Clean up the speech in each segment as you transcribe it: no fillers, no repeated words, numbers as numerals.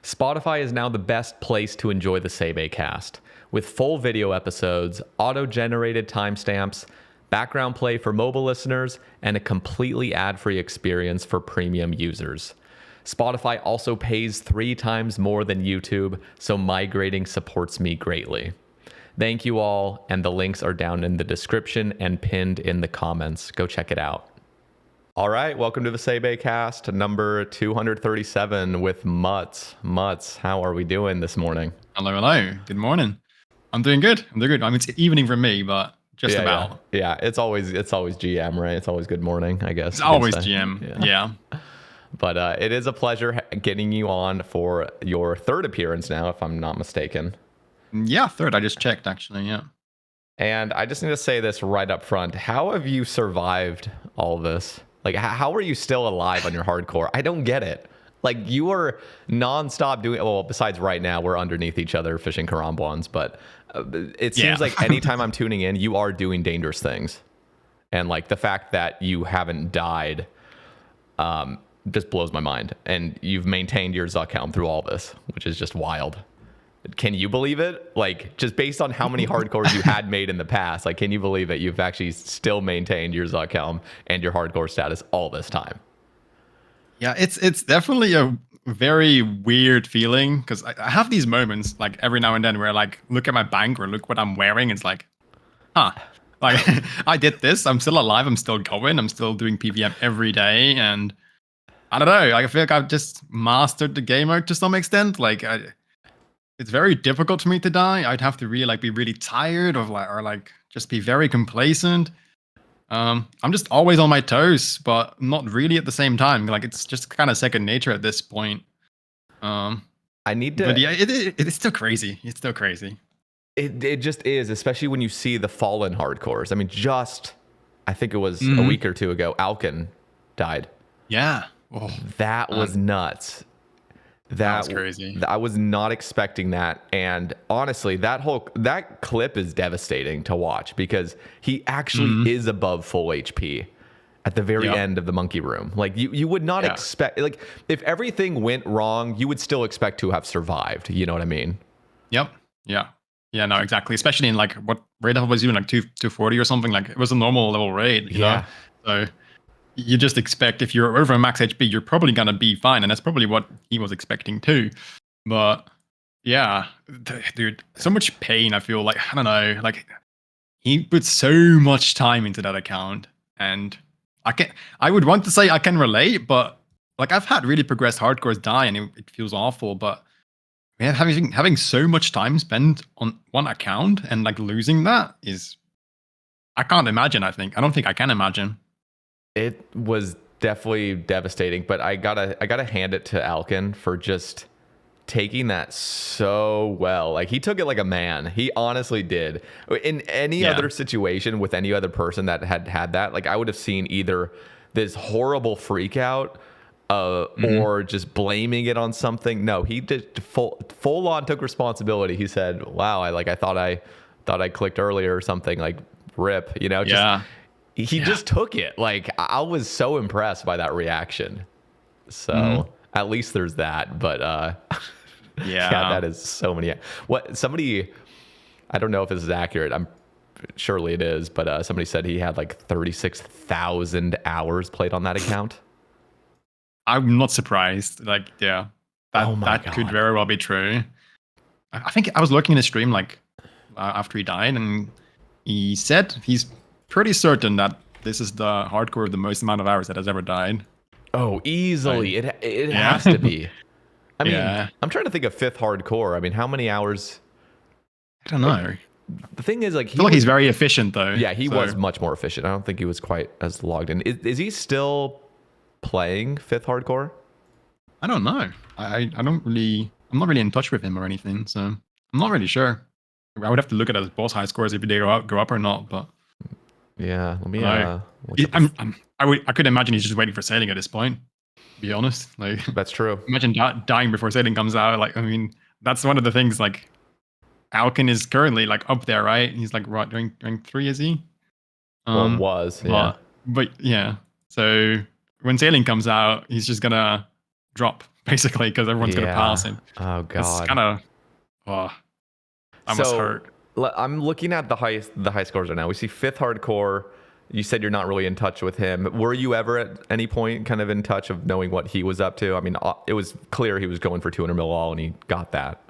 Spotify is now the best place to enjoy the Sae Bae cast, with full video episodes, auto-generated timestamps, background play for mobile listeners, and a completely ad-free experience for premium users. Spotify also pays 3 times more than YouTube, so migrating supports me greatly. Thank you all, and the links are down in the description and pinned in the comments. Go check it out. All right, welcome to the Sae Bae cast, number 237 with Mutz. Mutz, how are we doing this morning? Hello. Good morning. I'm doing good. I mean, it's evening for me, but just about. Yeah, it's always GM, right? It's always good morning, I guess. It's always GM. Yeah. But it is a pleasure getting you on for your 3rd appearance now, if I'm not mistaken. Yeah, 3rd. I just checked, actually. Yeah. And I just need to say this right up front. How have you survived all this? Like, how are you still alive on your hardcore? I don't get it. Like, you are nonstop doing, well, besides right now, we're underneath each other fishing karambwans, but it seems like anytime I'm tuning in, you are doing dangerous things. And like the fact that you haven't died just blows my mind. And you've maintained your Zuck helm through all this, which is just wild. Can you believe it? Like, just based on how many hardcores you had made in the past, like, can you believe that you've actually still maintained your Zuck helm and your hardcore status all this time? Yeah, it's definitely a very weird feeling, because I have these moments, like, every now and then where, like, look at my bank or look what I'm wearing. It's like, huh. Like, I did this. I'm still alive. I'm still going. I'm still doing PVM every day. And I don't know. I feel like I've just mastered the game mode to some extent. Like, it's very difficult for me to die. I'd have to really like be really tired or just be very complacent. I'm just always on my toes, but not really at the same time. Like, it's just kind of second nature at this point. I need to. But yeah, it's still crazy. It's still crazy. It just is, especially when you see the fallen hardcores. I mean, I think it was a week or two ago, Alkan died. Yeah. Oh, that was nuts. That was crazy. I was not expecting that. And honestly, that clip is devastating to watch, because he actually is above full HP at the very end of the monkey room. Like, you would not expect, like, if everything went wrong, you would still expect to have survived. You know what I mean? Yep. Yeah. Yeah, no, exactly. Especially in like what raid I was doing, like 240 or something. Like, it was a normal level raid. You know? So you just expect if you're over max HP, you're probably going to be fine. And that's probably what he was expecting too. But yeah, dude, so much pain. I feel like, I don't know, like, he put so much time into that account. And I would want to say I can relate, but like, I've had really progressed hardcores die and it feels awful. But man, having so much time spent on one account and like losing that is, I can't imagine. I don't think I can imagine. It was definitely devastating, but I gotta hand it to Alkan for just taking that so well. Like, he took it like a man. He honestly did. In any other situation with any other person that had that, like, I would have seen either this horrible freak out or just blaming it on something. No, he did full on took responsibility. He said, "Wow, I thought I clicked earlier or something." Like, rip, you know? He just took it. Like, I was so impressed by that reaction. So at least there's that. But that is so many. I don't know if this is accurate. Surely it is, but somebody said he had like 36,000 hours played on that account. I'm not surprised. Like, yeah, that could very well be true. I think I was looking in his stream like after he died, and he said he's pretty certain that this is the hardcore with the most amount of hours that has ever died. Oh, easily. It has to be. I mean, I'm trying to think of 5th hardcore. I mean, how many hours? I don't know. The thing is, like, he's very efficient though. Yeah, he was much more efficient. I don't think he was quite as logged in. Is he still playing 5th hardcore? I don't know. I'm not really in touch with him or anything, so I'm not really sure. I would have to look at his boss high scores if they go up or not, but yeah, let me I could imagine he's just waiting for sailing at this point, to be honest. Like, that's true. Imagine dying before sailing comes out. Like, I mean, that's one of the things. Like, Alkan is currently like up there, right? He's like doing 3, is he? Was, but yeah. So when sailing comes out, he's just gonna drop basically, because everyone's gonna pass him. Oh It's god. kind of, oh, that must hurt. I'm looking at the high scores right now. We see fifth hardcore. You said you're not really in touch with him. Were you ever at any point kind of in touch of knowing what he was up to? I mean, it was clear he was going for 200 mil all, and he got that.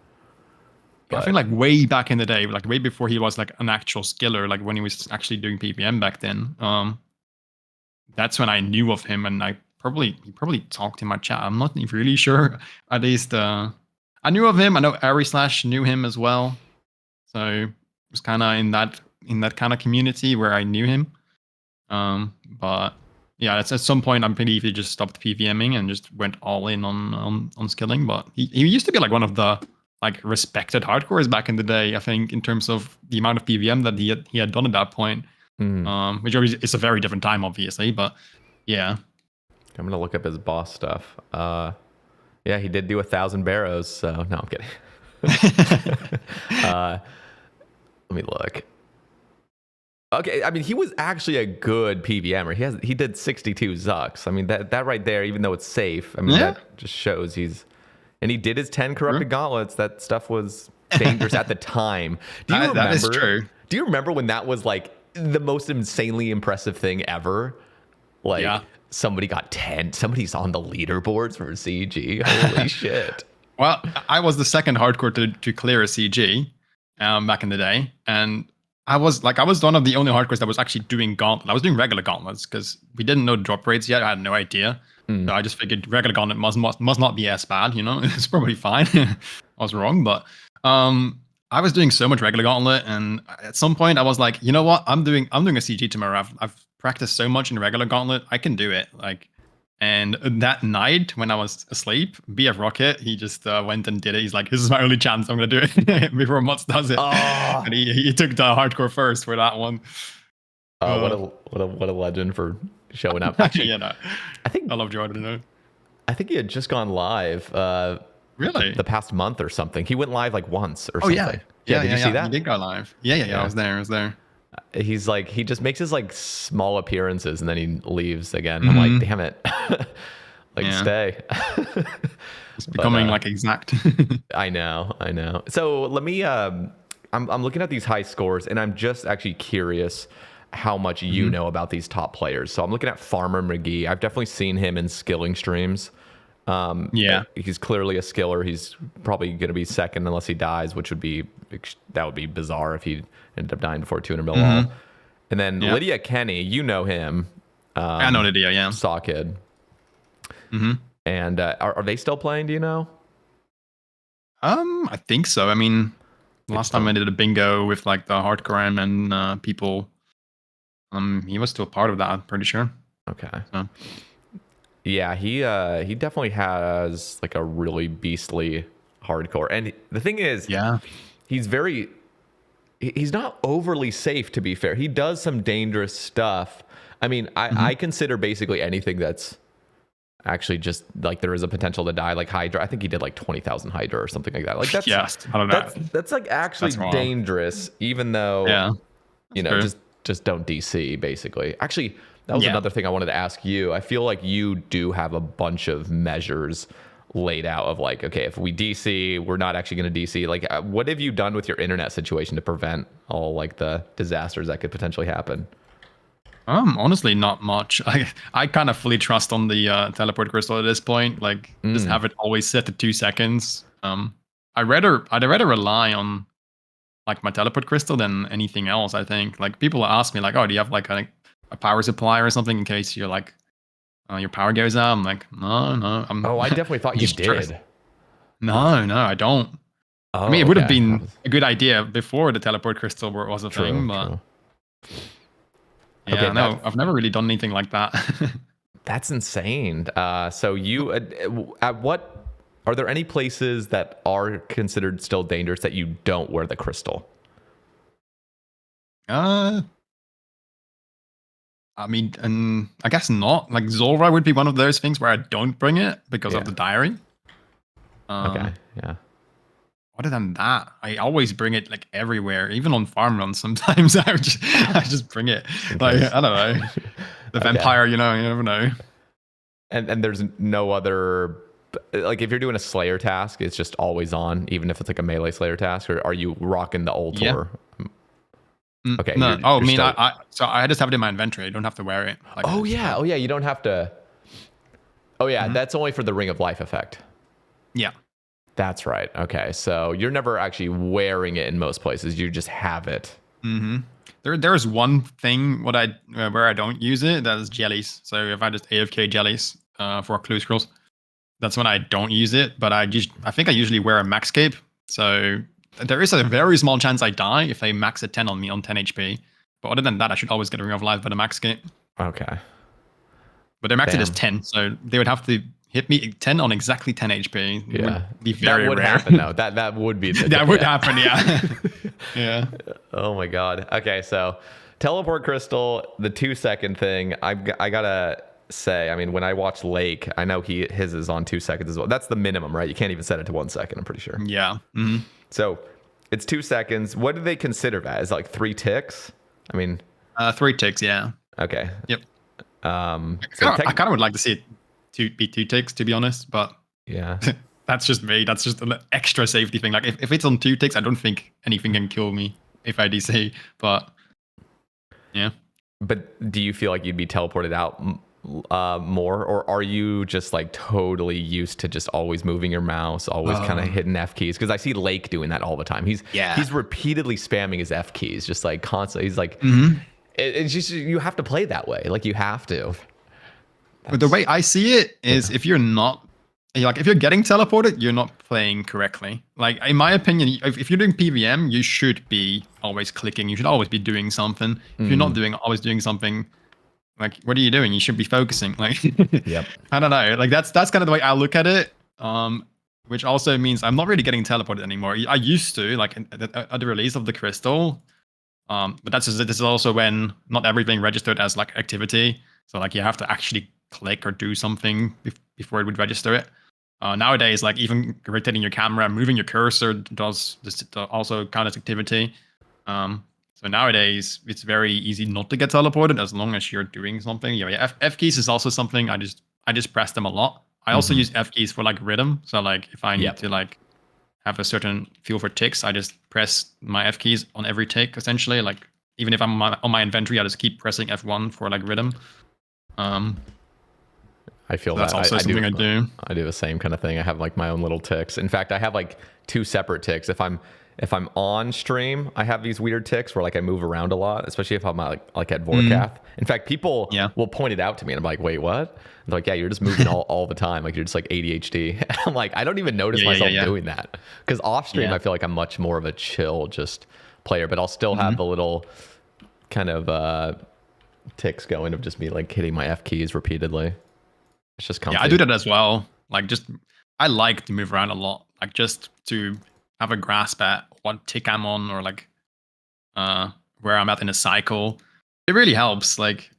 I think like way back in the day, like way before he was like an actual skiller, like when he was actually doing PPM back then. That's when I knew of him, and he probably talked in my chat. I'm not really sure. At least I knew of him. I know Ari Slash knew him as well, so it was kind of in that kind of community where I knew him. But yeah, at some point I believe he just stopped PPMing and just went all in on skilling. But he used to be like one of the like respected hardcores back in the day, I think, in terms of the amount of PVM that he had done at that point. Which is a very different time, obviously, but yeah. I'm gonna look up his boss stuff. Yeah, he did do 1,000 barrows, so no, I'm kidding. Let me look. Okay, I mean, he was actually a good PVMer. He did 62 Zucks. I mean, that right there, even though it's safe, I mean, that just shows and he did his 10 corrupted gauntlets. That stuff was dangerous at the time. Do you remember? That is true. Do you remember when that was like the most insanely impressive thing ever? Like somebody got 10. Somebody's on the leaderboards for CG. Holy shit. Well, I was the second hardcore to clear a CG back in the day, and I was one of the only hardcores that was actually doing Gauntlet. I was doing regular Gauntlets because we didn't know drop rates yet. I had no idea. So I just figured regular Gauntlet must not be as bad, you know? It's probably fine. I was wrong, but I was doing so much regular Gauntlet, and at some point I was like, you know what? I'm doing a CG tomorrow. I've practiced so much in regular Gauntlet, I can do it. And that night when I was asleep, BF Rocket, he just went and did it. He's like, this is my only chance. I'm going to do it before Mutz does it. Oh. And he took the hardcore first for that one. What a legend for showing up. Actually, I love Jordan. I think he had just gone live. Really? The past month or something. He went live like once or something. Yeah. Did you see that? He did go live. Yeah. I was there. He's like, he just makes his like small appearances and then he leaves again. I'm like, damn it. Stay. It's becoming like exact. I know. So let me, I'm looking at these high scores and I'm just actually curious how much you know about these top players. So I'm looking at Farmer McGee. I've definitely seen him in skilling streams. He's clearly a skiller. He's probably going to be second unless he dies, which would be bizarre if he ended up dying before 200 mil all. And then Lydia Kenny, you know him. I know Lydia, yeah. Saw Kid. And are they still playing? Do you know? I think so. I mean, last time I did a bingo with like the hardcore and people, he was still part of that. I'm pretty sure. Okay. So. Yeah, he definitely has like a really beastly hardcore. And the thing is, he's not overly safe, to be fair. He does some dangerous stuff. I mean, I consider basically anything that's actually just like there is a potential to die, like Hydra. I think he did like 20,000 Hydra or something like that. Like that's that's like actually dangerous, even though just don't DC basically. Actually, that was another thing I wanted to ask you. I feel like you do have a bunch of measures laid out of like, okay, if we DC, we're not actually going to DC. Like, what have you done with your internet situation to prevent all like the disasters that could potentially happen? Honestly, not much. I kind of fully trust on the teleport crystal at this point. Like, just have it always set to 2 seconds. I'd rather rely on like my teleport crystal than anything else. I think like people ask me like, oh, do you have like a power supply or something in case you're like your power goes out? I'm like, no. I definitely thought you did. No, I don't. I mean, it would have been a good idea before the teleport crystal was a thing, but I've never really done anything like that. That's insane. So you, are there any places that are considered still dangerous that you don't wear the crystal? I mean, and I guess not. Like Zora would be one of those things where I don't bring it because of the diary. Okay, yeah. Other than that, I always bring it like everywhere, even on farm runs. Sometimes I just bring it. Like I don't know, the vampire. You never know. And there's no other like if you're doing a Slayer task, it's just always on, even if it's like a melee Slayer task, or are you rocking the Ultor? Yeah. Okay. No. I mean, still... I just have it in my inventory. I don't have to wear it. Like, oh yeah. You don't have to. Oh yeah, that's only for the Ring of Life effect. Yeah. That's right. Okay, so you're never actually wearing it in most places. You just have it. Mm-hmm. There's one thing where I don't use it. That is jellies. So if I just AFK jellies for clue scrolls, that's when I don't use it. But I think I usually wear a max cape. So there is a very small chance I die if they max a 10 on me on 10 HP. But other than that, I should always get a Ring of Life by the max cape. Okay. But their max it is 10, so they would have to hit me 10 on exactly 10 HP. Yeah, would be very that would rare. happen though. That would be that would happen. Yeah. Yeah. Oh my god. Okay, so teleport crystal, the 2-second thing. I gotta say, I mean, when I watch Lake, I know his is on 2 seconds as well. That's the minimum, right? You can't even set it to 1 second. I'm pretty sure. Yeah. Mm-hmm. So it's 2 seconds. What do they consider that? Is it like 3 ticks? I mean, 3 ticks. Yeah. Okay. Yep. So I kind of would like to see it be 2 ticks, to be honest, but yeah, that's just me. That's just an extra safety thing. Like if it's on 2 ticks, I don't think anything can kill me if I DC. But yeah. But do you feel like you'd be teleported out more, or are you just like totally used to just always moving your mouse, always kind of hitting F keys? Because I see Lake doing that all the time. He's repeatedly spamming his F keys, just like constantly. He's like, it's just, you have to play that way. Like you have to. But the way I see it is, if you're getting teleported, you're not playing correctly. Like in my opinion, if you're doing PVM, you should be always clicking. You should always be doing something. If you're not always doing something, like what are you doing? You should be focusing. Like, yep. I don't know. Like that's kind of the way I look at it. Which also means I'm not really getting teleported anymore. I used to, like at the release of the crystal. But this is also when not everything registered as like activity. So like you have to actually click or do something before it would register it. Nowadays, like even rotating your camera, moving your cursor does this also count as activity. So nowadays it's very easy not to get teleported as long as you're doing something. Yeah, F keys is also something I just press them a lot. I also use F keys for like rhythm. So like if I need to like have a certain feel for ticks, I just press my F keys on every tick essentially. Like even if I'm on my inventory, I just keep pressing F1 for like rhythm. I feel that's also something I do. I do the same kind of thing. I have like my own little ticks. In fact, I have like 2 separate ticks. If I'm on stream, I have these weird ticks where like I move around a lot, especially if I'm like at Vorkath. In fact, people will point it out to me and I'm like, wait, what? They're like, yeah, you're just moving all the time. Like you're just like ADHD. And I'm like, I don't even notice myself doing that. Because off stream, I feel like I'm much more of a chill just player, but I'll still have the little kind of ticks going of just me like hitting my F keys repeatedly. It's just comfy. Yeah, I do that as well. Like I like to move around a lot. Like just to have a grasp at what tick I'm on or like where I'm at in a cycle. It really helps. Like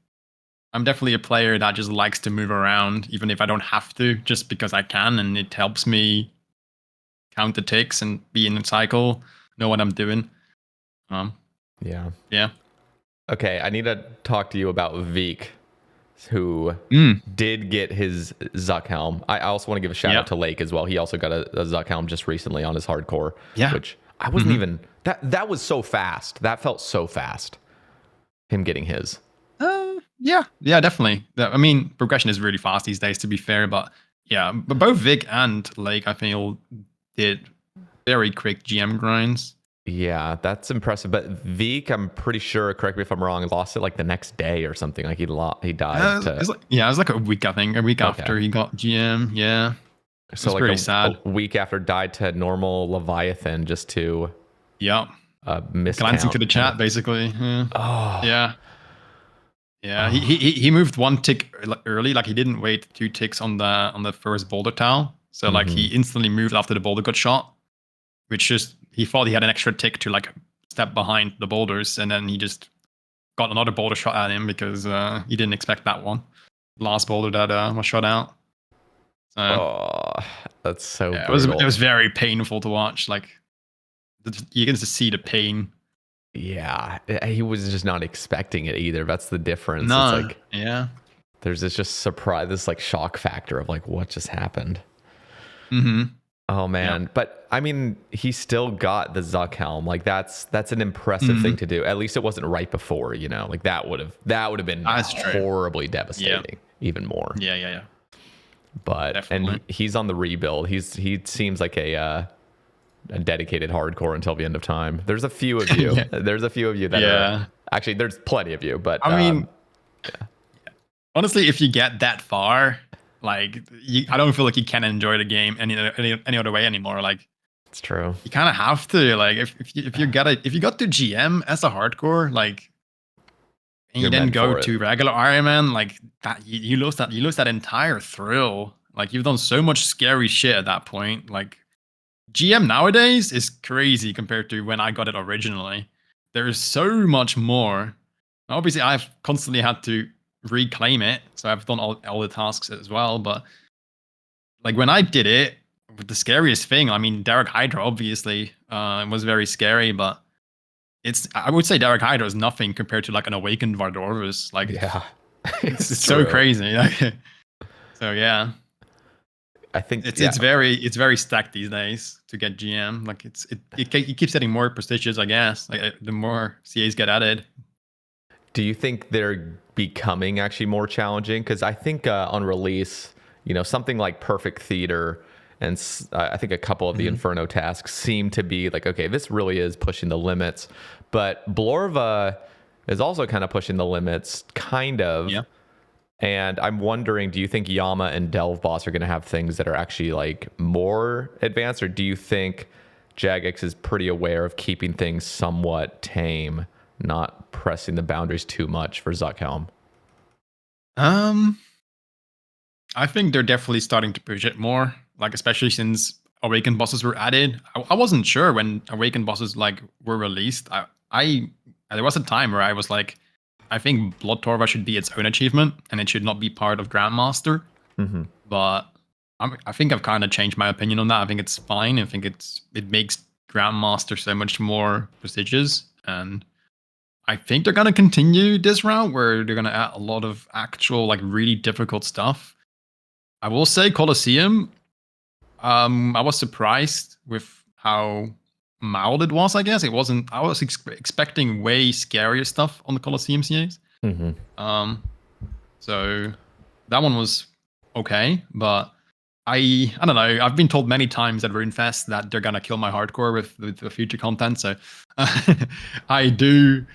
I'm definitely a player that just likes to move around, even if I don't have to, just because I can, and it helps me count the ticks and be in a cycle, know what I'm doing. Yeah. Okay, I need to talk to you about Veek, who did get his Zuck helm. I also want to give a shout out to Lake as well. He also got a Zuck helm just recently on his hardcore, which I wasn't even... That was so fast. That felt so fast, him getting his. Yeah, definitely. I mean, progression is really fast these days, to be fair. But both Vic and Lake, I feel, did very quick GM grinds. Yeah, that's impressive. But Veek, I'm pretty sure, correct me if I'm wrong, lost it like the next day or something. Like he died. It was like a week, I think. A week after he got GM. Yeah. So like pretty sad. A week after, died to normal Leviathan just to miscount. Glancing to the chat, basically. Yeah. Yeah, he moved 1 tick early. Like he didn't wait 2 ticks on the first boulder tile. So like he instantly moved after the boulder got shot, which just he thought he had an extra tick to like step behind the boulders, and then he just got another boulder shot at him because he didn't expect that one. Last boulder that was shot out. So, that's so. Yeah, it was very painful to watch. Like you can just see the pain. Yeah, he was just not expecting it either. That's the difference. No, it's like there's this just surprise, this like shock factor of like what just happened. Mm-hmm. Oh man, but I mean, he still got the Zuck helm. Like that's an impressive thing to do. At least it wasn't right before, you know. Like that would have been That's true. horribly devastating, even more. Yeah. But Definitely. and he's on the rebuild. He seems like a dedicated hardcore until the end of time. There's a few of you. There's a few of you that are actually. There's plenty of you, but I mean, honestly, if you get that far, like I don't feel like you can enjoy the game any other way anymore. Like it's true. You kind of have to. Like if you got to GM as a hardcore, like, and you then go to regular Ironman, like that, you lose that entire thrill. Like you've done so much scary shit at that point. Like GM nowadays is crazy compared to when I got it originally. There is so much more. Obviously, I've constantly had to reclaim it, so I've done all the tasks as well. But like when I did it, the scariest thing, I mean, Derek Hydra obviously was very scary, but I would say Derek Hydra is nothing compared to like an awakened Vardorvus. Like, it's so crazy. So yeah. I think it's very stacked these days to get GM. Like it keeps getting more prestigious, I guess. Like the more CAs get added. Do you think they're becoming actually more challenging? Because I think on release, you know, something like Perfect Theater and I think a couple of the Inferno tasks seem to be like, okay, this really is pushing the limits. But Blorva is also kind of pushing the limits, kind of. Yeah. And I'm wondering, do you think Yama and Delve Boss are going to have things that are actually like more advanced, or do you think Jagex is pretty aware of keeping things somewhat tame, not pressing the boundaries too much for Zuckhelm? I think they're definitely starting to push it more, like especially since Awakened bosses were added. I wasn't sure when Awakened bosses like were released. I there was a time where I was like, I think Blood Torva should be its own achievement and it should not be part of Grandmaster. But I think I've kind of changed my opinion on that. I think it's fine. I think it makes Grandmaster so much more prestigious, and I think they're gonna continue this route where they're gonna add a lot of actual like really difficult stuff. I will say Colosseum. I was surprised with how mild it was. I guess it wasn't. I was expecting way scarier stuff on the Colosseum series. So that one was okay, but I don't know. I've been told many times at RuneFest that they're gonna kill my hardcore with the future content. So I do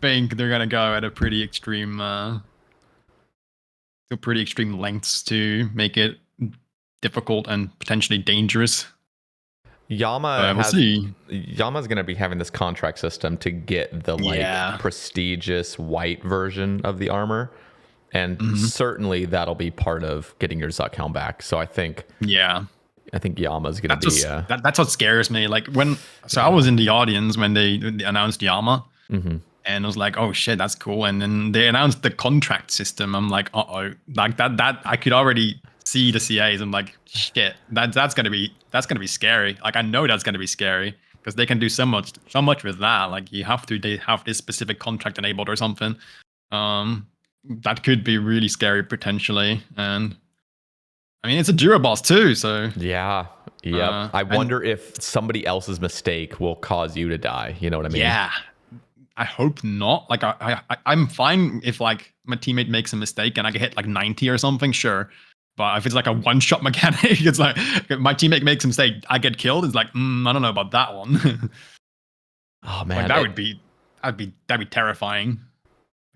think they're gonna go at a pretty extreme, lengths to make it difficult and potentially dangerous. Yama's going to be having this contract system to get the prestigious white version of the armor, and certainly that'll be part of getting your Zuckhelm back. So I think Yama's going to be that's what scares me. Like I was in the audience when they announced Yama, and I was like, oh shit, that's cool. And then they announced the contract system. I'm like, uh-oh, like that I could already see the CAs. I'm like, shit, that's gonna be scary. Like I know that's gonna be scary because they can do so much with that. Like they have this specific contract enabled or something. That could be really scary potentially. And I mean, it's a Dura boss too, so yeah. I wonder if somebody else's mistake will cause you to die. You know what I mean? Yeah. I hope not. Like I'm fine if like my teammate makes a mistake and I get hit like 90 or something, sure. But if it's like a one-shot mechanic, it's like my teammate makes a mistake, I get killed. It's like, I don't know about that one. Oh man, like, that'd be terrifying.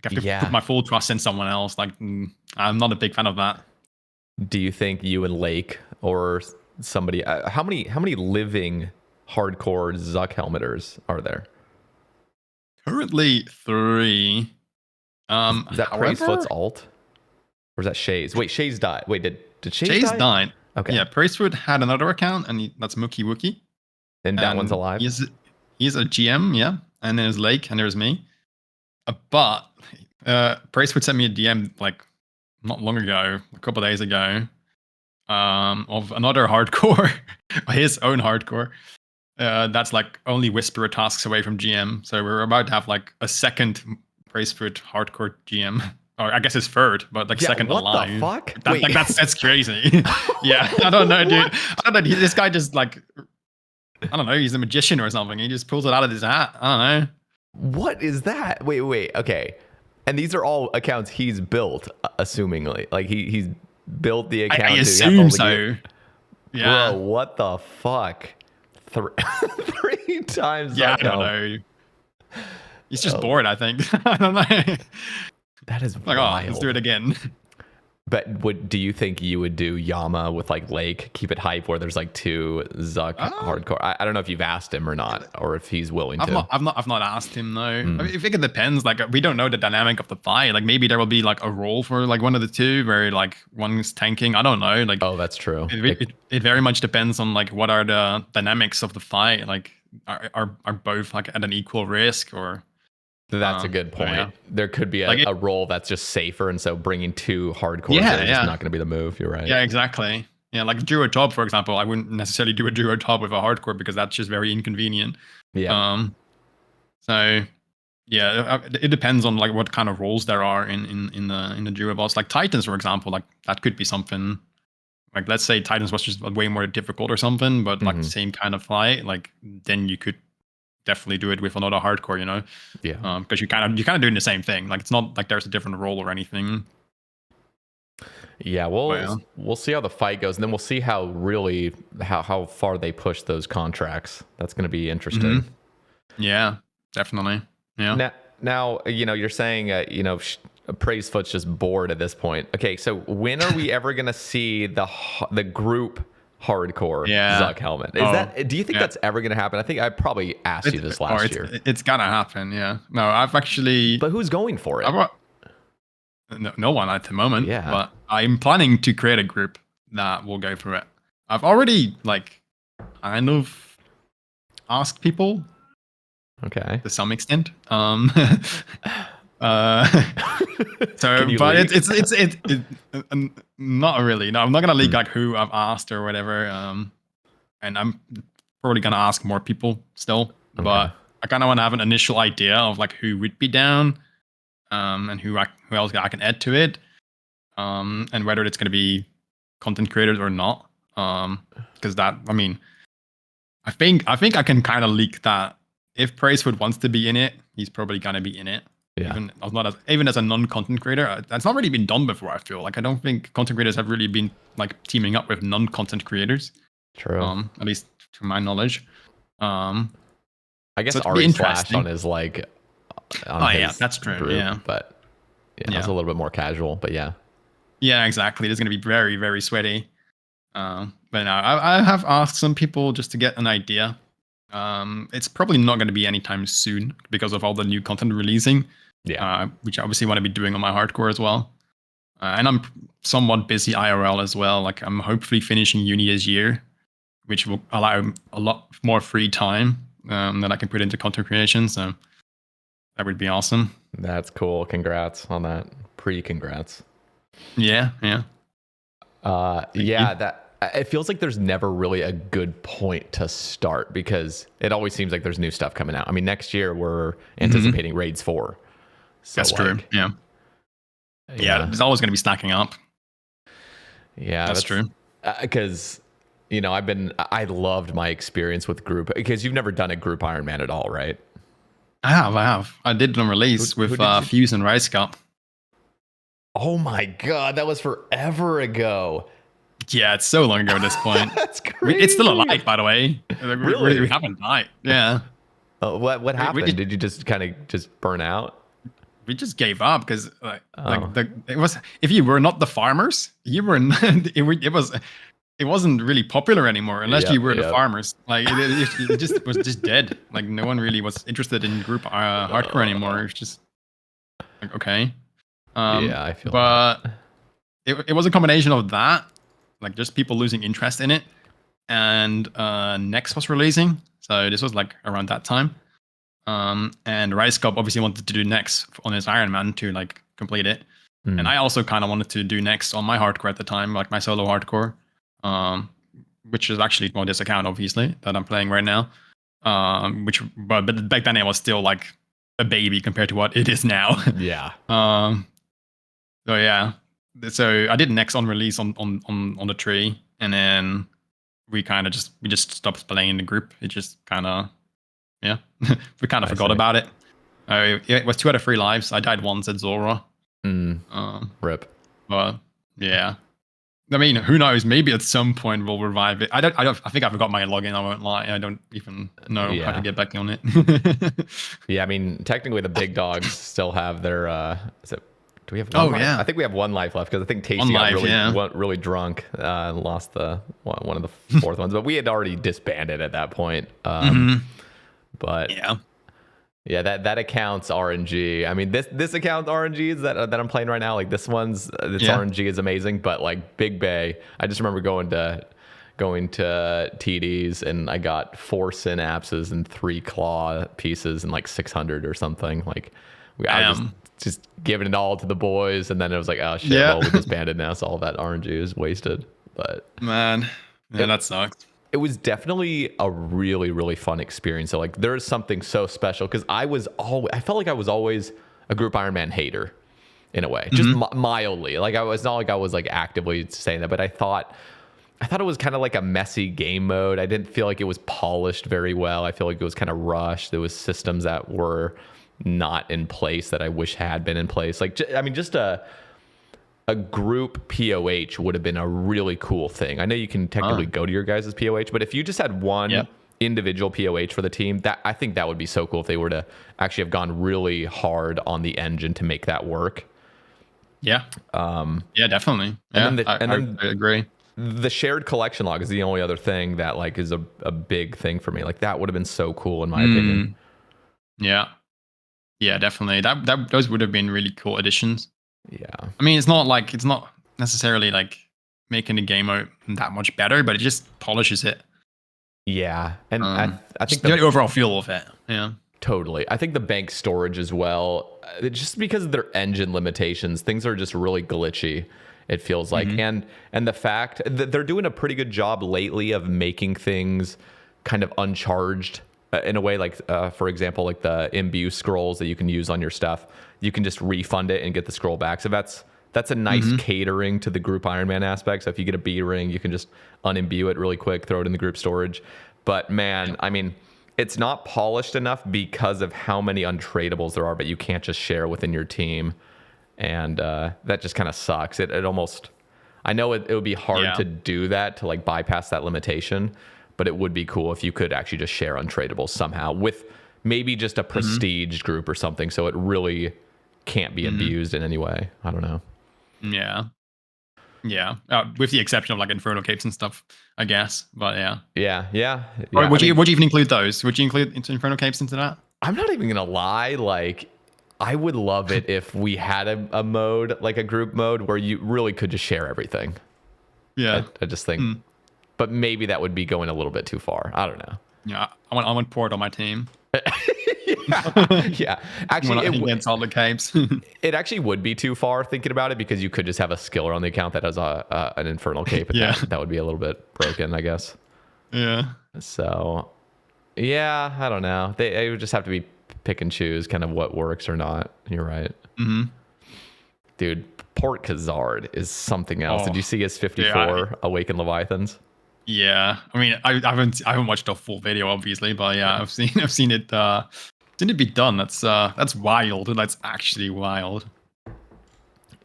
Like I have to put my full trust in someone else. Like I'm not a big fan of that. Do you think you and Lake or somebody? How many living hardcore Zuck helmeters are there? Currently 3. Is that Pracefoot's alt? Or is that Shay's? Wait, Shay's died. Wait, did Shay's die? Died. Okay. Yeah, Pracefoot had another account, and that's Mookie Wookie. And that one's alive? He's a GM, yeah. And there's Lake, and there's me. But Pracefoot sent me a DM like not long ago, a couple of days ago, of another hardcore, his own hardcore. That's like only Whisperer tasks away from GM. So we're about to have like a second Pracefoot hardcore GM. or I guess his third, but like second what alive. the fuck? Like that's crazy. Yeah, I don't know, dude. I don't know. This guy just like, I don't know. He's a magician or something. He just pulls it out of his hat. I don't know. What is that? Wait. Okay. And these are all accounts he's built, assumingly. Like he's built the account. I assume so. Yeah. Bro, what the fuck? Three times. Yeah, I don't know. He's just bored, I think. I don't know. That is like, wild. oh, let's do it again. But do you think you would do Yama with like Lake, keep it hype where there's like two Zuck hardcore? I don't know if you've asked him or not, or if he's willing to. I've not asked him, no. I mean, I think it depends. Like, we don't know the dynamic of the fight. Like, maybe there will be like a role for like one of the two where like one's tanking. I don't know. Like, oh, that's true. It very much depends on like what are the dynamics of the fight. Like, are both like at an equal risk or? That's a good point. Yeah. There could be a role that's just safer, and so bringing two hardcore is not going to be the move. You're right. Yeah, exactly. Yeah, like duo top, for example, I wouldn't necessarily do a duo top with a hardcore because that's just very inconvenient. Yeah. So yeah, it depends on like what kind of roles there are in the duo boss. Like Titans, for example, like that could be something. Like let's say Titans was just way more difficult or something, but like the same kind of fight. Like then you could definitely do it with another hardcore, you know? Yeah. Because you're kind of doing the same thing. Like it's not like there's a different role or anything. Yeah, we'll see how the fight goes, and then we'll see how really how far they push those contracts. That's going to be interesting. Mm-hmm. Yeah, definitely. Yeah. Now you're saying Praisefoot's just bored at this point. Okay, so when are we ever going to see the group hardcore Zuck helmet? Do you think that's ever going to happen? I think I probably asked you this last year. It's gonna happen, yeah. No, I've actually. But who's going for it? No one at the moment. Yeah. But I'm planning to create a group that will go for it. I've already like kind of asked people. Okay. To some extent. So, but it's not really. No, I'm not gonna leak like who I've asked or whatever. And I'm probably gonna ask more people still. Okay. But I kind of want to have an initial idea of like who would be down, and who else I can add to it, and whether it's gonna be content creators or not. Because that, I mean, I think I can kind of leak that if Praisefoot wants to be in it, he's probably gonna be in it. Yeah. Even as a non-content creator, that's not really been done before. I feel like I don't think content creators have really been like teaming up with non-content creators. True. At least to my knowledge. I guess Ari flashed on his like. That's true. Group, yeah, but it's a little bit more casual. But yeah. Yeah, exactly. It's going to be very, very sweaty. But no, I have asked some people just to get an idea. It's probably not going to be anytime soon because of all the new content releasing. Yeah. Which I obviously want to be doing on my hardcore as well. And I'm somewhat busy IRL as well. Like I'm hopefully finishing uni this year, which will allow a lot more free time that I can put into content creation. So that would be awesome. That's cool. Congrats on that. Congrats. Yeah. It feels like there's never really a good point to start because it always seems like there's new stuff coming out. I mean, next year we're anticipating Raids 4. So that's true. Yeah. There's always going to be stacking up. Yeah, that's true. Because I loved my experience with group because you've never done a group Ironman at all, right? I have. I did it on release with Fuse and Rice Cup. Oh my god, that was forever ago. Yeah, it's so long ago at this point. That's crazy. It's still alive, by the way. Really? We haven't died. Yeah. What happened? Did you just kind of burn out? We just gave up because it was, if you were not the farmers, you were it wasn't really popular anymore unless you were the farmers. Like it just was just dead. Like no one really was interested in group hardcore anymore. It was just like okay. I feel. But it was a combination of that, like just people losing interest in it, and Next was releasing. So this was like around that time. And Rice Cup obviously wanted to do Next on his Ironman to like complete it. And I also kind of wanted to do Next on my hardcore at the time, like my solo hardcore, which is actually on this account, obviously, that I'm playing right now. But back then it was still like a baby compared to what it is now. Yeah. So yeah, so I did next on release on the tree, and then we just stopped playing in the group. It just kind of we kind of forgot about it. It was 2 out of 3 lives. I died once at Zora. Rip. But yeah, I mean, who knows? Maybe at some point we'll revive it. I think I forgot my login. I won't lie. I don't even know how to get back on it. Yeah, I mean, technically the big dogs still have their. Do we have? One life? Yeah. I think we have 1 life left because I think Tasty got really drunk and lost the one of the 4th ones. But we had already disbanded at that point. But yeah, that account's RNG. I mean, this account's RNG that I'm playing right now. Like this one's RNG is amazing, but like Big Bay, I just remember going to TDs and I got 4 synapses and 3 claw pieces and like 600 or something. Like I was just giving it all to the boys, and then it was like, oh shit, well we disbanded now, so all that RNG is wasted. But man, that sucks. It was definitely a really, really fun experience. So like there's something so special because I felt like I was always a group Ironman hater in a way, just mildly. Like it's not like I was like actively saying that, but I thought it was kind of like a messy game mode. I didn't feel like it was polished very well. I feel like it was kind of rushed. There was systems that were not in place that I wish had been in place. Like, I mean, just a group POH would have been a really cool thing. I know you can technically go to your guys' POH, but if you just had one individual POH for the team, I think that would be so cool if they were to actually have gone really hard on the engine to make that work. Yeah. Yeah, definitely. Yeah, I agree. The shared collection log is the only other thing that like is a big thing for me. Like that would have been so cool in my opinion. Yeah. Yeah, definitely. Those would have been really cool additions. Yeah. I mean, it's not necessarily like making the game that much better, but it just polishes it. Yeah. And I think the overall feel of it. Yeah. Totally. I think the bank storage as well, just because of their engine limitations, things are just really glitchy, it feels like. And the fact that they're doing a pretty good job lately of making things kind of uncharged in a way, like, for example, like the imbue scrolls that you can use on your stuff. You can just refund it and get the scroll back. So that's a nice catering to the group Ironman aspect. So if you get a B ring, you can just unimbue it really quick, throw it in the group storage. But man, I mean, it's not polished enough because of how many untradables there are, but you can't just share within your team. And that just kind of sucks. It almost, I know it would be hard to do that, to like bypass that limitation, but it would be cool if you could actually just share untradables somehow with maybe just a prestige group or something. So it really can't be abused in any way. I don't know. Yeah. Yeah. With the exception of like Inferno Capes and stuff, I guess. But yeah. Or would you even include those? Would you include Inferno Capes into that? I'm not even going to lie. Like, I would love it if we had a mode, like a group mode, where you really could just share everything. Yeah. I just think, but maybe that would be going a little bit too far. I don't know. Yeah. I want Port on my team. Yeah. Actually, against all the capes. It actually would be too far thinking about it, because you could just have a skiller on the account that has an infernal cape. And that would be a little bit broken, I guess. Yeah. So, yeah, I don't know. They would just have to be pick and choose kind of what works or not. You're right. Dude, Port Khazard is something else. Did you see his 54 Awakened Leviathans? Yeah, I mean, I haven't watched the full video, obviously, but yeah, I've seen it. Seen it be done. That's wild. That's actually wild.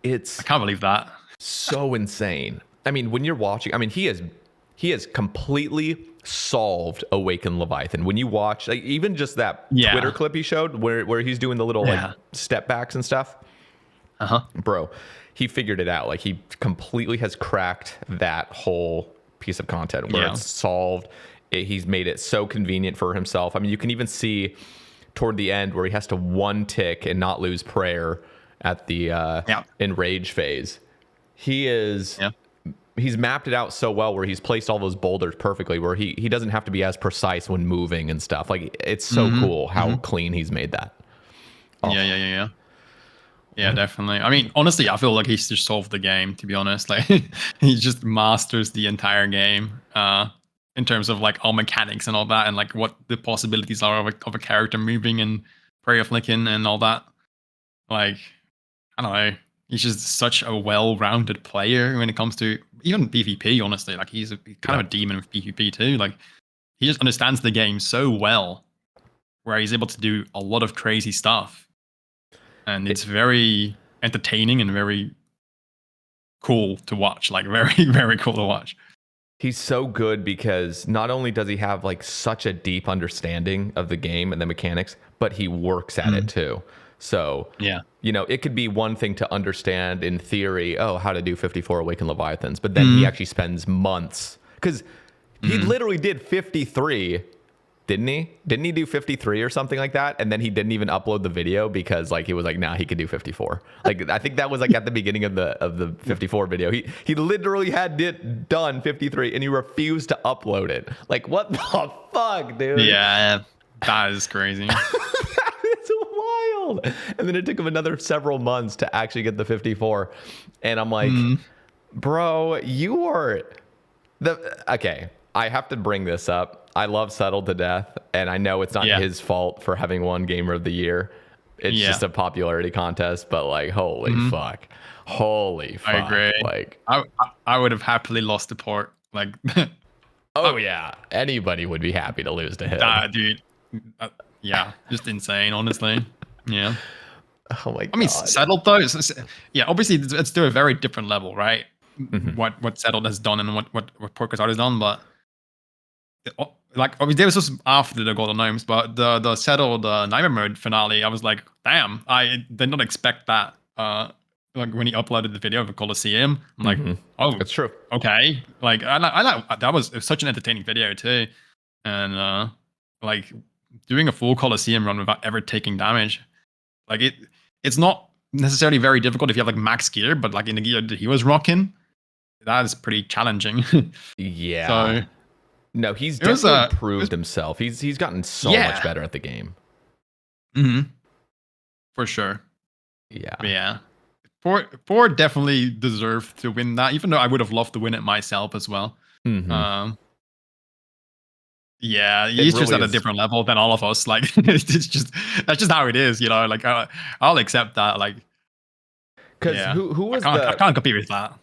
I can't believe that. So insane. I mean, when you're watching, I mean, he has completely solved Awakened Leviathan. When you watch, like, even just that Twitter clip he showed where he's doing the little like step backs and stuff. Bro, he figured it out. Like, he completely has cracked that whole piece of content where it's solved. He's made it so convenient for himself. I mean, you can even see toward the end where he has to one tick and not lose prayer at the enrage phase. He's mapped it out so well where he's placed all those boulders perfectly, where he doesn't have to be as precise when moving and stuff. Like, it's so cool how clean he's made that. Yeah, definitely. I mean, honestly, I feel like he's just solved the game, to be honest. Like, he just masters the entire game in terms of like all mechanics and all that, and like what the possibilities are of a character moving and prayer flicking and all that. Like, I don't know. he's just such a well-rounded player when it comes to even PvP. Honestly, like he's kind of a demon with PvP too. Like he just understands the game so well, where he's able to do a lot of crazy stuff, and it's very entertaining and very cool to watch. Like very, very cool to watch. He's so good because not only does he have like such a deep understanding of the game and the mechanics, but he works at it too. So, you know, it could be one thing to understand in theory, how to do 54 Awakened Leviathans, but then he actually spends months, because he literally did 53, didn't he? Didn't he do 53 or something like that? And then he didn't even upload the video because like he was like, nah, he could do 54. Like I think that was like at the beginning of the 54 video. He literally had it done 53 and he refused to upload it. Like what the fuck, dude? Yeah, that is crazy. It's wild. And then it took him another several months to actually get the 54. And I'm like, bro, you are okay. I have to bring this up. I love Settled to death, and I know it's not his fault for having won Gamer of the Year. It's just a popularity contest, but like, holy fuck. Holy fuck. I agree. Like, I would have happily lost to Port. Like, oh yeah, anybody would be happy to lose to him. Dude. Yeah, just insane, honestly. Yeah. Oh my god. I mean, Settled though, obviously it's to a very different level, right? What Settled has done and what Porkard has done, but like obviously this was after the Golden Gnomes, but the Settled Nightmare Mode finale, I was like, damn, I did not expect that. Like when he uploaded the video of the Colosseum, I'm like, oh, it's true. Okay, like I like that was such an entertaining video too, and like doing a full Colosseum run without ever taking damage, like it's not necessarily very difficult if you have like max gear, but like in the gear that he was rocking, that is pretty challenging. Yeah. So. No, he's definitely proved himself. He's gotten so much better at the game. For sure. Yeah. But yeah. Ford definitely deserved to win that, even though I would have loved to win it myself as well. Yeah, he's really just at a different level than all of us. Like that's just how it is, you know. Like I'll accept that. Like, because who was I can't compete with that.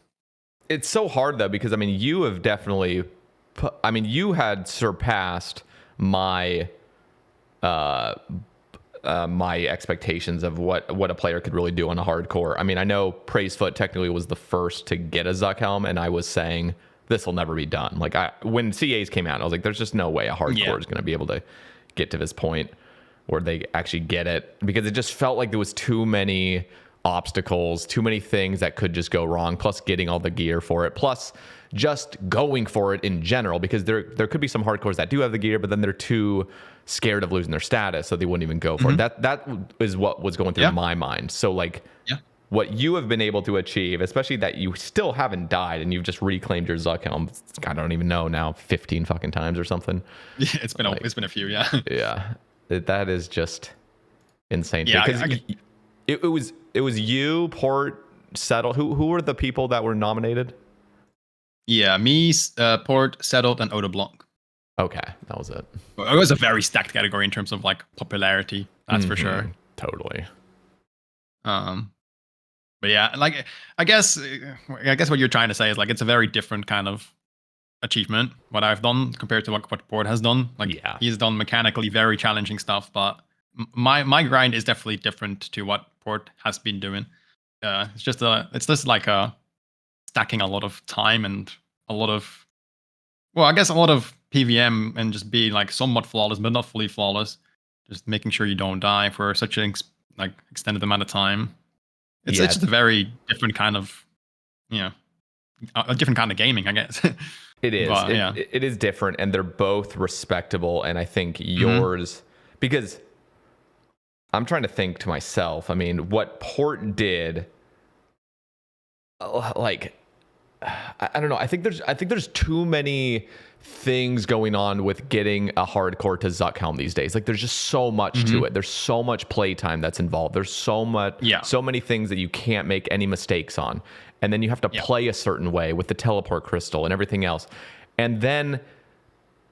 It's so hard though, because I mean, you have definitely. I mean, you had surpassed my my expectations of what a player could really do on a hardcore. I mean, I know Praisefoot technically was the first to get a Zuck helm, and I was saying this will never be done. Like when CAs came out, I was like, there's just no way a hardcore is going to be able to get to this point where they actually get it, because it just felt like there was too many obstacles, too many things that could just go wrong, plus getting all the gear for it, plus just going for it in general, because there could be some hardcores that do have the gear, but then they're too scared of losing their status, so they wouldn't even go for it. That is what was going through my mind. So like what you have been able to achieve, especially that you still haven't died and you've just reclaimed your Zuck helm, I don't even know now, 15 fucking times or something. Yeah, it's been a few, yeah. That is just insane. Yeah, because it was you, Port, Settled. Who were the people that were nominated? Yeah, me, Port, Settled, and Oda Blanc. Okay, that was it. It was a very stacked category in terms of like popularity. That's for sure. Totally. But yeah, like I guess what you're trying to say is like it's a very different kind of achievement what I've done compared to what Port has done. Like he's done mechanically very challenging stuff, but my grind is definitely different to what Port has been doing. It's just like stacking a lot of time and a lot of PVM and just being like somewhat flawless but not fully flawless. Just making sure you don't die for such an extended amount of time. It's just a very different kind of, a different kind of gaming, I guess. It is. But, it is different, and they're both respectable. And I think yours, because I'm trying to think to myself, I mean, what Port did, like, I don't know. I think there's too many things going on with getting a hardcore to Zuck helm these days. Like there's just so much to it. There's so much playtime that's involved. There's so many things that you can't make any mistakes on. And then you have to play a certain way with the teleport crystal and everything else. And then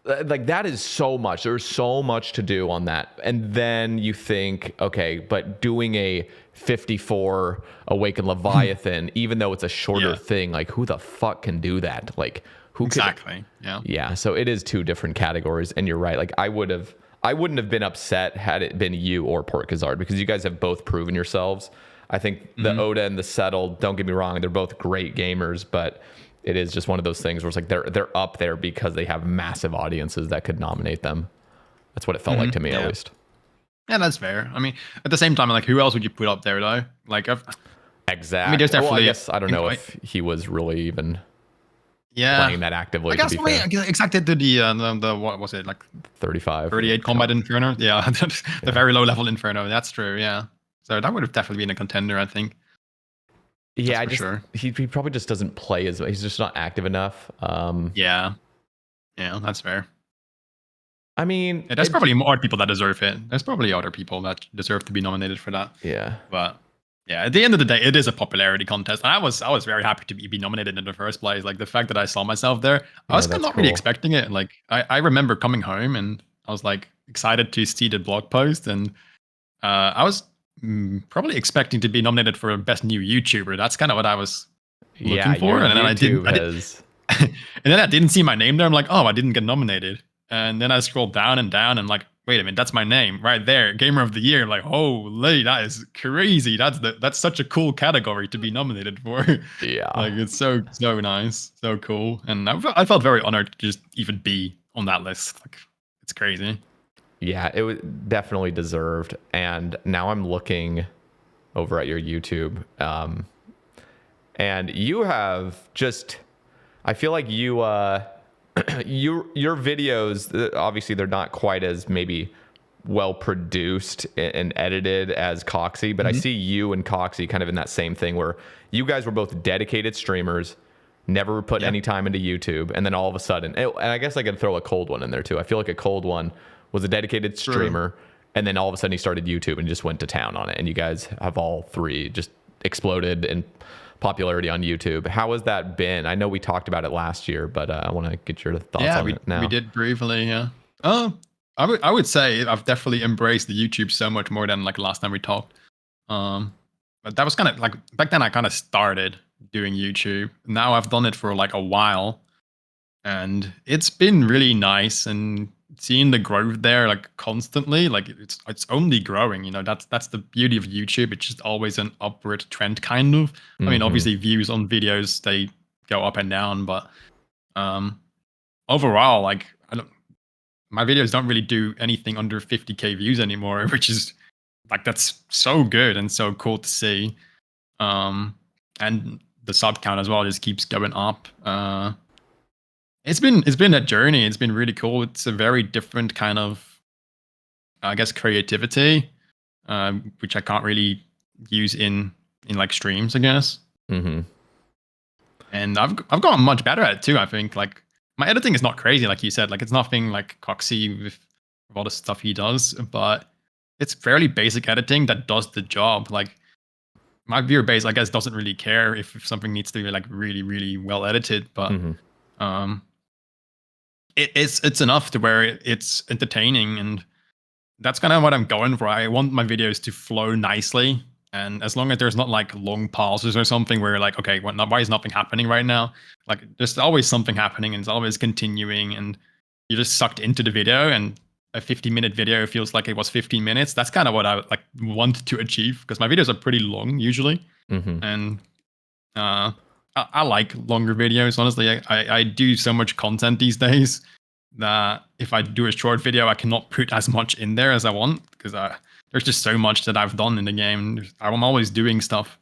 like that is so much. There's so much to do on that. And then you think, okay, but doing a 54 Awakened Leviathan, even though it's a shorter thing, like who the fuck can do that? Like who exactly. Yeah. So it is two different categories. And you're right. Like I wouldn't have been upset had it been you or Porkard, because you guys have both proven yourselves. I think the Oda and the Settle, don't get me wrong, they're both great gamers, but it is just one of those things where it's like they're up there because they have massive audiences that could nominate them. That's what it felt like to me, at least. Yeah, that's fair. I mean, at the same time, like, who else would you put up there, though? Like, exactly. I mean, there's definitely. I guess I don't know if he was really even playing that actively. I guess exactly to the what was it, like 38 Combat Inferno? Yeah, the very low level Inferno. That's true. Yeah, so that would have definitely been a contender, I think. Yeah, he probably just doesn't play as well. He's just not active enough. Yeah, that's fair. I mean, there's probably more people that deserve it. There's probably other people that deserve to be nominated for that. Yeah, but yeah, at the end of the day, it is a popularity contest, and I was very happy to be nominated in the first place. Like the fact that I saw myself there, I was not really expecting it. Like I remember coming home and I was like excited to see the blog post, and I was probably expecting to be nominated for best new YouTuber. That's kind of what I was looking for, and then I didn't. And then I didn't see my name there. I'm like, oh, I didn't get nominated. And then I scrolled down and like, wait a minute, that's my name right there, Gamer of the Year. I'm like, holy, that is crazy. That's such a cool category to be nominated for. Yeah, like it's so nice, so cool, and I felt very honored to just even be on that list. Like, it's crazy. Yeah, it was definitely deserved. And now I'm looking over at your YouTube, and you have just, I feel like you, your videos, obviously they're not quite as maybe well produced and edited as Coxie, but I see you and Coxie kind of in that same thing where you guys were both dedicated streamers, never put any time into YouTube, and then all of a sudden, and I guess I could throw a cold one in there too. I feel like a cold one was a dedicated streamer, and then all of a sudden he started YouTube and just went to town on it. And you guys have all three just exploded in popularity on YouTube. How has that been? I know we talked about it last year, but I want to get your thoughts on it now. We did briefly, yeah. I would say I've definitely embraced the YouTube so much more than like last time we talked. But that was kind of like, back then I kind of started doing YouTube. Now I've done it for like a while, and it's been really nice, and seeing the growth there like constantly, like it's only growing, you know. That's the beauty of YouTube. It's just always an upward trend, kind of. I mean, obviously views on videos, they go up and down, but overall, like my videos don't really do anything under 50k views anymore, which is like, that's so good and so cool to see. And the sub count as well just keeps going up. It's been a journey. It's been really cool. It's a very different kind of, I guess, creativity, which I can't really use in like streams, I guess. And I've gotten much better at it too. I think like my editing is not crazy, like you said. Like it's nothing like Coxie with all the stuff he does, but it's fairly basic editing that does the job. Like my viewer base, I guess, doesn't really care if something needs to be like really, really well edited, but it's enough to where it's entertaining, and that's kind of what I'm going for. I want my videos to flow nicely, and as long as there's not like long pauses or something where like, okay, why is nothing happening right now? Like there's always something happening, and it's always continuing, and you're just sucked into the video, and a 50-minute video feels like it was 15 minutes. That's kind of what I like want to achieve, because my videos are pretty long usually, and I like longer videos, honestly. I do so much content these days that if I do a short video, I cannot put as much in there as I want, because there's just so much that I've done in the game. I'm always doing stuff.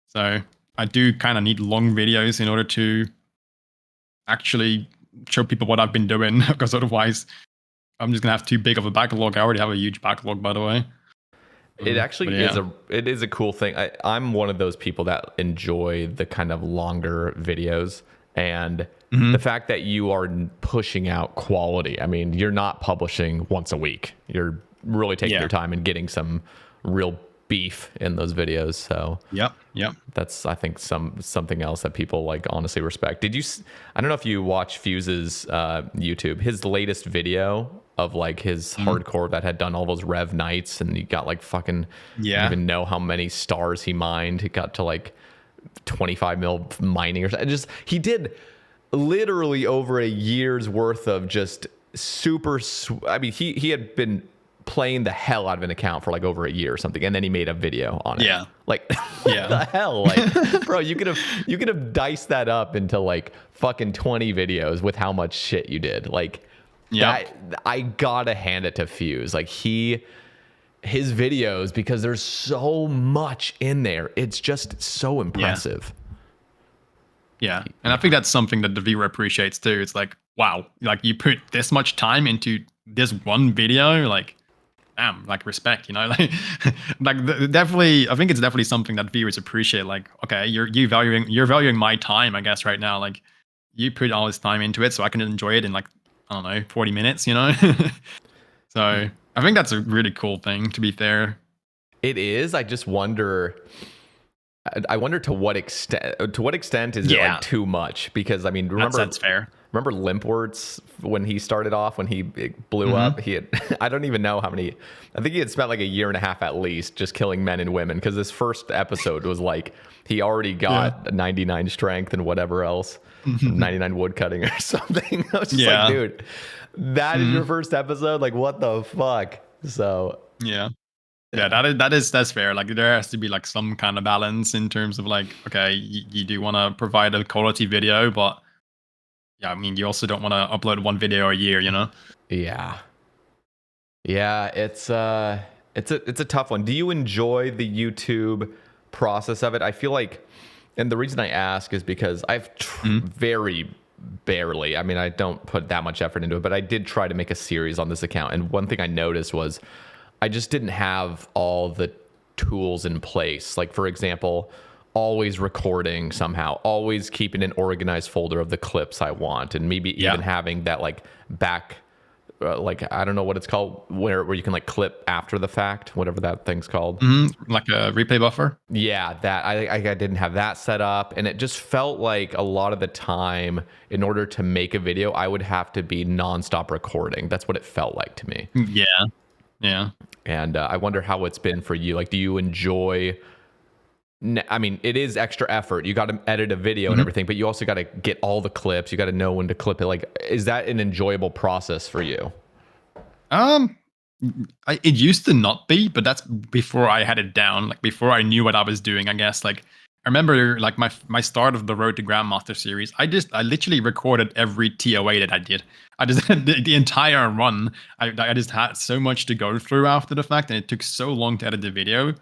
So I do kind of need long videos in order to actually show people what I've been doing, because otherwise I'm just going to have too big of a backlog. I already have a huge backlog, by the way. It actually is a cool thing. I'm one of those people that enjoy the kind of longer videos, and the fact that you are pushing out quality. I mean, you're not publishing once a week. You're really taking your time and getting some real beef in those videos. So Yep. that's, I think, something else that people like honestly respect. I don't know if you watch Fuse's YouTube, his latest video of like his hardcore that had done all those rev nights, and he got like fucking, I don't even know how many stars he mined. He got to like 25 mil mining or something. He did literally over a year's worth of just I mean, he had been playing the hell out of an account for like over a year or something, and then he made a video on it. Yeah. Like, what the hell? Like, bro, you could have diced that up into like fucking 20 videos with how much shit you did. Like, I gotta hand it to Fuse. Like, his videos, because there's so much in there, it's just so impressive. Yeah. And I think that's something that the viewer appreciates too. It's like, wow, like you put this much time into this one video, like, damn, like respect, you know, like, definitely, I think it's definitely something that viewers appreciate. Like, okay, you're valuing my time, I guess, right now. Like, you put all this time into it, so I can enjoy it in like, I don't know, 40 minutes, you know. So I think that's a really cool thing, to be fair. It is. I just wonder. I wonder to what extent is it like too much? Because I mean, remember that's fair. Remember Limpworts when he started off, when he blew up? He had, I don't even know how many. I think he had spent like a year and a half at least just killing men and women, because this first episode was like he already got 99 strength and whatever else, 99 woodcutting or something. I was just like, dude, that is your first episode? Like, what the fuck? So that's fair. Like, there has to be like some kind of balance in terms of like, okay, you do want to provide a quality video, but yeah, I mean, you also don't want to upload one video a year, you know? Yeah, it's a tough one. Do you enjoy the YouTube process of it? I feel like, and the reason I ask is because I've very barely, I mean, I don't put that much effort into it, but I did try to make a series on this account, and one thing I noticed was I just didn't have all the tools in place. Like, for example, always recording somehow, always keeping an organized folder of the clips I want, and maybe even having that like back, like, I don't know what it's called, where you can like clip after the fact, whatever that thing's called. Like a replay buffer. Yeah, that I didn't have that set up, and it just felt like a lot of the time, in order to make a video, I would have to be nonstop recording. That's what it felt like to me. Yeah. And I wonder how it's been for you. Like, do you enjoy? I mean, it is extra effort. You got to edit a video and everything, but you also got to get all the clips. You got to know when to clip it. Like, is that an enjoyable process for you? It used to not be, but that's before I had it down. Like, before I knew what I was doing, I guess. Like, I remember like my start of the Road to Grandmaster series. I literally recorded every TOA that I did. I just the entire run. I just had so much to go through after the fact, and it took so long to edit the video.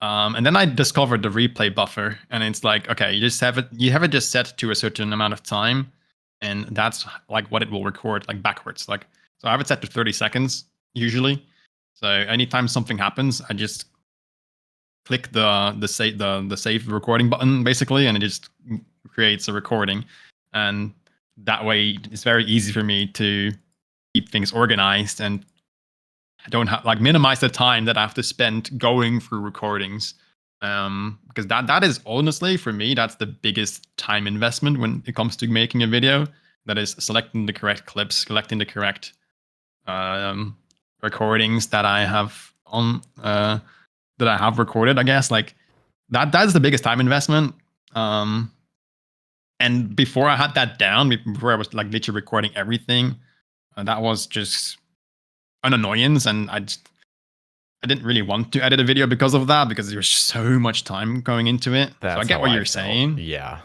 And then I discovered the replay buffer, and it's like, okay, you have it just set to a certain amount of time, and that's like what it will record, like backwards. Like, so I have it set to 30 seconds usually. So anytime something happens, I just click the save recording button basically, and it just creates a recording. And that way, it's very easy for me to keep things organized, and I don't have like minimize the time that I have to spend going through recordings, because that is honestly, for me, that's the biggest time investment when it comes to making a video. That is selecting the correct clips, selecting the correct recordings that I have on that I have recorded. I guess like that's the biggest time investment. And before I had that down, before I was like literally recording everything, that was just an annoyance, and I didn't really want to edit a video because of that, because there was so much time going into it. So I get what you're saying. Yeah.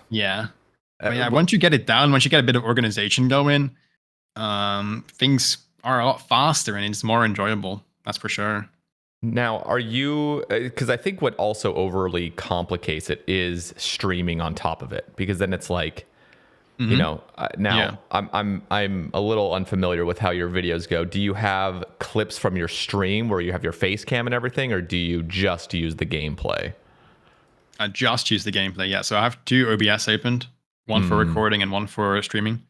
But yeah, once you get it down, once you get a bit of organization going, things are a lot faster and it's more enjoyable. That's for sure. Now, are you, because I think what also overly complicates it is streaming on top of it, because then it's like, you know, I'm a little unfamiliar with how your videos go. Do you have clips from your stream where you have your face cam and everything, or do you just use the gameplay? I just use the gameplay, yeah. So I have 2 OBS opened, one for recording and one for streaming.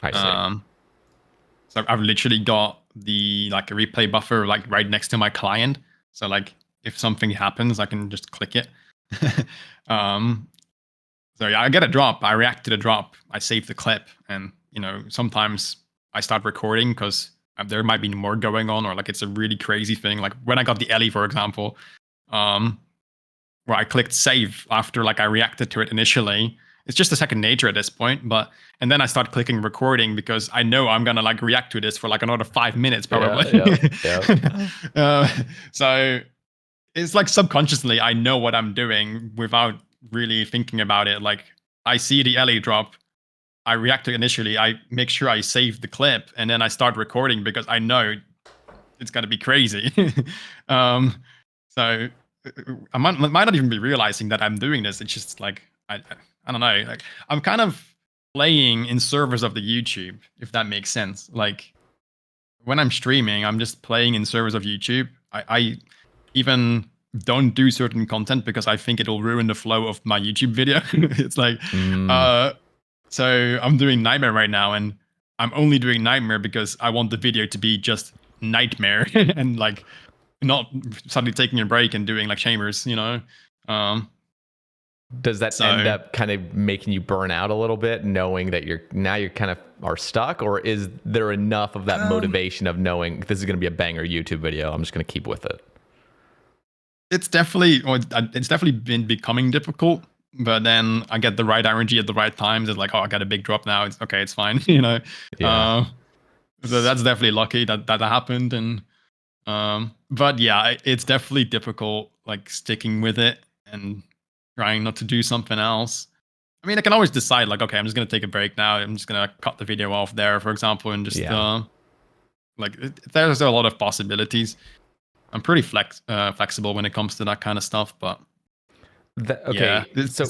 I see. So I've literally got the like a replay buffer like right next to my client. So like if something happens, I can just click it. So yeah, I get a drop. I react to the drop. I save the clip, and sometimes I start recording because there might be more going on, or like it's a really crazy thing. Like when I got the Ellie, for example, where I clicked save after like I reacted to it initially. It's just a second nature at this point, and then I start clicking recording because I know I'm gonna like react to this for like another 5 minutes probably. Yeah. So it's like subconsciously I know what I'm doing without really thinking about it. Like I see the LA drop, I react to it initially, I make sure I save the clip, and then I start recording because I know it's gonna be crazy. So I might not even be realizing that I'm doing this. It's just like I don't know. Like I'm kind of playing in servers of the YouTube, if that makes sense. Like when I'm streaming, I'm just playing in servers of YouTube. I even don't do certain content because I think it'll ruin the flow of my YouTube video. It's like, so I'm doing Nightmare right now, and I'm only doing Nightmare because I want the video to be just Nightmare and like not suddenly taking a break and doing like Chambers, Does that end up kind of making you burn out a little bit, knowing that you're kind of are stuck, or is there enough of that motivation of knowing this is going to be a banger YouTube video? I'm just going to keep with it. It's definitely been becoming difficult, but then I get the right energy at the right times. It's like, oh, I got a big drop now. It's okay. It's fine. Yeah. So that's definitely lucky that happened. And but yeah, it's definitely difficult, like sticking with it and trying not to do something else. I mean, I can always decide, like, okay, I'm just gonna take a break now. I'm just gonna cut the video off there, for example, and just there's a lot of possibilities. I'm pretty flexible when it comes to that kind of stuff, but okay. Yeah, so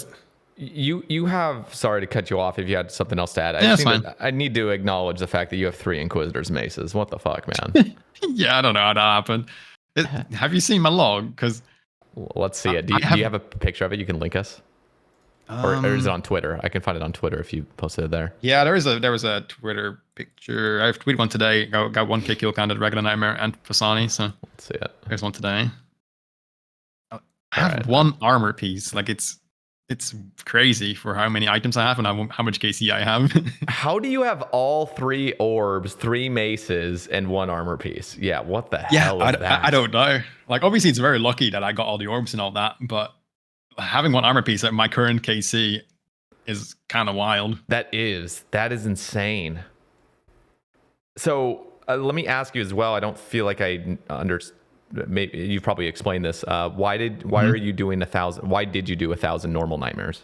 you have, sorry to cut you off if you had something else to add. I need to acknowledge the fact that you have 3 Inquisitor's maces. What the fuck, man? Yeah, I don't know how that happened. Have you seen my log? Because let's see it. Do you have a picture of it you can link us? Or is it on Twitter? I can find it on Twitter if you posted it there. Yeah, there was a Twitter picture. I've tweeted one today. Got 1K kill count at Regular Nightmare and Fasani. So let's see it. There's one today. I have one armor piece. Like it's crazy for how many items I have and how much KC I have. How do you have all 3 orbs, 3 maces, and 1 armor piece? Yeah, what the hell is that? I don't know. Like obviously it's very lucky that I got all the orbs and all that, but having 1 armor piece at my current KC is kind of wild. That is insane. So let me ask you as well. I don't feel like I understand. Maybe you probably explained this. Why are you doing 1,000? Why did you do 1,000 normal nightmares?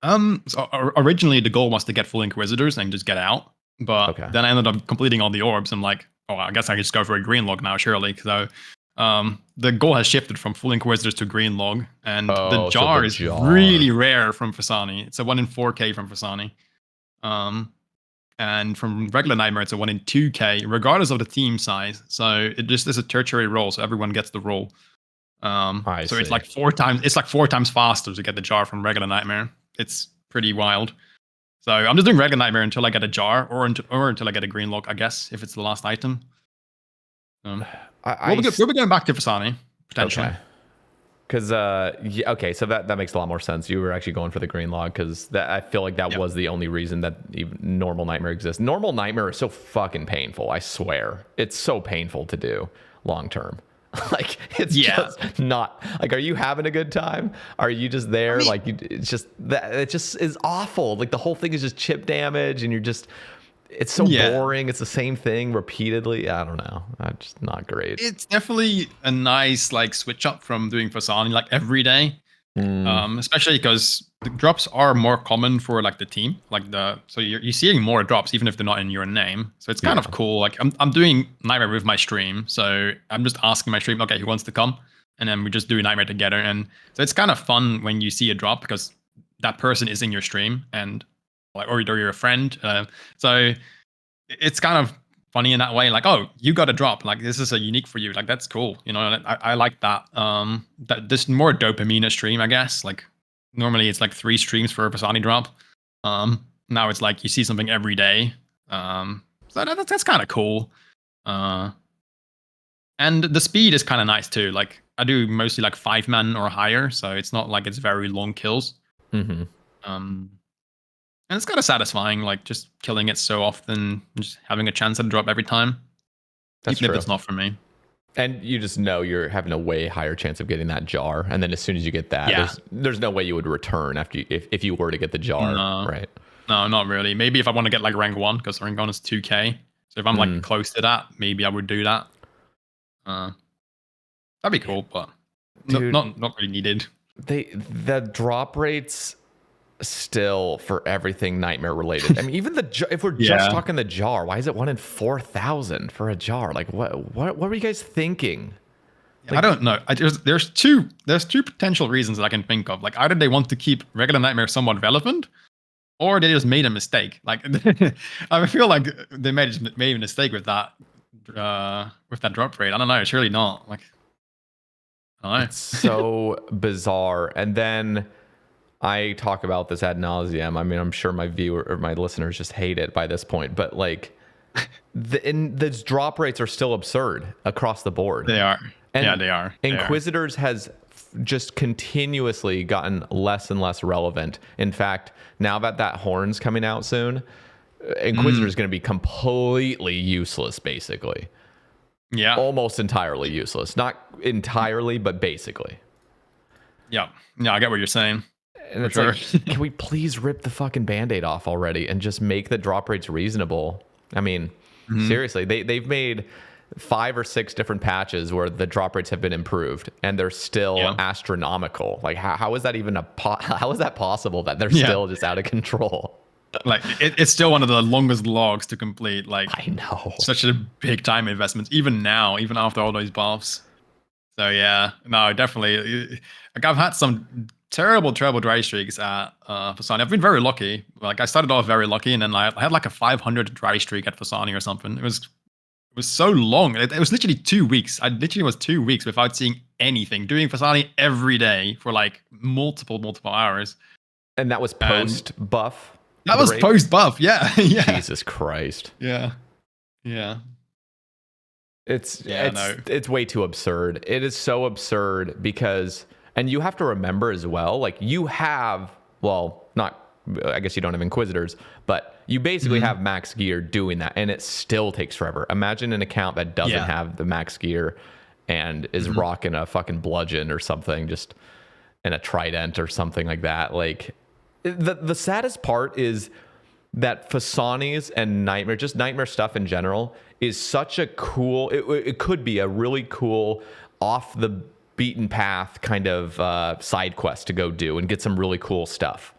So originally the goal was to get full Inquisitors and just get out, but then I ended up completing all the orbs. I'm like, oh, I guess I can just go for a green log now, surely. So the goal has shifted from full Inquisitors to green log, and the jar is really rare from Fasani. It's a 1 in 4K from Fasani. And from regular Nightmare, it's a 1 in 2K, regardless of the team size. So it just is a tertiary roll, so everyone gets the roll. So it's like 4 times. It's like 4 times faster to get the jar from regular Nightmare. It's pretty wild. So I'm just doing regular Nightmare until I get a jar, or until I get a green log, I guess, if it's the last item. We'll be going back to Fasani potentially. Okay. Because so that makes a lot more sense. You were actually going for the green log because I feel like that was the only reason that even normal Nightmare exists. Normal Nightmare is so fucking painful. I swear, it's so painful to do long term. Like it's just not like. Are you having a good time? Are you just there? I mean, it's just that it just is awful. Like the whole thing is just chip damage, and you're just. It's so boring. It's the same thing repeatedly. I don't know. Just not great. It's definitely a nice like switch up from doing Fasani like every day. Especially because the drops are more common for like the team. So you're seeing more drops even if they're not in your name. So it's kind of cool. Like I'm doing Nightmare with my stream. So I'm just asking my stream, okay, who wants to come? And then we just do Nightmare together. And so it's kind of fun when you see a drop because that person is in your stream and or you're a friend. So it's kind of funny in that way. Like, oh, you got a drop. Like this is a unique for you. Like that's cool. I like that. That there's more dopamine a stream, I guess. Like normally it's like 3 streams for a Fasani drop. Now it's like you see something every day. So that's kind of cool. And the speed is kind of nice too. Like I do mostly like 5-man or higher, so it's not like it's very long kills. Mm-hmm. And it's kind of satisfying, like just killing it so often, just having a chance at a drop every time. That's even true. if it's not for me. And you just know you're having a way higher chance of getting that jar. And then as soon as you get that, there's no way you would return after if you were to get the jar, right? No, not really. Maybe if I want to get like rank 1, because rank 1 is 2k. So if I'm like close to that, maybe I would do that. That'd be cool, but dude, not really needed. The drop rates still for everything nightmare related. I mean, even if we're just talking the jar, why is it 1 in 4,000 for a jar? Like what were you guys thinking? Like, I don't know. There's two potential reasons that I can think of. Like either they want to keep regular nightmare somewhat relevant, or they just made a mistake. Like I feel like they made a mistake with that drop rate. I don't know. It's really not. Like I don't know. It's so bizarre. And then I talk about this ad nauseum. I mean, I'm sure my viewer or my listeners just hate it by this point, but like the drop rates are still absurd across the board. They are. And they are. Inquisitors has just continuously gotten less and less relevant. In fact, now that horn's coming out soon, Inquisitor is going to be completely useless, basically. Yeah. Almost entirely useless. Not entirely, but basically. Yeah. Yeah, I get what you're saying. And it's like, can we please rip the fucking Band-Aid off already and just make the drop rates reasonable? I mean, seriously, they've made 5 or 6 different patches where the drop rates have been improved, and they're still astronomical. Like, how is that even how is that possible that they're still just out of control? Like, it's still one of the longest logs to complete. Like, I know. Such a big time investment, even now, even after all those buffs. So, yeah. No, definitely. Like, I've had some terrible dry streaks at Fasani. I've been very lucky. Like I started off very lucky, and then I had like a 500 dry streak at Fasani or something. It was so long. It was literally 2 weeks. I literally was 2 weeks without seeing anything, doing Fasani every day for like multiple hours. And that was post buff. That was post buff. Yeah. Jesus Christ. Yeah. It's way too absurd. It is so absurd because. And you have to remember as well, like you have, I guess you don't have Inquisitors, but you basically have max gear doing that, and it still takes forever. Imagine an account that doesn't have the max gear and is rocking a fucking bludgeon or something, just in a trident or something like that. Like the saddest part is that Fasani's and Nightmare stuff in general is such a cool, it could be a really cool off the beaten path kind of side quest to go do and get some really cool stuff.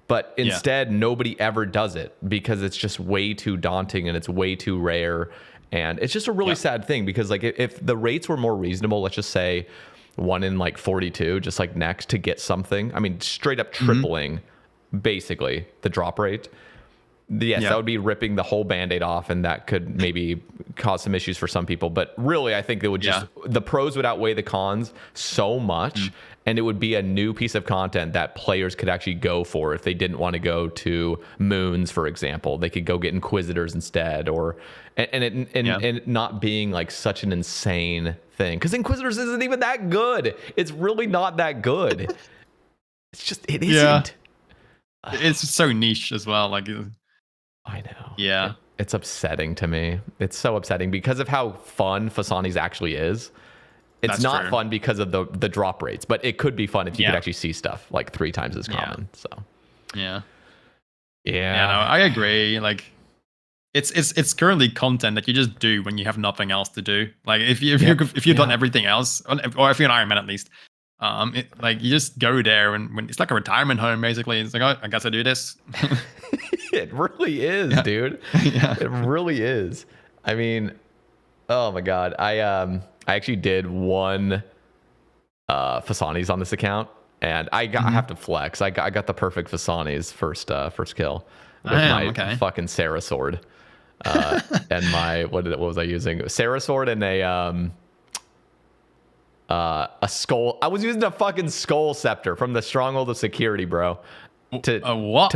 But instead, nobody ever does it because it's just way too daunting and it's way too rare. And it's just a really sad thing because like if the rates were more reasonable, let's just say 1 in like 42, just like next to get something. I mean, straight up tripling basically the drop rate. Yes, that would be ripping the whole Band-Aid off, and that could maybe cause some issues for some people. But really, I think it would just the pros would outweigh the cons so much, and it would be a new piece of content that players could actually go for if they didn't want to go to Moons, for example. They could go get Inquisitors instead, or and it not being like such an insane thing because Inquisitors isn't even that good. It's really not that good. It's just it isn't. It's so niche as well. Like. I know. Yeah. It's upsetting to me. It's so upsetting because of how fun Fasani's actually is. It's not fun because of the drop rates, but it could be fun if you could actually see stuff like 3 times as common. So Yeah, no, I agree. Like it's currently content that you just do when you have nothing else to do. Like if you've done everything else, or if you're an Ironman at least. Like you just go there and when it's like a retirement home basically. It's like, oh, I guess I do this. It really is, dude. It really is. I mean, oh my god, I actually did 1 Fasani's on this account, and I have to flex. I got the perfect Fasani's first kill with my fucking Sarah sword, and my what was I using? Sarah sword and a skull. I was using a fucking skull scepter from the Stronghold of Security, bro. What?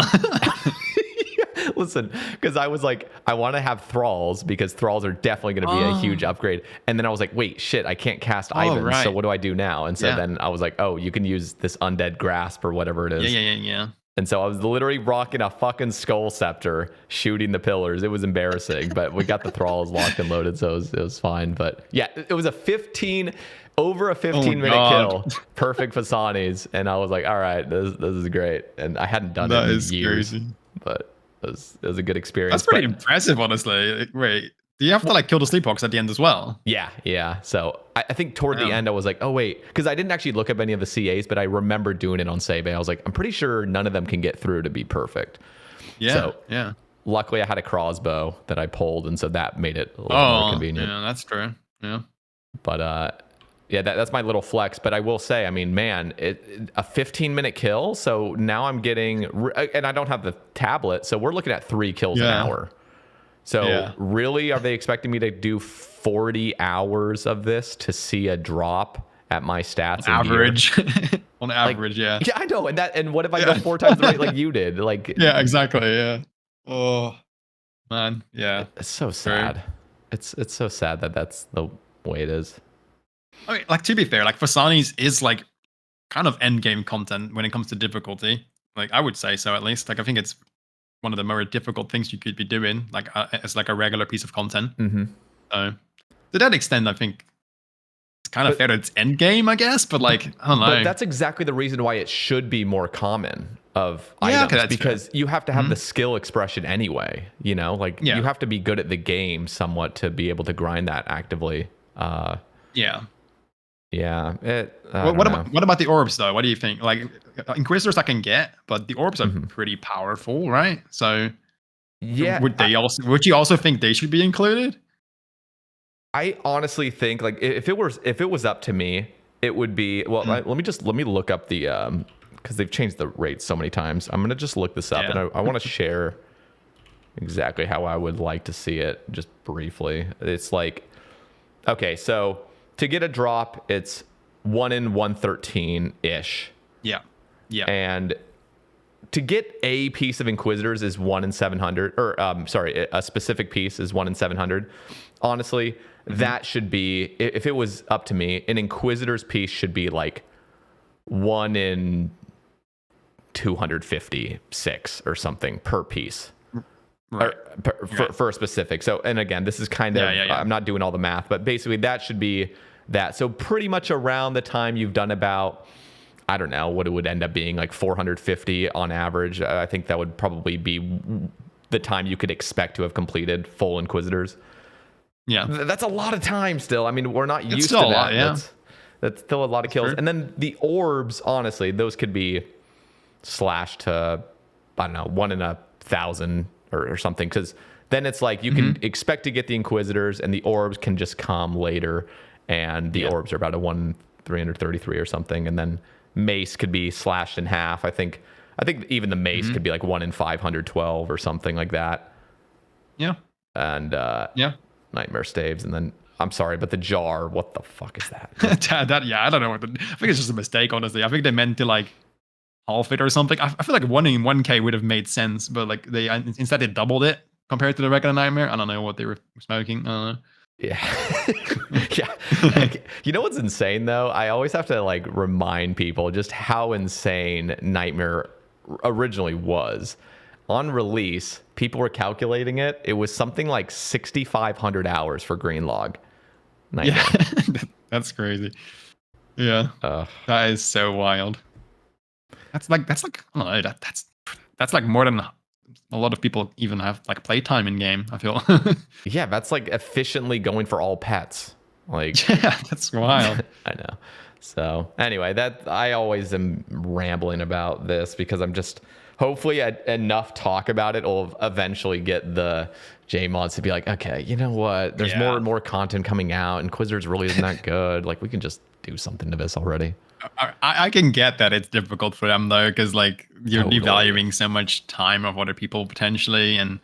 Listen, because I was like, I want to have thralls because thralls are definitely going to be a huge upgrade. And then I was like, wait, shit, I can't cast Ivans. Right. So what do I do now? And so then I was like, oh, you can use this undead grasp or whatever it is. Yeah. And so I was literally rocking a fucking skull scepter, shooting the pillars. It was embarrassing, but we got the thralls locked and loaded, so it was fine. But yeah, it was over a 15-minute kill, perfect Fasanis, and I was like, all right, this is great. And I hadn't done it in years, crazy. But it was a good experience. That's pretty impressive, honestly. Wait, do you have to like kill the sleepwalkers at the end as well? Yeah. So I think toward the end, I was like, oh wait, because I didn't actually look up any of the CAs, but I remember doing it on Sae Bae. I was like, I'm pretty sure none of them can get through to be perfect. Yeah. Luckily, I had a crossbow that I pulled, and so that made it a little more convenient. Yeah, that's true. Yeah. But that's my little flex. But I will say, I mean, man, a 15-minute kill. So now I'm getting, and I don't have the tablet, so we're looking at 3 kills an hour. So really, are they expecting me to do 40 hours of this to see a drop at my stats? Average. On average, Yeah, I know. And what if I go 4 times the rate like you did? Like, yeah, exactly. Yeah. Oh, man. Yeah. It's so sad. It's so sad that that's the way it is. I mean, like, to be fair, like Fasanis is like kind of end game content when it comes to difficulty. Like, I would say so, at least. Like, I think it's one of the more difficult things you could be doing, like as like a regular piece of content. So to that extent, I think it's kind of fair that it's end game, I guess. But like, I don't know. But that's exactly the reason why it should be more common of items, because you have to have the skill expression anyway. You know, like you have to be good at the game somewhat to be able to grind that actively. What about the orbs though? What do you think? Like, Inquisitors I can get, but the orbs are pretty powerful, right? So would you also think they should be included? I honestly think, like, if it was up to me, it would be let me look up the because they've changed the rates so many times. I'm gonna just look this up, and I want to share exactly how I would like to see it just briefly. It's like, okay, so to get a drop, it's 1 in 113 ish. Yeah. And to get a piece of Inquisitors is 1 in 700, or a specific piece is 1 in 700. Honestly, that should be, if it was up to me, an Inquisitor's piece should be like 1 in 256 or something per piece. Right. For a specific. So, and again, this is kind of, I'm not doing all the math, but basically that should be that. So pretty much around the time you've done about, I don't know what it would end up being, like 450 on average. I think that would probably be the time you could expect to have completed full Inquisitors. Yeah. That's a lot of time still. I mean, we're not used to that. Lot, that's still a lot of kills. Sure. And then the orbs, honestly, those could be slashed to, I don't know, 1 in 1,000 or something. Because then it's like you can expect to get the Inquisitors, and the orbs can just come later. And the orbs are about a 1 in 333 or something. And then mace could be slashed in half. I think even the mace could be like 1 in 512 or something like that. Yeah. And Nightmare staves, and then I'm sorry, but the jar, what the fuck is that? I don't know. I think it's just a mistake, honestly. I think they meant to like half it or something. I feel like 1 in 1K would have made sense, but like they instead they doubled it compared to the regular Nightmare. I don't know what they were smoking. I don't know. Yeah. Like, you know what's insane though? I always have to like remind people just how insane Nightmare originally was. On release, people were calculating it. It was something like 6,500 hours for Greenlog. Nightmare. Yeah, that's crazy. Yeah, that is so wild. That's like I don't know. That's like more than a lot of people even have like playtime in game, I feel. Yeah, that's like efficiently going for all pets. Like, yeah, that's wild. I know. So anyway, that I always am rambling about this because I'm just hopefully enough talk about it will eventually get the J-mods to be like, okay, you know what? There's more and more content coming out, and Inquisitors really isn't that good. Like, we can just do something to this already. I can get that it's difficult for them though, because like you're devaluing so much time of other people potentially, and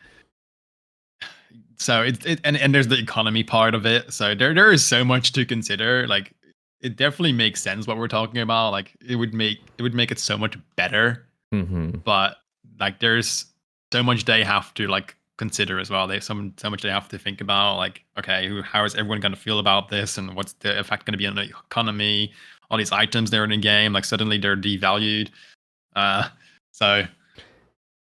so and there's the economy part of it. So there is so much to consider. Like, it definitely makes sense what we're talking about. Like, it would make it so much better. But like there's so much they have to like consider as well. There's so much they have to think about. Like, okay, how is everyone going to feel about this, and what's the effect going to be on the economy? All these items they're in the game, like suddenly they're devalued. So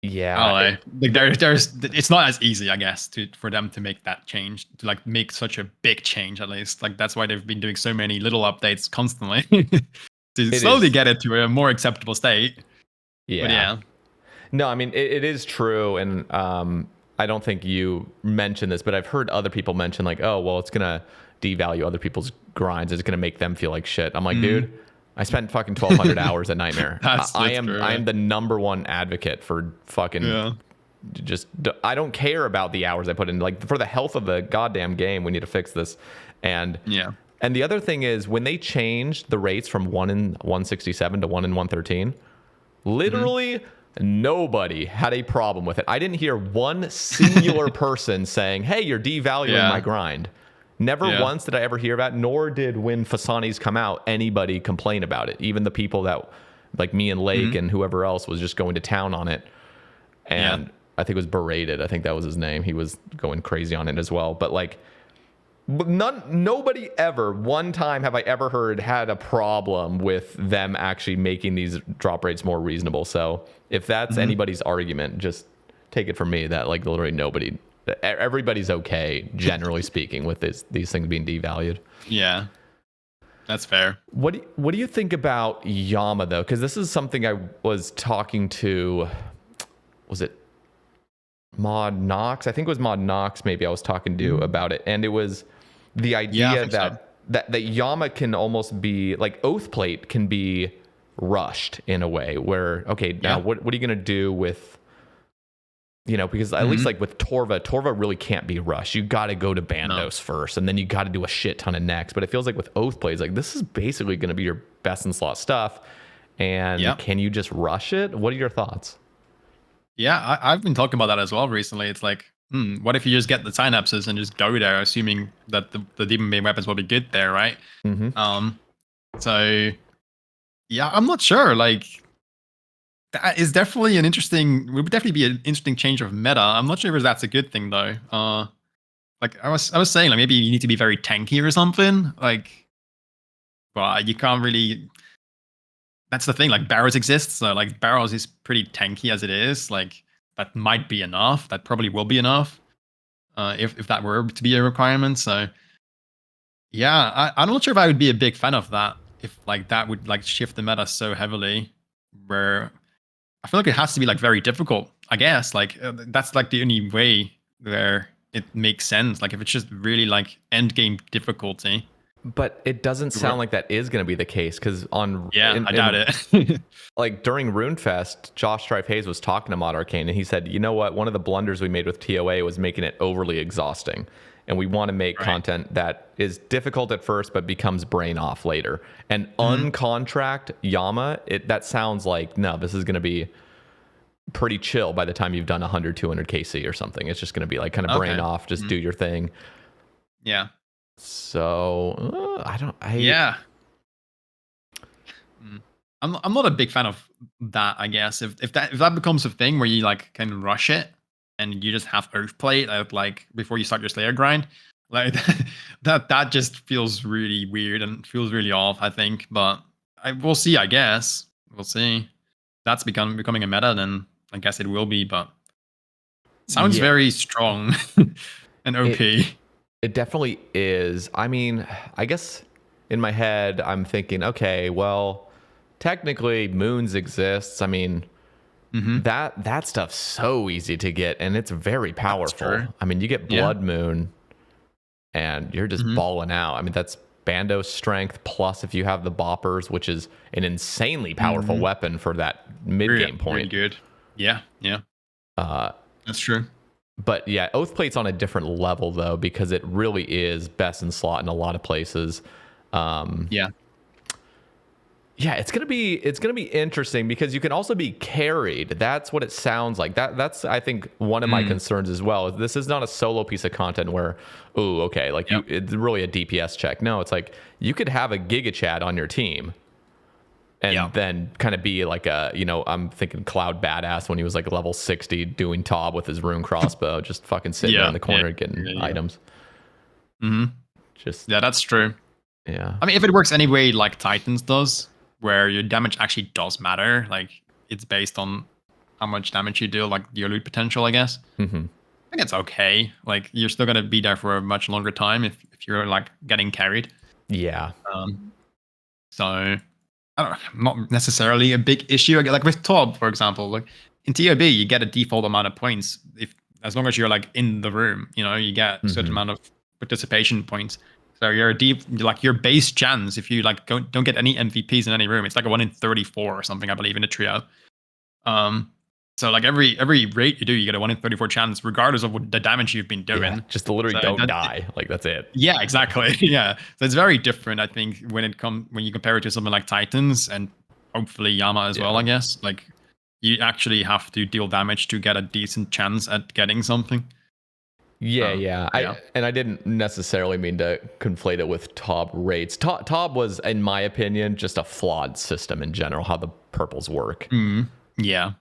yeah, I don't know. Like there's it's not as easy, I guess, for them to make that change, to like make such a big change at least. Like that's why they've been doing so many little updates constantly to slowly get it to a more acceptable state. Yeah. But yeah. No, I mean it is true, and I don't think you mentioned this, but I've heard other people mention like, oh, well, it's gonna devalue other people's grinds. It's gonna make them feel like shit. I'm like, dude, I spent fucking 1,200 hours at Nightmare. I am the number one advocate for fucking just. I don't care about the hours I put in. Like for the health of the goddamn game, we need to fix this. And and the other thing is when they changed the rates from 1 in 167 to 1 in 113, literally. Nobody had a problem with it. I didn't hear one singular person saying, hey, you're devaluing my grind. Never once did I ever hear about it, nor did when Fasani's come out, anybody complain about it. Even the people that, like me and Lake and whoever else was just going to town on it. And I think it was Berated. I think that was his name. He was going crazy on it as well. But like, nobody ever, one time have I ever heard, had a problem with them actually making these drop rates more reasonable. So if that's anybody's argument, just take it from me that like literally everybody's okay, generally speaking, with these things being devalued. Yeah, that's fair. What do you think about Yama though? Because this is something I was talking to, was it Mod Knox? I think it was Mod Knox. Maybe I was talking to about it, and it was the idea that Yama can almost be like Oathplate can be rushed in a way where, okay, now what are you going to do with, because at least like with Torva really can't be rushed. You got to go to Bandos first, and then you got to do a shit ton of next. But it feels like with Oathplate, like this is basically going to be your best in slot stuff. And can you just rush it? What are your thoughts? Yeah, I've been talking about that as well recently. It's like, what if you just get the synapses and just go there, assuming that the demon bane weapons will be good there, right? So yeah, I'm not sure. Like that is definitely would definitely be an interesting change of meta. I'm not sure if that's a good thing though. Like I was saying, like maybe you need to be very tanky or something. Like, well, you can't really. That's the thing. Like Barrows exists, so like Barrows is pretty tanky as it is. Like that might be enough. That probably will be enough. If that were to be a requirement. So yeah, I'm not sure if I would be a big fan of that. If like that would like shift the meta so heavily, where I feel like it has to be like very difficult. I guess like that's like the only way where it makes sense. Like if it's just really like end game difficulty. But it doesn't sound like that is going to be the case because I doubt it. Like during RuneFest, Josh Strife Hayes was talking to Mod Arcane, and he said, you know what? One of the blunders we made with TOA was making it overly exhausting. And we want to make content that is difficult at first, but becomes brain off later. And uncontract Yama, that sounds like, no, this is going to be pretty chill by the time you've done 100, 200 KC or something. It's just going to be like kind of brain off, just do your thing. Yeah. So I'm not a big fan of that. I guess if that becomes a thing where you like can rush it and you just have Earthplate out like before you start your Slayer grind, like that just feels really weird and feels really off. I think, but we'll see. I guess we'll see. That's becoming a meta, then I guess it will be. But sounds very strong and OP. It definitely is. I mean, I guess in my head, I'm thinking, okay, well, technically Moons exists. I mean, that stuff's so easy to get, and it's very powerful. I mean, you get Blood Moon, and you're just balling out. I mean, that's Bandos strength, plus if you have the Boppers, which is an insanely powerful weapon for that mid-game point. Really good. Yeah. That's true. But yeah, Oathplate's on a different level though, because it really is best in slot in a lot of places. Yeah, it's gonna be interesting because you can also be carried. That's what it sounds like. That's I think one of my concerns as well. This is not a solo piece of content where, it's really a DPS check. No, it's like you could have a Giga Chad on your team, and then kind of be like a, I'm thinking Cloud Badass when he was like level 60 doing Tob with his rune crossbow, just fucking sitting there in the corner getting items. Mm-hmm. That's true. Yeah. I mean, if it works any way like Titans does, where your damage actually does matter, like it's based on how much damage you do, like your loot potential, I guess. Mm-hmm. I think it's okay. Like you're still gonna be there for a much longer time if you're like getting carried. Yeah. So I don't know, not necessarily a big issue. Like with Tob, for example, like in TOB, you get a default amount of points as long as you're like in the room. You get a certain amount of participation points. So your base chance, if you like don't get any MVPs in any room, it's like a 1 in 34 or something, I believe, in a trio. So like every raid you do, you get a 1 in 34 chance, regardless of what the damage you've been doing. Yeah, just literally don't die. Like that's it. Yeah, exactly. Yeah, so it's very different, I think, when you compare it to something like Titans and hopefully Yama as well. I guess like you actually have to deal damage to get a decent chance at getting something. Yeah. I didn't necessarily mean to conflate it with Tob rates. Tob was, in my opinion, just a flawed system in general, how the purples work. Yeah.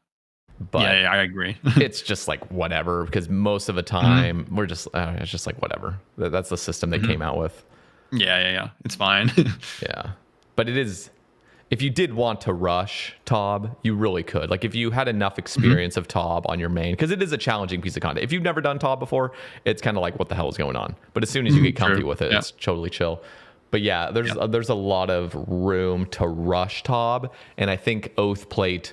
But I agree. It's just like whatever, because most of the time we're just, it's just like whatever. That's the system they came out with. Yeah. It's fine. Yeah. But it is, if you did want to rush Tob, you really could. Like if you had enough experience of Tob on your main, because it is a challenging piece of content. If you've never done Tob before, it's kind of like, what the hell is going on? But as soon as you get comfy with it, it's totally chill. But yeah, there's a lot of room to rush Tob. And I think Oath Plate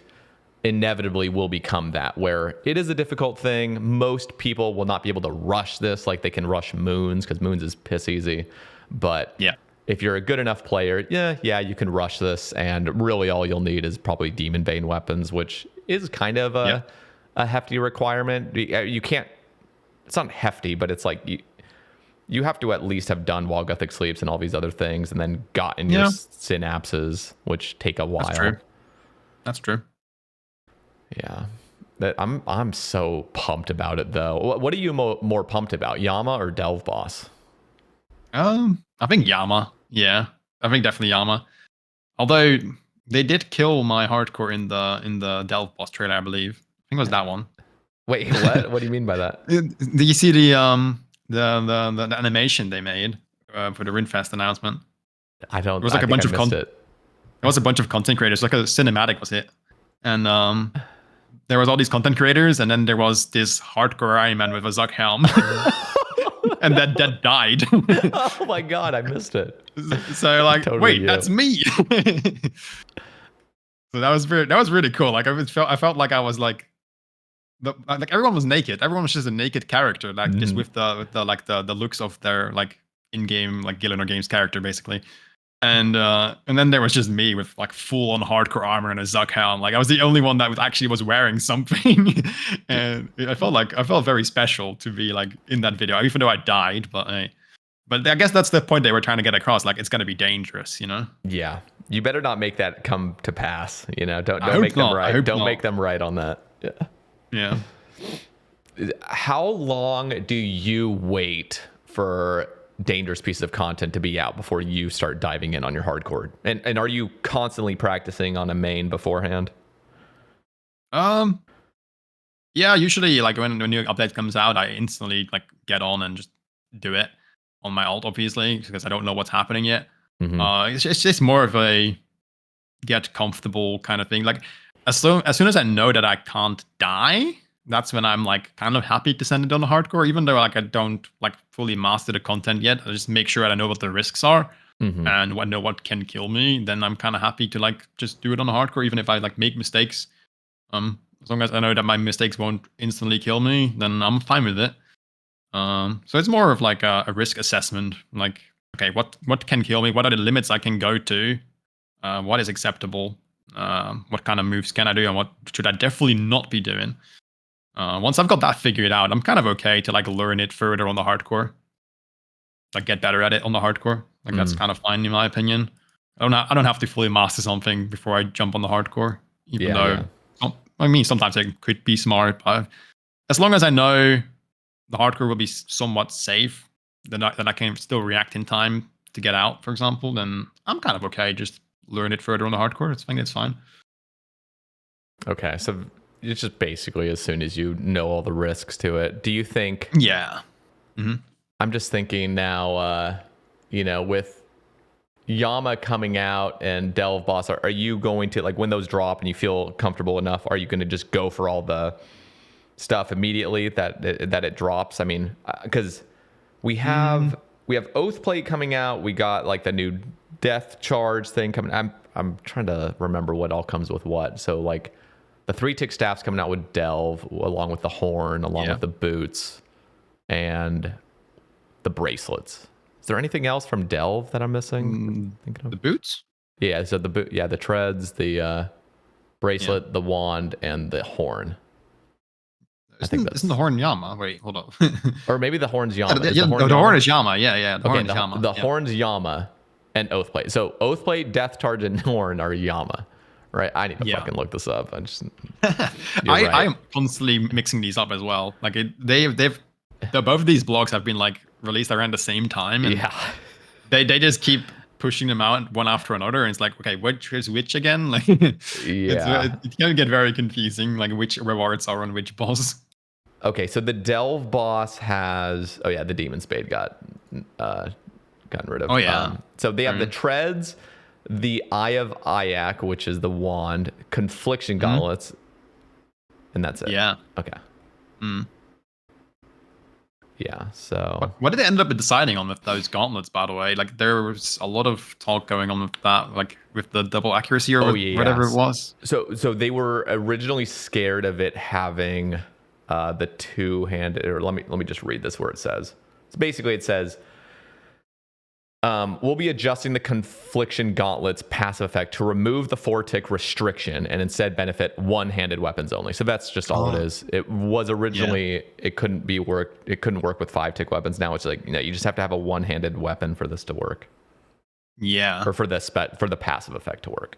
inevitably will become that, where it is a difficult thing. Most people will not be able to rush this like they can rush Moons, because Moons is piss easy. But if you're a good enough player, you can rush this, and really all you'll need is probably Demon Bane weapons, which is kind of a hefty requirement. You can't, it's not hefty, but it's like you have to at least have done While Gothic Sleeps and all these other things, and then gotten your synapses, which take a while. That's true. Yeah. I'm so pumped about it though. What are you more pumped about, Yama or Delve Boss? I think Yama. Yeah, I think definitely Yama. Although they did kill my hardcore in the Delve Boss trailer, I believe. I think it was that one. Wait, what? What do you mean by that? Do you see the animation they made for the Rinfest announcement? I don't. It was like a bunch of it. It was a bunch of content creators, like a cinematic was it, and there was all these content creators, and then there was this hardcore Ironman with a Zuck helm. And that died. Oh my god, I missed it. So like, totally wait, that's me. So that was really cool. Like I felt like I was like everyone was naked. Everyone was just a naked character, like just with the looks of their like in-game like Gillian Games character basically. And then there was just me with like full on hardcore armor and a Zuck helm. Like I was the only one that was wearing something, and I felt very special to be like in that video, even though I died. But I guess that's the point they were trying to get across. Like it's gonna be dangerous, Yeah, you better not make that come to pass. Don't make them right. Don't make them right on that. Yeah. How long do you wait for dangerous piece of content to be out before you start diving in on your hardcore? And are you constantly practicing on a main beforehand? Yeah, usually like when a new update comes out, I instantly like get on and just do it on my alt, obviously, because I don't know what's happening yet. It's just more of a get comfortable kind of thing. Like as soon as I know that I can't die, that's when I'm like kind of happy to send it on the hardcore, even though like I don't like fully master the content yet. I just make sure that I know what the risks are and know what can kill me. Then I'm kind of happy to like just do it on the hardcore, even if I like make mistakes. As long as I know that my mistakes won't instantly kill me, then I'm fine with it. So it's more of like a risk assessment. Like, okay, what can kill me? What are the limits I can go to? What is acceptable? What kind of moves can I do? And what should I definitely not be doing? Once I've got that figured out, I'm kind of okay to like learn it further on the hardcore. Like get better at it on the hardcore. Like that's kind of fine in my opinion. I don't have to fully master something before I jump on the hardcore. Even though, I mean, sometimes it could be smart, but as long as I know the hardcore will be somewhat safe, then I can still react in time to get out, for example, then I'm kind of okay just learn it further on the hardcore. I think it's fine. Okay, so it's just basically as soon as you know all the risks to it. Do you think? Yeah. Mm-hmm. I'm just thinking now, with Yama coming out and Delve Boss, are you going to, like, when those drop and you feel comfortable enough, are you going to just go for all the stuff immediately that it drops? I mean, because we have Oath Plate coming out. We got like the new Death Charge thing coming. I'm trying to remember what all comes with what. So like the 3-tick staff's coming out with Delve, along with the horn, along with the boots, and the bracelets. Is there anything else from Delve that I'm missing? The boots? Yeah, so the treads, the bracelet, the wand, and the horn. Isn't the horn Yama? Wait, hold on. Or maybe the horn's Yama. The horn is Yama. Yeah. The horn is Yama. The horn's Yama and Oath Plate. So Oath Plate, Death Charge, and horn are Yama. Right? I need to fucking look this up. I am constantly mixing these up as well. Like both of these blogs have been like released around the same time. And they just keep pushing them out one after another, and it's like, okay, which is which again? Like, it can get very confusing, like which rewards are on which boss. Okay, so the Delve boss has, the Demon Spade got gotten rid of. Oh yeah. So they have the treads, the Eye of Ayak, which is the wand, Confliction Gauntlets, and that's it. Yeah. Okay. Yeah, so... What did they end up deciding on with those gauntlets, by the way? Like, there was a lot of talk going on with that, like, with the double accuracy or whatever it was. So they were originally scared of it having the two-handed... Or let me just read this where it says. So basically it says... we'll be adjusting the Confliction Gauntlet's passive effect to remove the 4-tick restriction and instead benefit one-handed weapons only. So that's just all it is. It was originally it couldn't work with 5-tick weapons. Now it's like, you just have to have a one-handed weapon for this to work. Yeah. Or for the passive effect to work.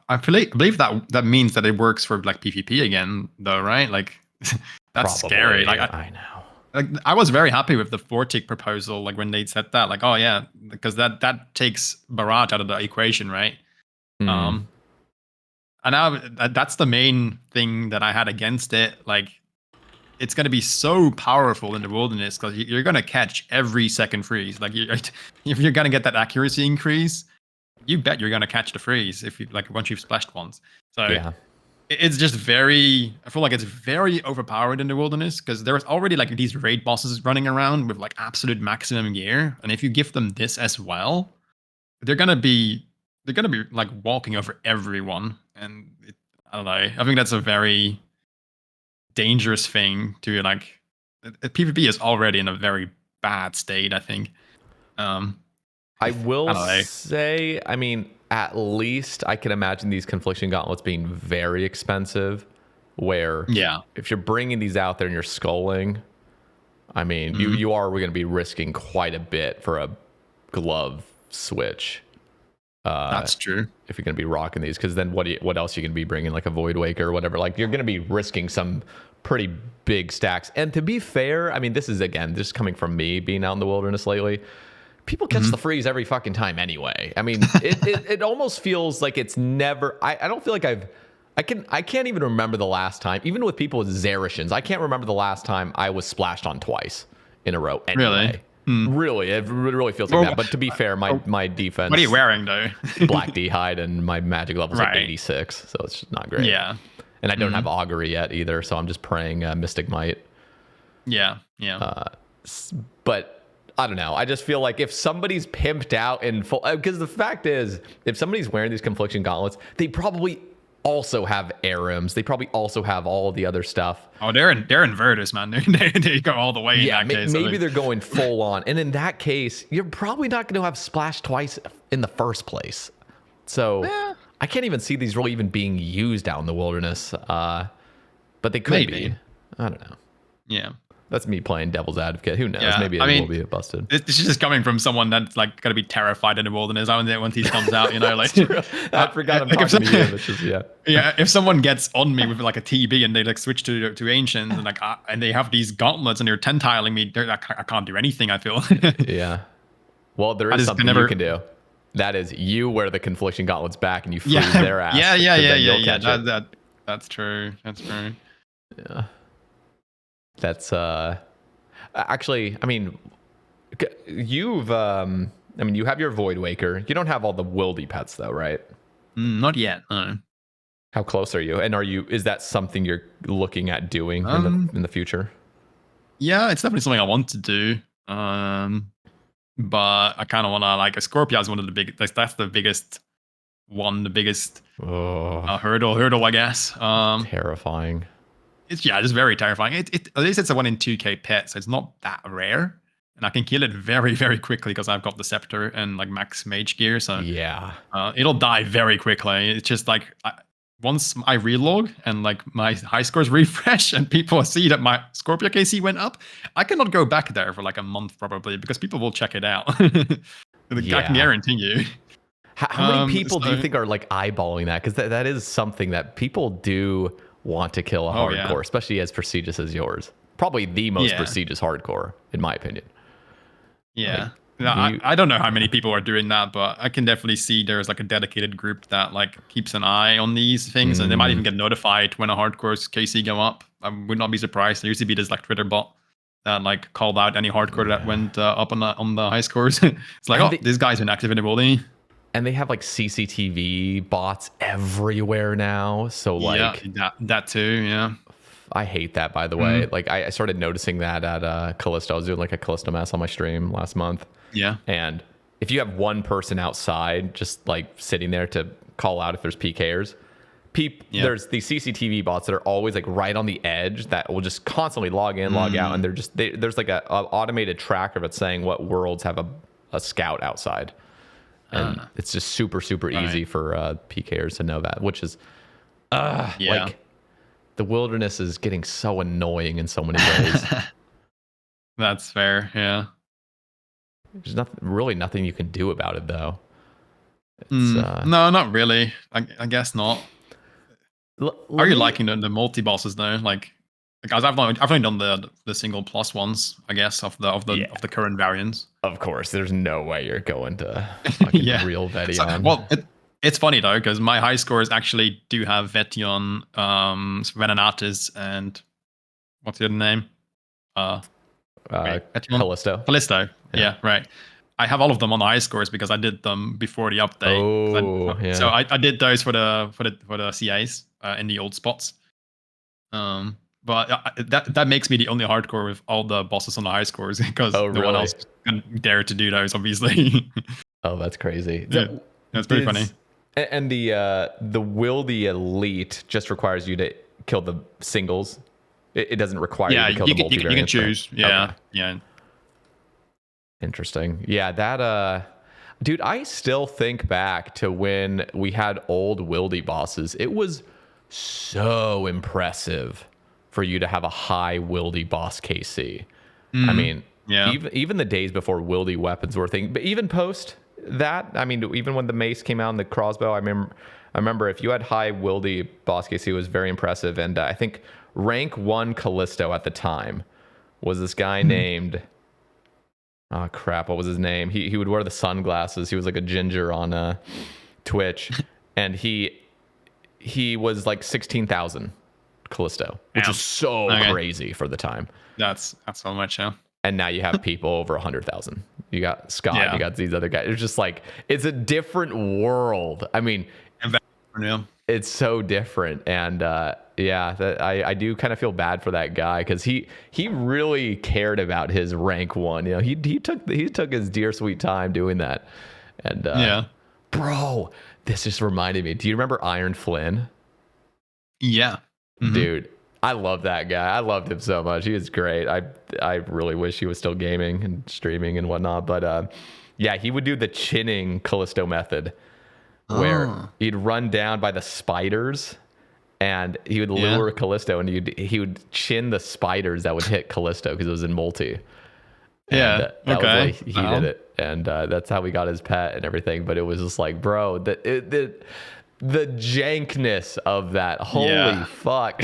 I believe that means that it works for like PvP again, though, right? Like that's scary. Like I know. Like, I was very happy with the 4-tick proposal, like when they said that, like, oh yeah, because that takes Barrage out of the equation, right? And now that's the main thing that I had against it. Like, it's going to be so powerful in the wilderness because you're going to catch every second freeze. Like, if you're going to get that accuracy increase, you bet you're going to catch the freeze if you once you've splashed once. So yeah. It's just I feel like it's very overpowered in the wilderness because there's already like these raid bosses running around with like absolute maximum gear. And if you give them this as well, they're going to be like walking over everyone. And I don't know. I think that's a very dangerous thing to like, PvP is already in a very bad state, I think. I will say, I mean, at least I can imagine these Confliction Gauntlets being very expensive, where if you're bringing these out there and you're sculling, I mean, you are going to be risking quite a bit for a glove switch. That's true. If you're going to be rocking these, because then what else you going to be bringing, like a Void Waker or whatever? Like, you're going to be risking some pretty big stacks. And to be fair, I mean, this is, again, just coming from me being out in the wilderness lately. People catch the freeze every fucking time anyway. I mean, it almost feels like it's never... I don't feel like I can't even remember the last time, even with people with Zarishans, I can't remember the last time I was splashed on twice in a row anyway. Really? It really feels like that. But to be fair, my defense... What are you wearing, though? Black D-Hide, and my magic level is like 86, so it's just not great. Yeah. And I don't have Augury yet either, so I'm just praying Mystic Might. Yeah. But... I don't know. I just feel like if somebody's pimped out in full, because the fact is, if somebody's wearing these Confliction Gauntlets, they probably also have ARMs. They probably also have all the other stuff. Oh, they're inverters, man. They go all the way. Yeah, in that case, maybe they're going full on, and in that case, you're probably not going to have splashed twice in the first place. So I can't even see these really even being used out in the wilderness. But they could be. I don't know. Yeah. That's me playing devil's advocate. Who knows? Maybe it will be busted. This is just coming from someone that's like going to be terrified in the wilderness once he comes out, like. I forgot I'm talking to you, which is, Yeah, if someone gets on me with like a TB and they like switch to Ancients and like and they have these gauntlets and they're tentiling me, I can't do anything, I feel. Yeah. Well, there is something you can do. That is, you wear the confliction gauntlets back and you freeze their ass. Yeah. That's true. That's true. Yeah. That's actually, I mean, you have your Void Waker. You don't have all the wildy pets though, right? Not yet. No. How close are you? And is that something you're looking at doing in the future? Yeah, it's definitely something I want to do. But I kind of want to, like, a Scorpio is one of the big. That's the biggest one, the biggest hurdle, I guess. Terrifying. It's very terrifying. At least it's a 1 in 2k pet, so it's not that rare, and I can kill it very, very quickly because I've got the scepter and like max mage gear. So yeah, it'll die very quickly. It's just like once I relog and like my high scores refresh and people see that my Scorpio KC went up, I cannot go back there for like a month probably because people will check it out. I can guarantee you. How many people do you think are like eyeballing that? Because that is something that people do want to kill a hardcore, especially as prestigious as yours. Probably the most prestigious hardcore, in my opinion. Yeah. I don't know how many people are doing that, but I can definitely see there's like a dedicated group that like keeps an eye on these things, and they might even get notified when a hardcore's KC go up. I would not be surprised. There used to be this like Twitter bot that like called out any hardcore that went up on the high scores. It's like, this guy's been active in the building. And they have like CCTV bots everywhere now. So like that too, yeah. I hate that, by the way. Like I started noticing that at Callisto. I was doing like a Callisto mess on my stream last month. Yeah. And if you have one person outside just like sitting there to call out if there's PKers, there's these CCTV bots that are always like right on the edge that will just constantly log in, log out, and there's like a automated tracker that's saying what worlds have a scout outside. And it's just super, super easy for PKers to know that, which is like the wilderness is getting so annoying in so many ways. That's fair, yeah. There's nothing you can do about it, though. No, not really. I guess not. Are you liking the multi bosses though? Like I've only done the single plus ones, I guess, of the current variants. Of course, there's no way you're going to fucking real Vetion. Well, it's funny though because my high scores actually do have Vetion, Venanatis, and what's the other name? Callisto. Yeah, right. I have all of them on the high scores because I did them before the update. So I did those for the CAs in the old spots. But that makes me the only hardcore with all the bosses on the high scores because no one else can dare to do those, obviously. Oh, that's crazy. Yeah, that's pretty funny. And the Wildy Elite just requires you to kill the singles. It doesn't require you to kill the multivariants. You can choose. Yeah. Interesting. Yeah, that dude, I still think back to when we had old Wildy bosses. It was so impressive for you to have a high Wildy boss KC. I mean, even the days before Wildy weapons were a thing, but even post that, I mean, even when the mace came out and the crossbow, I remember if you had high Wildy boss KC, it was very impressive. And I think rank 1 Callisto at the time was this guy named... Oh crap! What was his name? He would wear the sunglasses. He was like a ginger on Twitch, and he was like 16,000 Callisto, which is so crazy for the time. That's so much, yeah. And now you have people over 100,000. You got Scott. You got these other guys. It's just like it's a different world. I mean, it's so different, and I do kind of feel bad for that guy because he really cared about his rank 1. You know, he took his dear sweet time doing that, and bro, this just reminded me. Do you remember Iron Flynn? Yeah, dude, I love that guy. I loved him so much. He was great. I really wish he was still gaming and streaming and whatnot, but he would do the chinning Callisto method, where he'd run down by the spiders. And he would lure Callisto, and he would chin the spiders that would hit Callisto because it was in multi. And that was like he did it, and that's how we got his pet and everything. But it was just like, bro, the jankness of that. Holy fuck!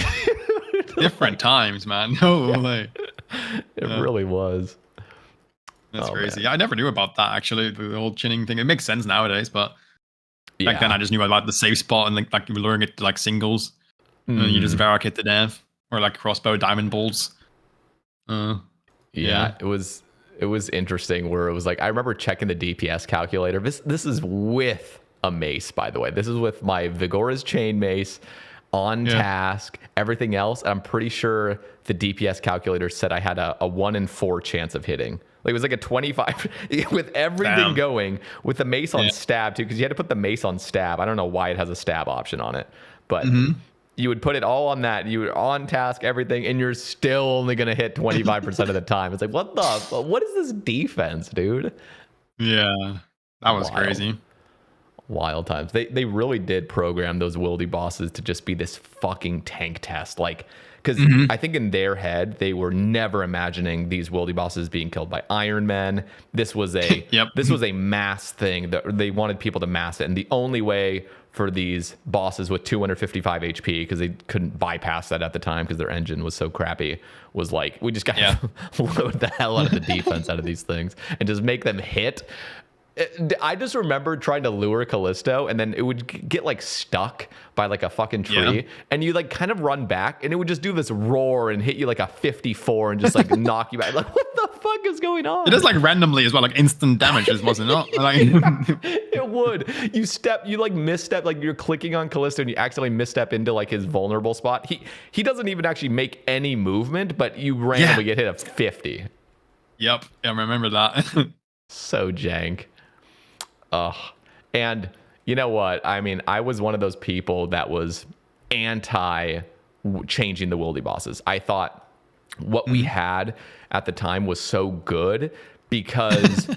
Different times, man. No way. It really was. That's crazy. Man. Yeah, I never knew about that actually. The whole chinning thing. It makes sense nowadays, but back then I just knew about the safe spot and like you were luring it to like singles, and then you just varric it to death, or like crossbow diamond bolts. Yeah, it was interesting where it was like I remember checking the DPS calculator. This is with a mace, by the way. This is with my Vigora's chain mace on task, everything else. I'm pretty sure the DPS calculator said I had a 1 in 4 chance of hitting. Like it was like a 25 with everything going, with the mace on stab too, because you had to put the mace on stab. I don't know why it has a stab option on it, but you would put it all on that. You were on task, everything, and you're still only going to hit 25% of the time. It's like, what is this defense, dude? Yeah, that was crazy. Wild times. They really did program those wildy bosses to just be this fucking tank test. Like, because I think in their head, they were never imagining these wildy bosses being killed by Ironmen. This was a this was a mass thing that they wanted people to mass it. And the only way for these bosses with 255 HP, because they couldn't bypass that at the time because their engine was so crappy, was like, we just got to load the hell out of the defense out of these things and just make them hit. I just remember trying to lure Callisto, and then it would get like stuck by like a fucking tree, and you like kind of run back, and it would just do this roar and hit you like a 54 and just like knock you back. Like, what the fuck is going on? It is like randomly as well, like instant damage, was it not? Like, it would. You like misstep, like you're clicking on Callisto and you accidentally misstep into like his vulnerable spot. He doesn't even actually make any movement, but you randomly get hit at 50. Yep, I remember that. So jank. And you know what? I mean, I was one of those people that was anti changing the wildy bosses. I thought what we had at the time was so good because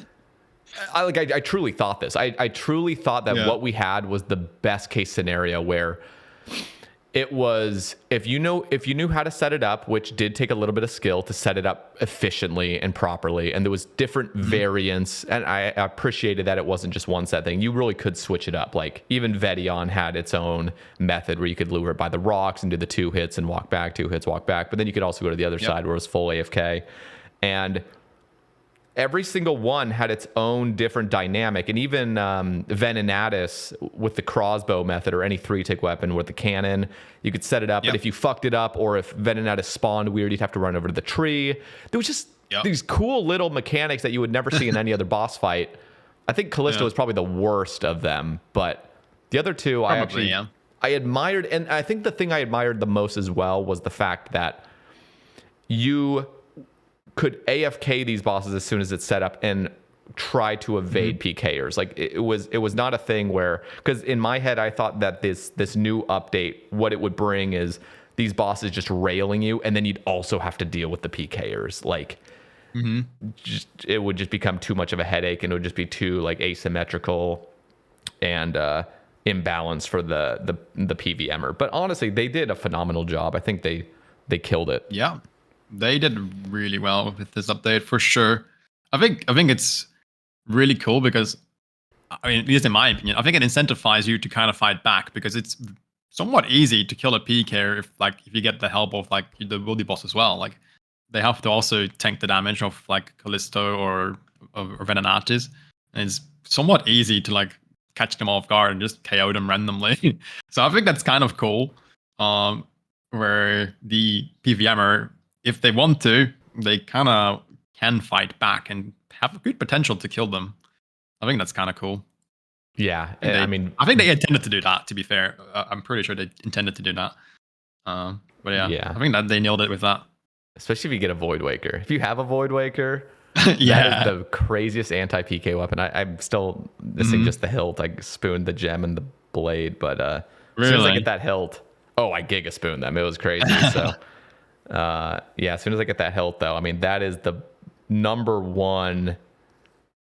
I truly thought this. I truly thought that what we had was the best case scenario, where it was if you knew how to set it up, which did take a little bit of skill to set it up efficiently and properly, and there was different variants, and I appreciated that it wasn't just one set thing. You really could switch it up. Like even Vedion had its own method where you could lure it by the rocks and do the 2 hits and walk back, 2 hits, walk back. But then you could also go to the other side where it was full AFK, and every single one had its own different dynamic. And even Venenatus with the crossbow method, or any 3-tick weapon with the cannon, you could set it up. But if you fucked it up, or if Venenatus spawned weird, you'd have to run over to the tree. There was just these cool little mechanics that you would never see in any other boss fight. I think Callisto was probably the worst of them, but the other two I admired. And I think the thing I admired the most as well was the fact that you could AFK these bosses as soon as it's set up and try to evade PKers. Like it was not a thing where, because in my head I thought that this new update, what it would bring is these bosses just railing you, and then you'd also have to deal with the PKers. Like it would just become too much of a headache, and it would just be too like asymmetrical and imbalanced for the PVMer. But honestly, they did a phenomenal job. I think they killed it. Yeah. They did really well with this update for sure. I think it's really cool because, I mean, at least in my opinion, I think it incentivizes you to kind of fight back, because it's somewhat easy to kill a PK if you get the help of like the wildy boss as well. Like they have to also tank the damage of like Callisto or Venenatis, and it's somewhat easy to like catch them off guard and just KO them randomly. So I think that's kind of cool. Where the PVMer, if they want to, they kind of can fight back and have a good potential to kill them. I think that's kind of cool. Yeah, I think they intended to do that, to be fair. I'm pretty sure they intended to do that. But yeah, I think that they nailed it with that. Especially if you get a Void Waker. If you have a Void Waker, that is the craziest anti-PK weapon. I'm still missing just the hilt. I spooned the gem and the blade, but as soon as I get that hilt, I Giga spooned them. It was crazy, so... as soon as I get that hilt, though, I mean, that is the number one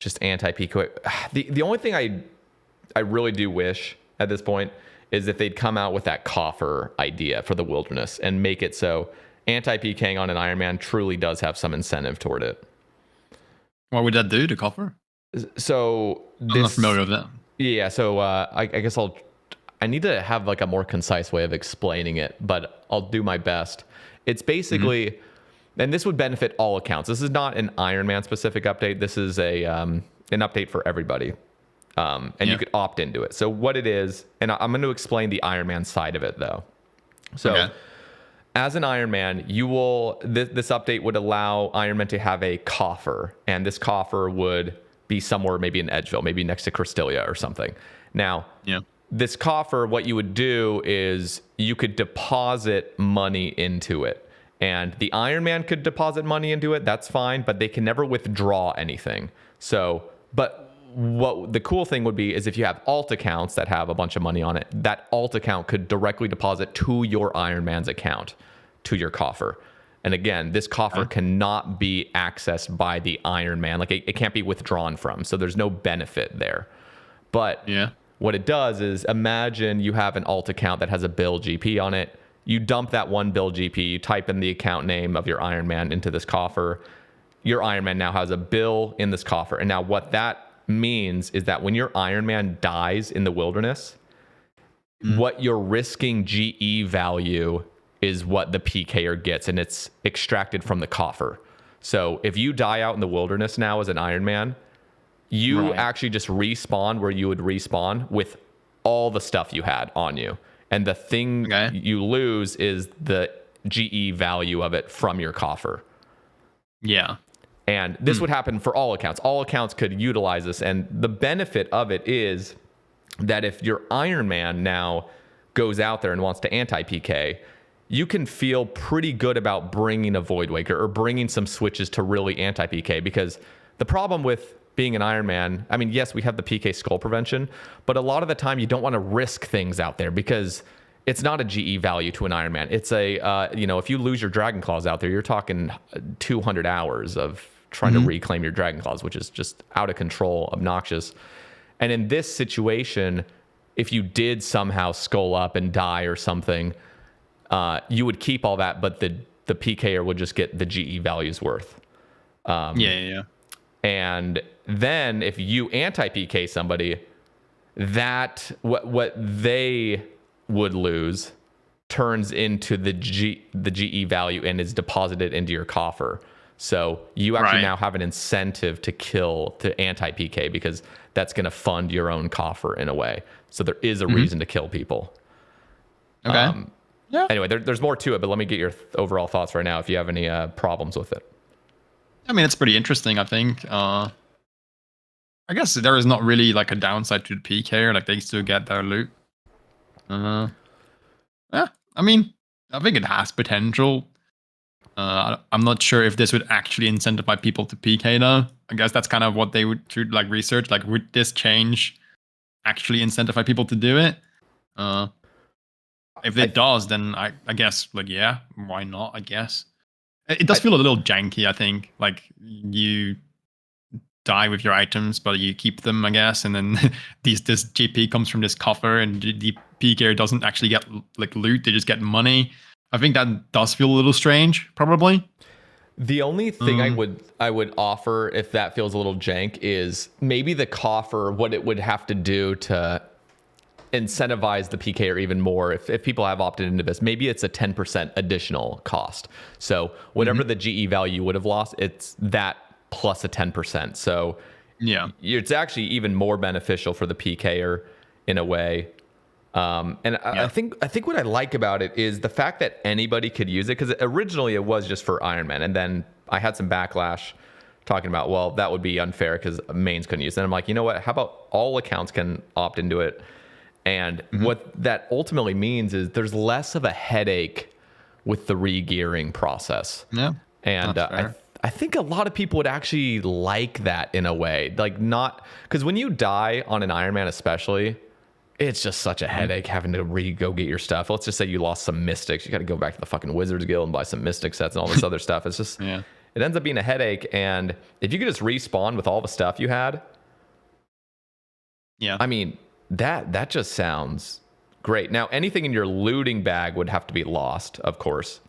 just anti-PK. The only thing I really do wish at this point is if they'd come out with that coffer idea for the wilderness and make it so anti-PKing on an Ironman truly does have some incentive toward it. What would that do to coffer? So I'm not familiar with that. Yeah, so I guess I need to have like a more concise way of explaining it, but I'll do my best. It's basically and this would benefit all accounts. This is not an Ironman specific update. This is an update for everybody. And you could opt into it. So what it is, and I'm going to explain the Ironman side of it though. So as an Ironman, this update would allow Ironman to have a coffer, and this coffer would be somewhere maybe in Edgeville, maybe next to Cristelia or something. Now, this coffer, what you would do is you could deposit money into it, and the Ironman could deposit money into it. That's fine, but they can never withdraw anything. So, but what the cool thing would be is if you have alt accounts that have a bunch of money on it, that alt account could directly deposit to your Ironman's account, to your coffer. And again, this coffer cannot be accessed by the Ironman. Like it can't be withdrawn from. So there's no benefit there. But what it does is, imagine you have an alt account that has a bill GP on it. You dump that one bill GP, you type in the account name of your Ironman into this coffer. Your Ironman now has a bill in this coffer. And now what that means is that when your Ironman dies in the wilderness, what you're risking GE value is what the PKer gets, and it's extracted from the coffer. So if you die out in the wilderness now as an Ironman, you actually just respawn where you would respawn with all the stuff you had on you. And the thing you lose is the GE value of it from your coffer. Yeah. And this would happen for all accounts. All accounts could utilize this. And the benefit of it is that if your Ironman now goes out there and wants to anti-PK, you can feel pretty good about bringing a Void Waker or bringing some switches to really anti-PK. Because the problem with being an Ironman, I mean, yes, we have the PK skull prevention, but a lot of the time you don't want to risk things out there because it's not a GE value to an Ironman. It's if you lose your Dragon Claws out there, you're talking 200 hours of trying to reclaim your Dragon Claws, which is just out of control, obnoxious. And in this situation, if you did somehow skull up and die or something, you would keep all that, but the PKer would just get the GE values worth. And then if you anti-PK somebody, that what they would lose turns into the GE value and is deposited into your coffer. So you actually now have an incentive to anti-PK because that's going to fund your own coffer in a way. So there is a reason to kill people. Anyway, there's more to it, but let me get your overall thoughts right now if you have any problems with it. I mean, it's pretty interesting, I think. I guess there is not really like a downside to the PK, like they still get their loot. I mean, I think it has potential. I'm not sure if this would actually incentivize people to PK though. I guess that's kind of what they would like research. Like, would this change actually incentivize people to do it? If it does, then I guess why not? I guess it does feel a little janky. I think like you die with your items, but you keep them, I guess, and then this GP comes from this coffer, and the PK doesn't actually get like loot; they just get money. I think that does feel a little strange, probably. The only thing I would offer, if that feels a little jank, is maybe the coffer, what it would have to do to incentivize the PKer even more. If people have opted into this, maybe it's a 10% additional cost. So whatever the GE value would have lost, it's that plus a 10%. So it's actually even more beneficial for the PKer in a way. I think what I like about it is the fact that anybody could use it, because originally it was just for Ironman, and then I had some backlash talking about, well, that would be unfair because mains couldn't use it. And I'm like, you know what? How about all accounts can opt into it? And what that ultimately means is there's less of a headache with the re-gearing process. Yeah, and I think a lot of people would actually like that in a way, like not because when you die on an Ironman, especially. It's just such a headache having to go get your stuff. Let's just say you lost some mystics. You got to go back to the fucking Wizards Guild and buy some mystic sets and all this other stuff. It's just, it ends up being a headache. And if you could just respawn with all the stuff you had, I mean, that just sounds great. Now, anything in your looting bag would have to be lost, of course.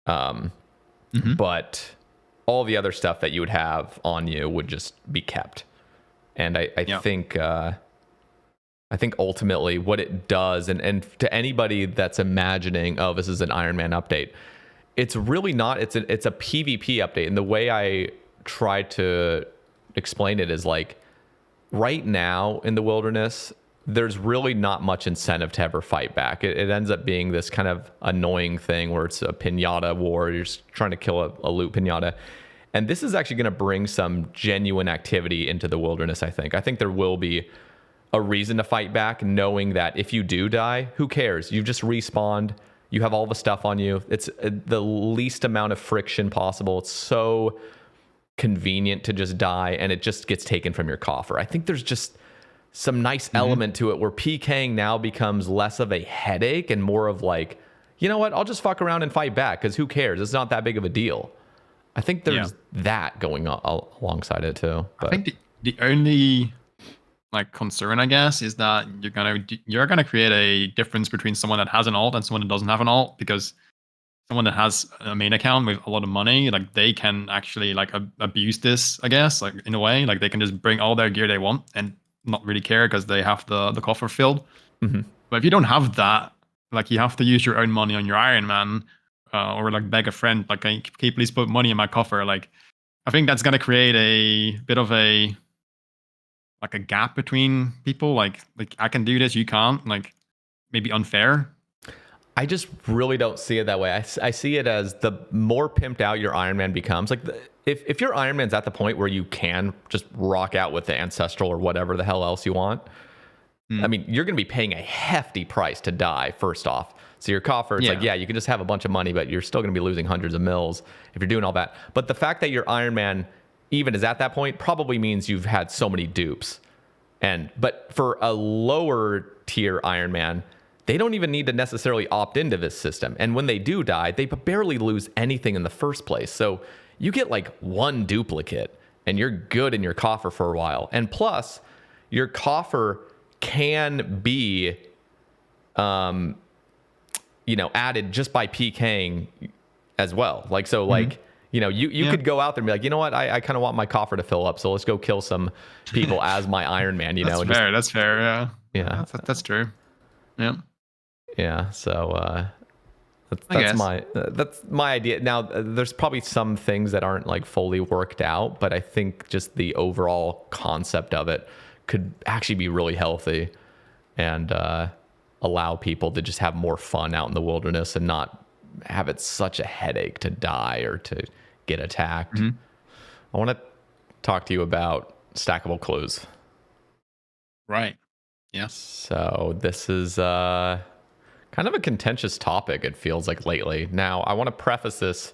But all the other stuff that you would have on you would just be kept. And I think ultimately what it does, and to anybody that's imagining, oh, this is an Ironman update, it's really not. It's a PvP update, and the way I try to explain it is like right now in the wilderness, there's really not much incentive to ever fight back. It ends up being this kind of annoying thing where it's a pinata war. You're just trying to kill a loot pinata. And this is actually going to bring some genuine activity into the wilderness, I think. I think there will be a reason to fight back, knowing that if you do die, who cares? You've just respawned. You have all the stuff on you. It's the least amount of friction possible. It's so convenient to just die, and it just gets taken from your coffer. I think there's just some nice element to it where PKing now becomes less of a headache and more of like, you know what? I'll just fuck around and fight back because who cares? It's not that big of a deal. I think there's that going on alongside it too. But I think the only like concern, I guess, is that you're gonna create a difference between someone that has an alt and someone that doesn't have an alt, because someone that has a main account with a lot of money, like they can actually like abuse this, I guess, like in a way, like they can just bring all their gear they want and not really care because they have the coffer filled. But if you don't have that, like you have to use your own money on your Ironman. Or like beg a friend, like, can you please put money in my coffer? Like, I think that's gonna create a bit of a gap between people. Like I can do this, you can't. Like, maybe unfair. I just really don't see it that way. I see it as the more pimped out your Ironman becomes. Like, if your Ironman's at the point where you can just rock out with the Ancestral or whatever the hell else you want, I mean, you're gonna be paying a hefty price to die. First off. So your coffer, it's like, yeah, you can just have a bunch of money, but you're still going to be losing hundreds of mils if you're doing all that. But the fact that your Ironman even is at that point probably means you've had so many dupes. But for a lower tier Ironman, they don't even need to necessarily opt into this system. And when they do die, they barely lose anything in the first place. So you get like one duplicate and you're good in your coffer for a while. And plus, your coffer can be added just by PKing as well. Like, so like, you could go out there and be like, you know what? I kind of want my coffer to fill up. So let's go kill some people as my Ironman, That's fair. Yeah. Yeah. That's true. Yeah. Yeah. So, that's my idea. Now there's probably some things that aren't like fully worked out, but I think just the overall concept of it could actually be really healthy and, allow people to just have more fun out in the wilderness and not have it such a headache to die or to get attacked. I want to talk to you about stackable clues. Right. Yeah. So this is kind of a contentious topic, it feels like lately. Now, I want to preface this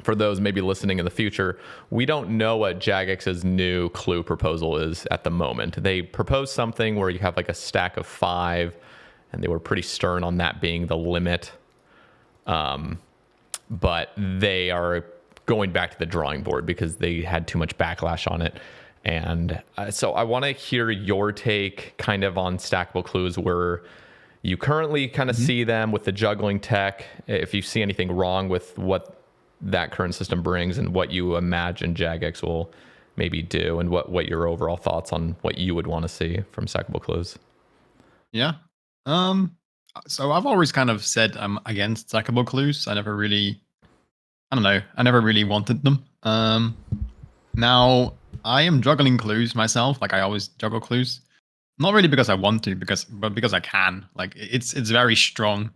for those maybe listening in the future. We don't know what Jagex's new clue proposal is at the moment. They proposed something where you have like a stack of 5, and they were pretty stern on that being the limit. But they are going back to the drawing board because they had too much backlash on it. And so I want to hear your take kind of on stackable clues, where you currently kind of see them with the juggling tech, if you see anything wrong with what that current system brings and what you imagine Jagex will maybe do, and what your overall thoughts on what you would want to see from stackable clues. Yeah. So I've always kind of said I'm against stackable clues. I never really wanted them. Now I am juggling clues myself. Like, I always juggle clues. Not really because I want to, but because I can. Like, it's very strong.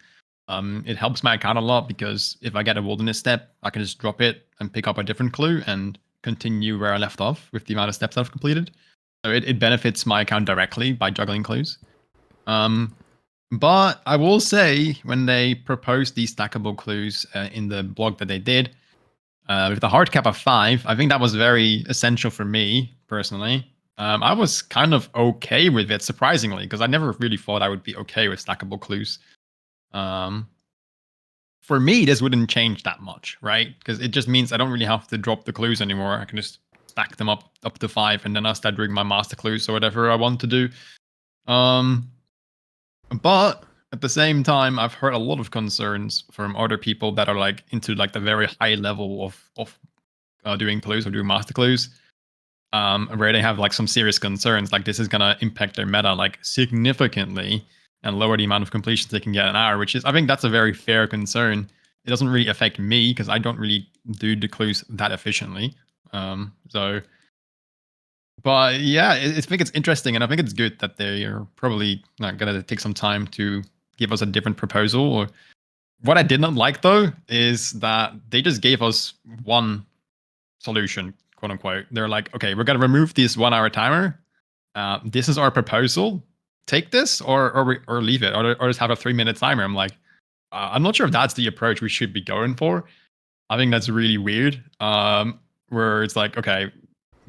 It helps my account a lot because if I get a wilderness step, I can just drop it and pick up a different clue and continue where I left off with the amount of steps I've completed. So it benefits my account directly by juggling clues. But I will say, when they proposed these stackable clues in the blog that they did, with the hard cap of 5, I think that was very essential for me personally. I was kind of okay with it, surprisingly, because I never really thought I would be okay with stackable clues. For me, this wouldn't change that much, right? Because it just means I don't really have to drop the clues anymore. I can just stack them up to 5, and then I'll start doing my master clues or whatever I want to do. But at the same time, I've heard a lot of concerns from other people that are like into like the very high level of doing clues or doing master clues, where they have like some serious concerns, like this is gonna impact their meta like significantly and lower the amount of completions they can get an hour. Which is, I think that's a very fair concern, it doesn't really affect me because I don't really do the clues that efficiently. So, but yeah, I think it's interesting, and I think it's good that they are probably not gonna take some time to give us a different proposal. Or what I did not like though is that they just gave us one solution, quote unquote. They're like, okay, we're gonna remove this 1 hour timer. This is our proposal. Take this or leave it, or just have a 3-minute timer. I'm like, I'm not sure if that's the approach we should be going for. I think that's really weird. Where it's like, okay,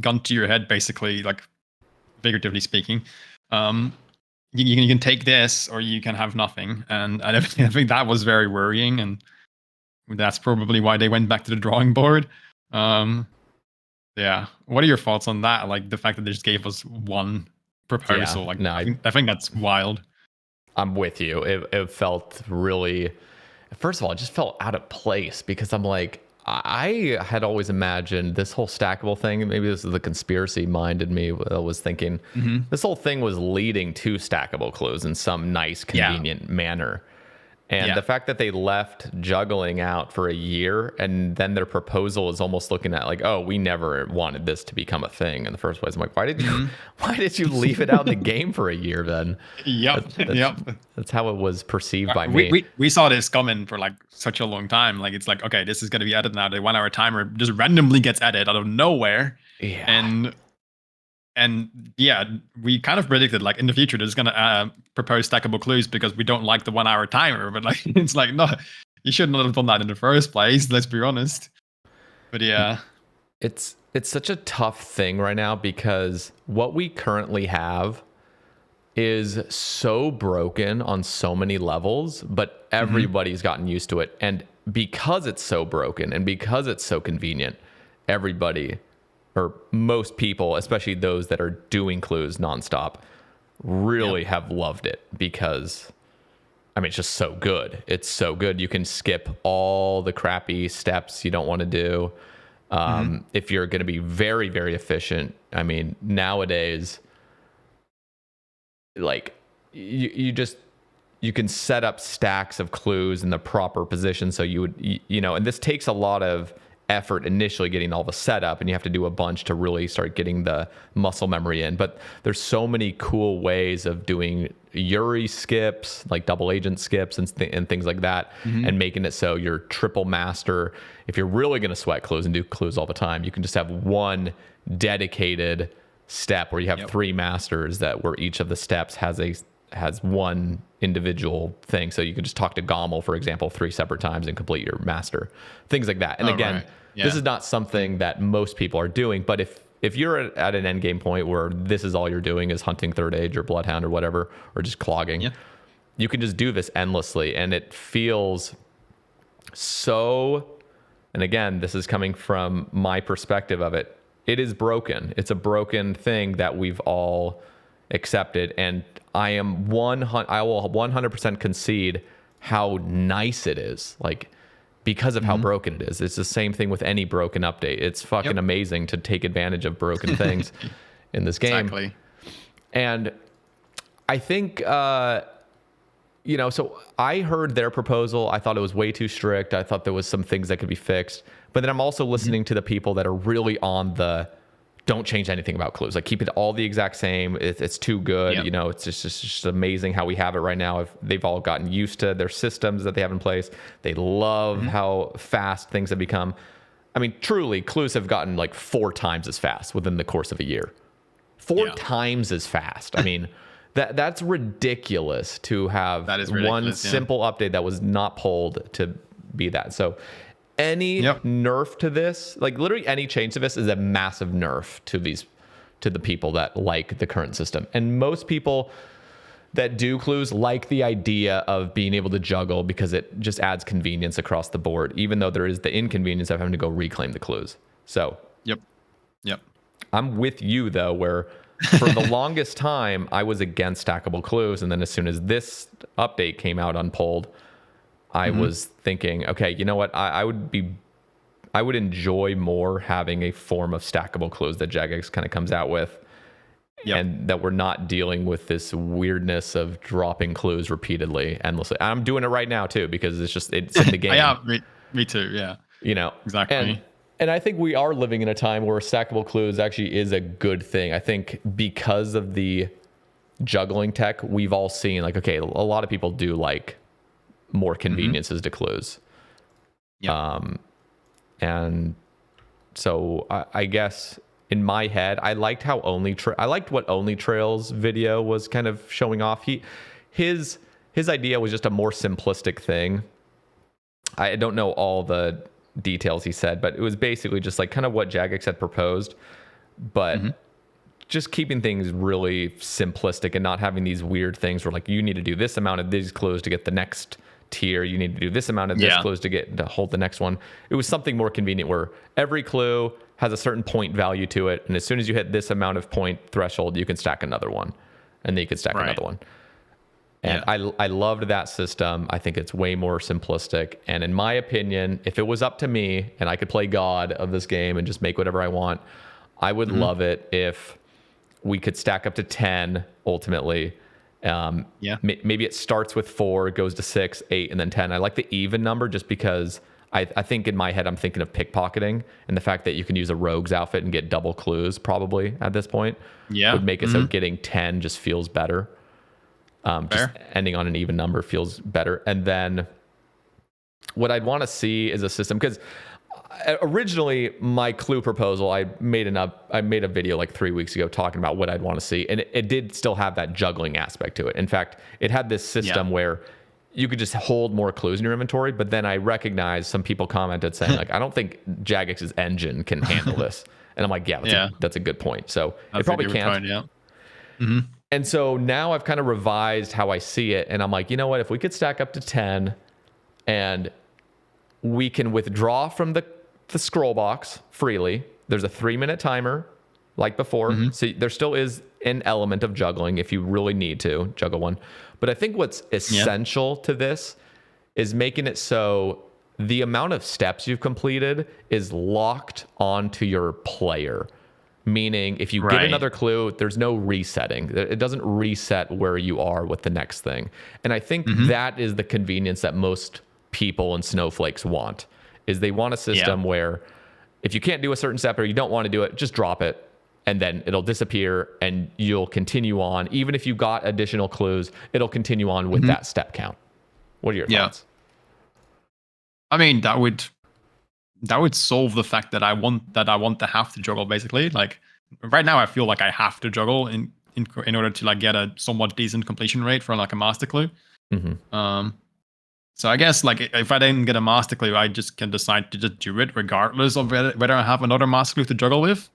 gun to your head, basically, like figuratively speaking. You can take this or you can have nothing, and I think that was very worrying, and that's probably why they went back to the drawing board. Yeah, what are your thoughts on that? Like the fact that they just gave us one proposal. Yeah, like no, I think that's wild. I'm with you. It felt really, first of all, it just felt out of place because I'm like, I had always imagined this whole stackable thing. Maybe this is the conspiracy mind in me. I was thinking this whole thing was leading to stackable clues in some nice, convenient manner. And the fact that they left juggling out for a year and then their proposal is almost looking at like, oh, we never wanted this to become a thing in the first place. I'm like, why did you leave it out in the game for a year then? That's how it was perceived by me. We saw this coming for like such a long time. Like it's like, okay, this is going to be added now. The 1 hour timer just randomly gets added out of nowhere. Yeah. And yeah, we kind of predicted like in the future there's gonna propose stackable clues because we don't like the 1 hour timer. But like it's like, no, you should not have done that in the first place. Let's be honest. But yeah, it's such a tough thing right now because what we currently have is so broken on so many levels, but everybody's gotten used to it. And because it's so broken and because it's so convenient, everybody, or most people, especially those that are doing clues nonstop, really have loved it because, I mean, it's just so good. It's so good. You can skip all the crappy steps you don't want to do. If you're going to be very, very efficient, I mean, nowadays, like you can set up stacks of clues in the proper position. So you would, and this takes a lot of effort initially getting all the setup, and you have to do a bunch to really start getting the muscle memory in. But there's so many cool ways of doing Yuri skips, like double agent skips and things like that, and making it so you're triple master. If you're really going to sweat clues and do clues all the time, you can just have one dedicated step where you have 3 masters where each of the steps has one individual thing. So you can just talk to Gauntlet, for example, 3 separate times and complete your master, things like that. And this is not something that most people are doing, but if you're at an end game point where this is all you're doing is hunting third age or bloodhound or whatever, or just clogging, you can just do this endlessly. And it feels so, and again, this is coming from my perspective of it. It is broken. It's a broken thing that we've all accepted. And I will 100% concede how nice it is. Like, because of how broken it is. It's the same thing with any broken update. It's fucking amazing to take advantage of broken things in this game. Exactly. And I think, so I heard their proposal. I thought it was way too strict. I thought there was some things that could be fixed. But then I'm also listening to the people that are really on the don't change anything about clues. Like, keep it all the exact same. It's too good. It's just amazing how we have it right now. They've all gotten used to their systems that they have in place. They love how fast things have become. I mean, truly, clues have gotten like 4 times as fast within the course of a year. 4 times as fast. I mean, that's ridiculous to have one simple update that was not pulled to be that. So any nerf to this, like literally any change to this, is a massive nerf to the people that like the current system. And most people that do clues like the idea of being able to juggle because it just adds convenience across the board, even though there is the inconvenience of having to go reclaim the clues. So I'm with you though, where for the longest time I was against stackable clues, and then as soon as this update came out unpulled, I was thinking, okay, you know what? I would enjoy more having a form of stackable clues that Jagex kind of comes out with. and that we're not dealing with this weirdness of dropping clues repeatedly, endlessly. I'm doing it right now too, because it's in the game. Yeah, me too. Yeah, exactly. And I think we are living in a time where stackable clues actually is a good thing. I think because of the juggling tech, we've all seen like, okay, a lot of people do like more conveniences to clues. And so I guess in my head, I liked how I liked what Only Trail's video was kind of showing off. His idea was just a more simplistic thing. I don't know all the details he said, but it was basically just like kind of what Jagex had proposed, but just keeping things really simplistic and not having these weird things where like you need to do this amount of these clues to get the next tier, you need to do this amount of this clues to hold the next one. It was something more convenient where every clue has a certain point value to it, and as soon as you hit this amount of point threshold, you can stack another one, and then you can stack another one. And I loved that system. I think it's way more simplistic. And in my opinion, if it was up to me and I could play God of this game and just make whatever I want, I would love it if we could stack up to 10 ultimately. Maybe it starts with 4, goes to 6, 8, and then 10. I like the even number just because I think in my head I'm thinking of pickpocketing, and the fact that you can use a rogue's outfit and get double clues probably at this point would make it so getting 10 just feels better. Just ending on an even number feels better. And then what I'd want to see is a system, because originally my clue proposal, I made a video like 3 weeks ago talking about what I'd want to see, and it did still have that juggling aspect to it. In fact, it had this system where you could just hold more clues in your inventory, but then I recognized some people commented saying like, I don't think Jagex's engine can handle this. And I'm like, that's a good point. So it probably can't. And so now I've kind of revised how I see it, and I'm like, you know what, if we could stack up to 10 and we can withdraw from the scroll box freely, there's a 3-minute timer like before. So there still is an element of juggling if you really need to juggle one. But I think what's essential to this is making it so the amount of steps you've completed is locked onto your player. Meaning if you get another clue, there's no resetting. It doesn't reset where you are with the next thing. And I think that is the convenience that most people and snowflakes want, is they want a system where if you can't do a certain step or you don't want to do it, just drop it and then it'll disappear and you'll continue on. Even if you got additional clues, it'll continue on with that step count. What are your thoughts? I mean, that would solve the fact that I want to have to juggle, basically. Like right now I feel like I have to juggle in order to like get a somewhat decent completion rate for like a master clue. So I guess like if I didn't get a master clue, I just can decide to just do it regardless of whether I have another master clue to juggle with.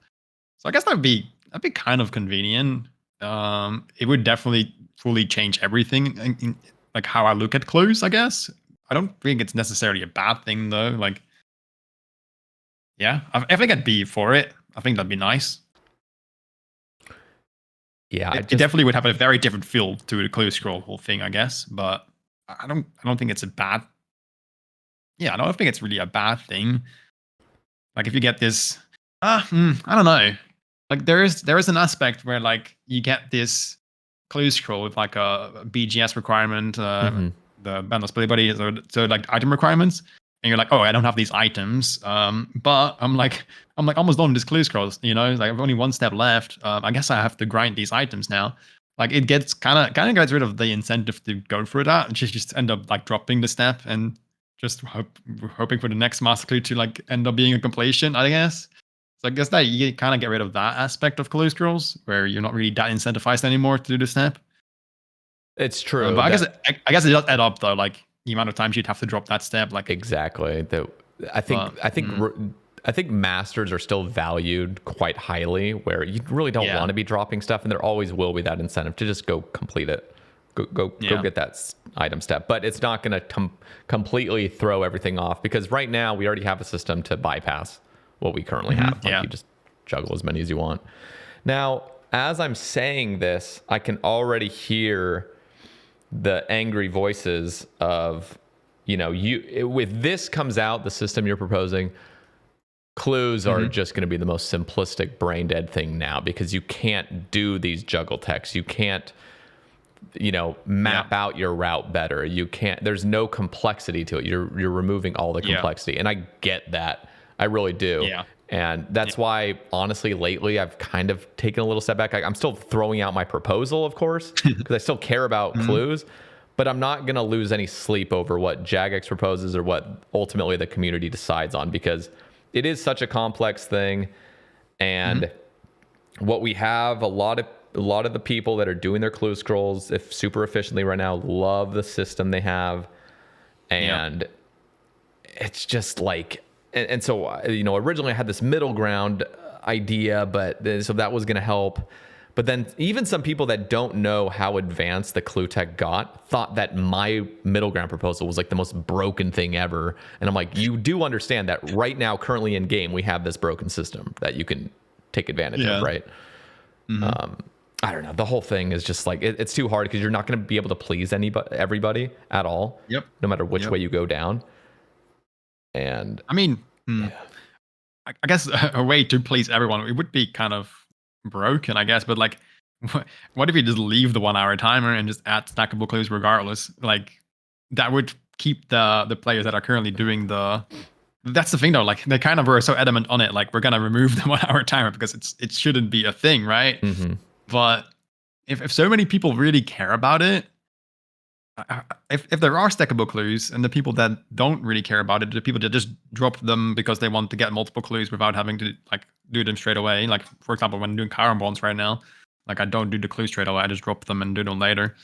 So I guess that'd be kind of convenient. It would definitely fully change everything in like how I look at clues, I guess. I don't think it's necessarily a bad thing though. Like, yeah, I think I'd be for it. I think that'd be nice. Yeah, it definitely would have a very different feel to the clue scroll whole thing, I guess. But I don't think it's a bad. Yeah, I don't think it's really a bad thing. Like if you get this, I don't know. Like there is an aspect where like you get this clue scroll with like a BGS requirement, the Bandless Buddy, so like item requirements. And you're like, oh, I don't have these items, but I'm like almost done with this clue scrolls. You know, like I've only one step left. I guess I have to grind these items now. Like it gets kind of gets rid of the incentive to go through that, and just end up like dropping the step and just hoping for the next master clue to like end up being a completion, I guess. So I guess that you kind of get rid of that aspect of clue scrolls where you're not really that incentivized anymore to do the step. It's true, but I guess it does add up though. Like the amount of times you'd have to drop that step, like exactly. I think masters are still valued quite highly, where you really don't want to be dropping stuff, and there always will be that incentive to just go complete it, go get that item step. But it's not going to completely throw everything off, because right now we already have a system to bypass what we currently have. Like you just juggle as many as you want. Now, as I'm saying this, I can already hear the angry voices of, with this comes out, the system you're proposing, clues are just going to be the most simplistic brain dead thing now, because you can't do these juggle techs. You can't, map out your route better. You can't, there's no complexity to it. You're removing all the complexity. And I get that. I really do. Yeah. And that's why, honestly, lately I've kind of taken a little step back. I'm still throwing out my proposal, of course, because I still care about clues, but I'm not going to lose any sleep over what Jagex proposes or what ultimately the community decides on, because it is such a complex thing. And what we have, a lot of the people that are doing their clue scrolls, if super efficiently right now, love the system they have. And it's just like, and so, originally I had this middle ground idea, so that was going to help. But then even some people that don't know how advanced the clue tech got thought that my middle ground proposal was like the most broken thing ever. And I'm like, you do understand that right now, currently in game, we have this broken system that you can take advantage of, right? I don't know. The whole thing is just like, it's too hard, because you're not going to be able to please everybody at all. No matter which way you go down. And I mean, I guess a way to please everyone, it would be kind of broken, I guess. But like, what if you just leave the 1 hour timer and just add stackable clues regardless? Like, that would keep the players that are currently doing that's the thing though. Like, they kind of were so adamant on it. Like, we're gonna remove the 1 hour timer because it shouldn't be a thing, right? But if so many people really care about it, if there are stackable clues, and the people that don't really care about it, the people that just drop them because they want to get multiple clues without having to like do them straight away. Like, for example, when I'm doing Chiron bonds right now, like, I don't do the clues straight away. I just drop them and do them later.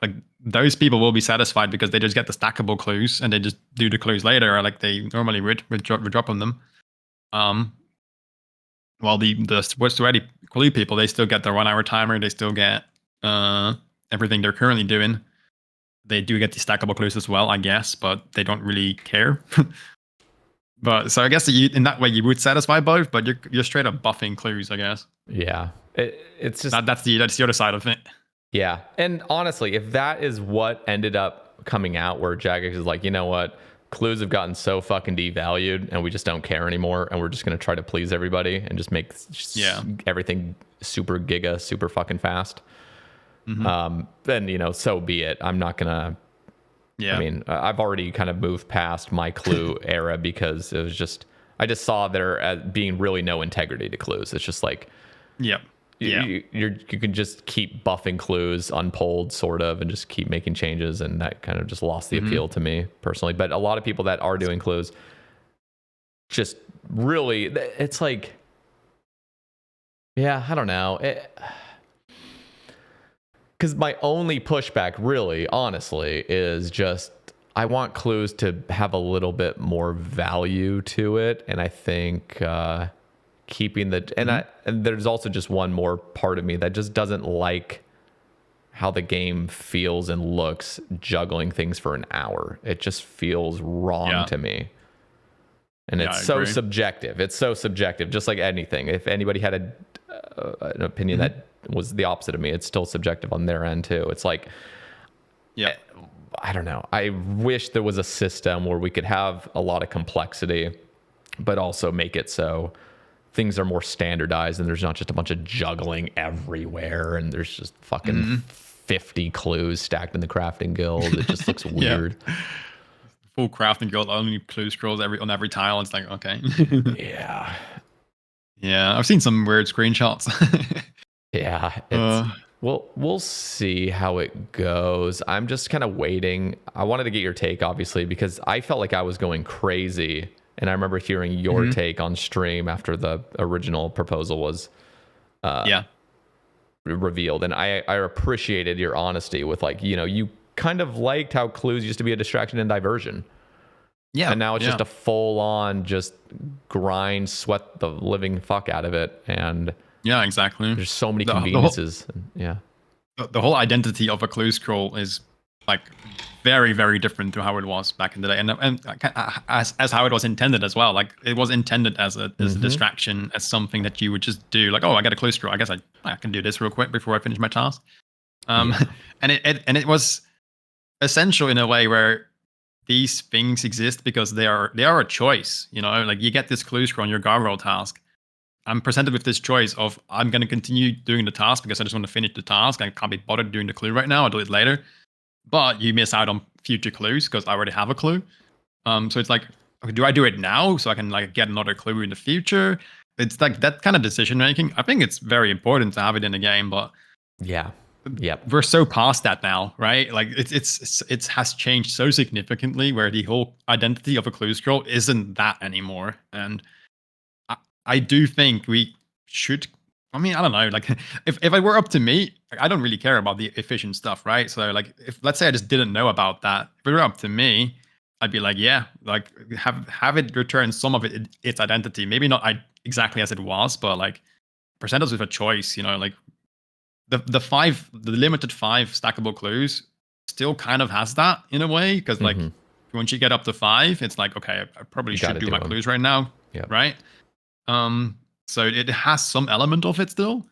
Like, those people will be satisfied because they just get the stackable clues and they just do the clues later, or like they normally would dropping them. While the what's already clue people, they still get their 1 hour timer. They still get everything they're currently doing. They do get the stackable clues as well, I guess, but they don't really care. But so I guess in that way you would satisfy both, but you're straight up buffing clues, I guess. Yeah, it's just that's the other side of it. Yeah, and honestly, if that is what ended up coming out, where Jagex is like, you know what, clues have gotten so fucking devalued, and we just don't care anymore, and we're just gonna try to please everybody and just make everything super giga, super fucking fast. Then so be it. I'm not gonna. I mean, I've already kind of moved past my clue era, because it was just, I just saw there as being really no integrity to clues. It's just like, you can just keep buffing clues unpolled, sort of, and just keep making changes, and that kind of just lost the appeal to me personally. But a lot of people that are doing clues, just really, it's like, I don't know. Because my only pushback, really, honestly, is just I want clues to have a little bit more value to it, and I think keeping the and there's also just one more part of me that just doesn't like how the game feels and looks juggling things for an hour. It just feels wrong to me, and it's so subjective. It's so subjective, just like anything. If anybody had an opinion that was the opposite of me, it's still subjective on their end too. It's like, I don't know. I wish there was a system where we could have a lot of complexity, but also make it so things are more standardized and there's not just a bunch of juggling everywhere and there's just fucking 50 clues stacked in the crafting guild. It just looks weird. Full crafting guild, only clue scrolls on every tile. It's like, okay. I've seen some weird screenshots. We'll see how it goes. I'm just kind of waiting. I wanted to get your take, obviously, because I felt like I was going crazy, and I remember hearing your take on stream after the original proposal was revealed, and I appreciated your honesty with, like, you kind of liked how clues used to be a distraction and diversion. And now it's just a full-on just grind, sweat the living fuck out of it, and exactly. There's so many conveniences. The whole identity of a clue scroll is like very, very different to how it was back in the day, and as how it was intended as well. Like, it was intended as a distraction, as something that you would just do. Like, oh, I got a clue scroll. I guess I can do this real quick before I finish my task. And it was essential in a way where these things exist because they are a choice. Like you get this clue scroll on your guardrail task. I'm presented with this choice of I'm going to continue doing the task because I just want to finish the task. I can't be bothered doing the clue right now. I'll do it later. But you miss out on future clues because I already have a clue. So it's like, okay, do I do it now so I can like get another clue in the future? It's like that kind of decision making. I think it's very important to have it in the game, but yeah, we're so past that now, right? Like it has changed so significantly where the whole identity of a clue scroll isn't that anymore. And I do think we should. I mean, I don't know. Like, if it were up to me, I don't really care about the efficient stuff, right? So, like, if let's say I just didn't know about that, if it were up to me, I'd be like, yeah, like have it return some of its identity. Maybe not exactly as it was, but like present us with a choice. Like the limited 5 stackable clues still kind of has that in a way because like once you get up to 5, it's like okay, I probably should do my clues right now, right? So it has some element of it still,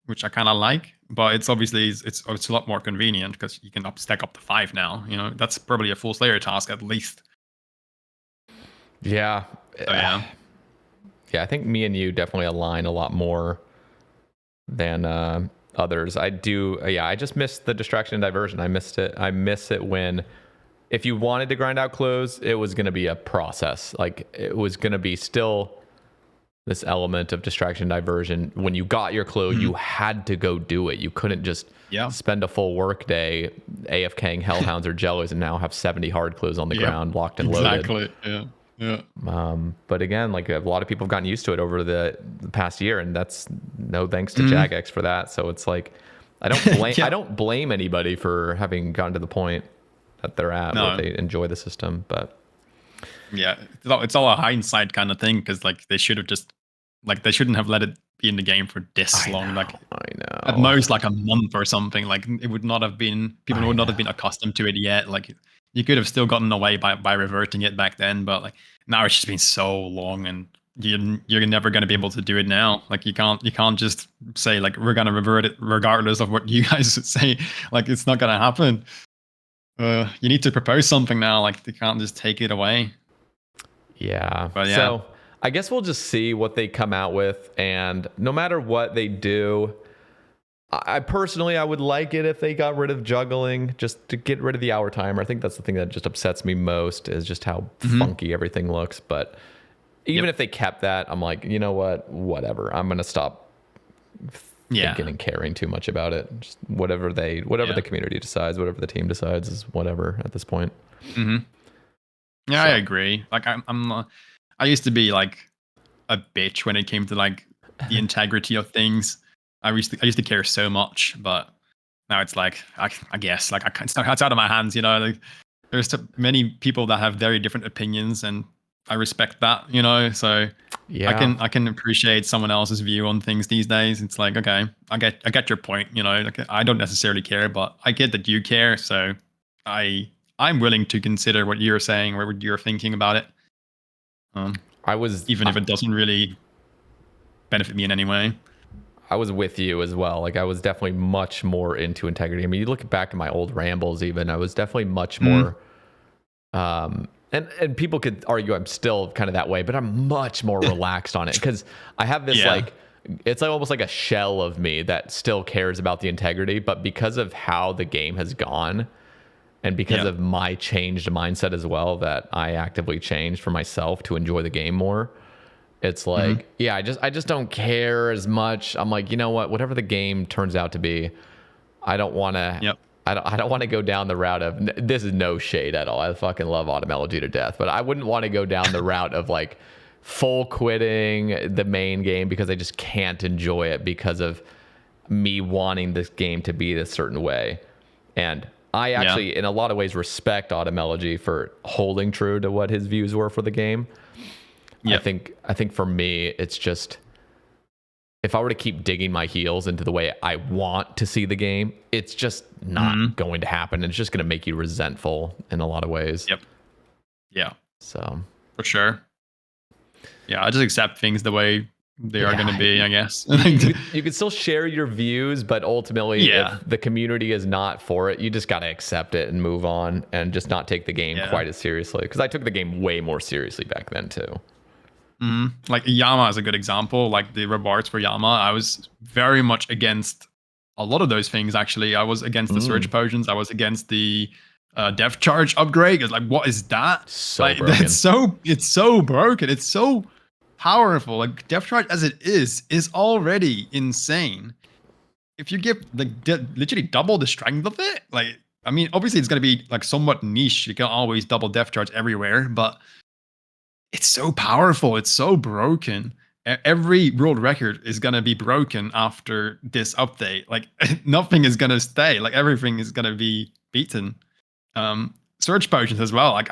which I kind of like, but it's obviously it's a lot more convenient because you can stack up to 5 now. That's probably a full Slayer task at least. Yeah. So, yeah. I think me and you definitely align a lot more than others. I do. I just missed the distraction and diversion. I missed it. I miss it when if you wanted to grind out clues, it was going to be a process. Like it was going to be still this element of distraction diversion. When you got your clue, you had to go do it. You couldn't just spend a full work day AFKing hellhounds or jellies and now have 70 hard clues on the ground locked and loaded. Exactly. Yeah. But again, like a lot of people have gotten used to it over the past year, and that's no thanks to Jagex for that. So it's like I don't blame I don't blame anybody for having gotten to the point that they're at where they enjoy the system, but yeah, it's all a hindsight kind of thing because like they should have just like they shouldn't have let it be in the game for this long. Like I know at most like a month or something. Like it would not have been people would not have been accustomed to it yet. Like you could have still gotten away by reverting it back then, but like now it's just been so long and you're never going to be able to do it now. Like you can't just say like we're going to revert it regardless of what you guys say. Like it's not going to happen. You need to propose something now. Like they can't just take it away. Yeah. But yeah. So I guess we'll just see what they come out with, and no matter what they do, I personally would like it if they got rid of juggling, just to get rid of the hour timer. I think that's the thing that just upsets me most is just how funky everything looks. But even if they kept that, I'm like, you know what? Whatever. I'm gonna stop thinking and caring too much about it. Just whatever the community decides, whatever the team decides is whatever at this point. Yeah, so. I agree. Like I used to be like a bitch when it came to like the integrity of things. I used to care so much, but now it's like I guess like it's out of my hands. Like there's so many people that have very different opinions, and I respect that. So I can appreciate someone else's view on things these days. It's like okay, I get your point. Like I don't necessarily care, but I get that you care. So I'm willing to consider what you're saying or what you're thinking about it. Even if it doesn't really benefit me in any way. I was with you as well. Like I was definitely much more into integrity. I mean, you look back at my old rambles, even I was definitely much more. And people could argue I'm still kind of that way, but I'm much more relaxed on it because I have this like it's like almost like a shell of me that still cares about the integrity, but because of how the game has gone. And because of my changed mindset as well, that I actively changed for myself to enjoy the game more, it's like, I just don't care as much. I'm like, you know what? Whatever the game turns out to be, I don't want to. I don't want to go down the route of this is no shade at all. I fucking love Automelogy to death, but I wouldn't want to go down the route of like full quitting the main game because I just can't enjoy it because of me wanting this game to be a certain way. And I actually, in a lot of ways, respect Automelogy for holding true to what his views were for the game. I think for me, it's just if I were to keep digging my heels into the way I want to see the game, it's just not going to happen. It's just going to make you resentful in a lot of ways. Yep. Yeah. So for sure. Yeah, I just accept things the way they are going to be, I guess. You can still share your views, but ultimately, if the community is not for it, you just got to accept it and move on and just not take the game quite as seriously. Because I took the game way more seriously back then, too. Like Yama is a good example. Like the rewards for Yama, I was very much against a lot of those things, actually. I was against the surge potions. I was against the depth charge upgrade. It's like, what is that? So like, broken. it's so broken. It's so powerful. Like depth charge as it is already insane. If you give like literally double the strength of it, like, I mean, obviously it's going to be like somewhat niche. You can't always double depth charge everywhere, but it's so powerful. It's so broken. Every world record is going to be broken after this update. Like nothing is going to stay. Like everything is going to be beaten. Surge potions as well. Like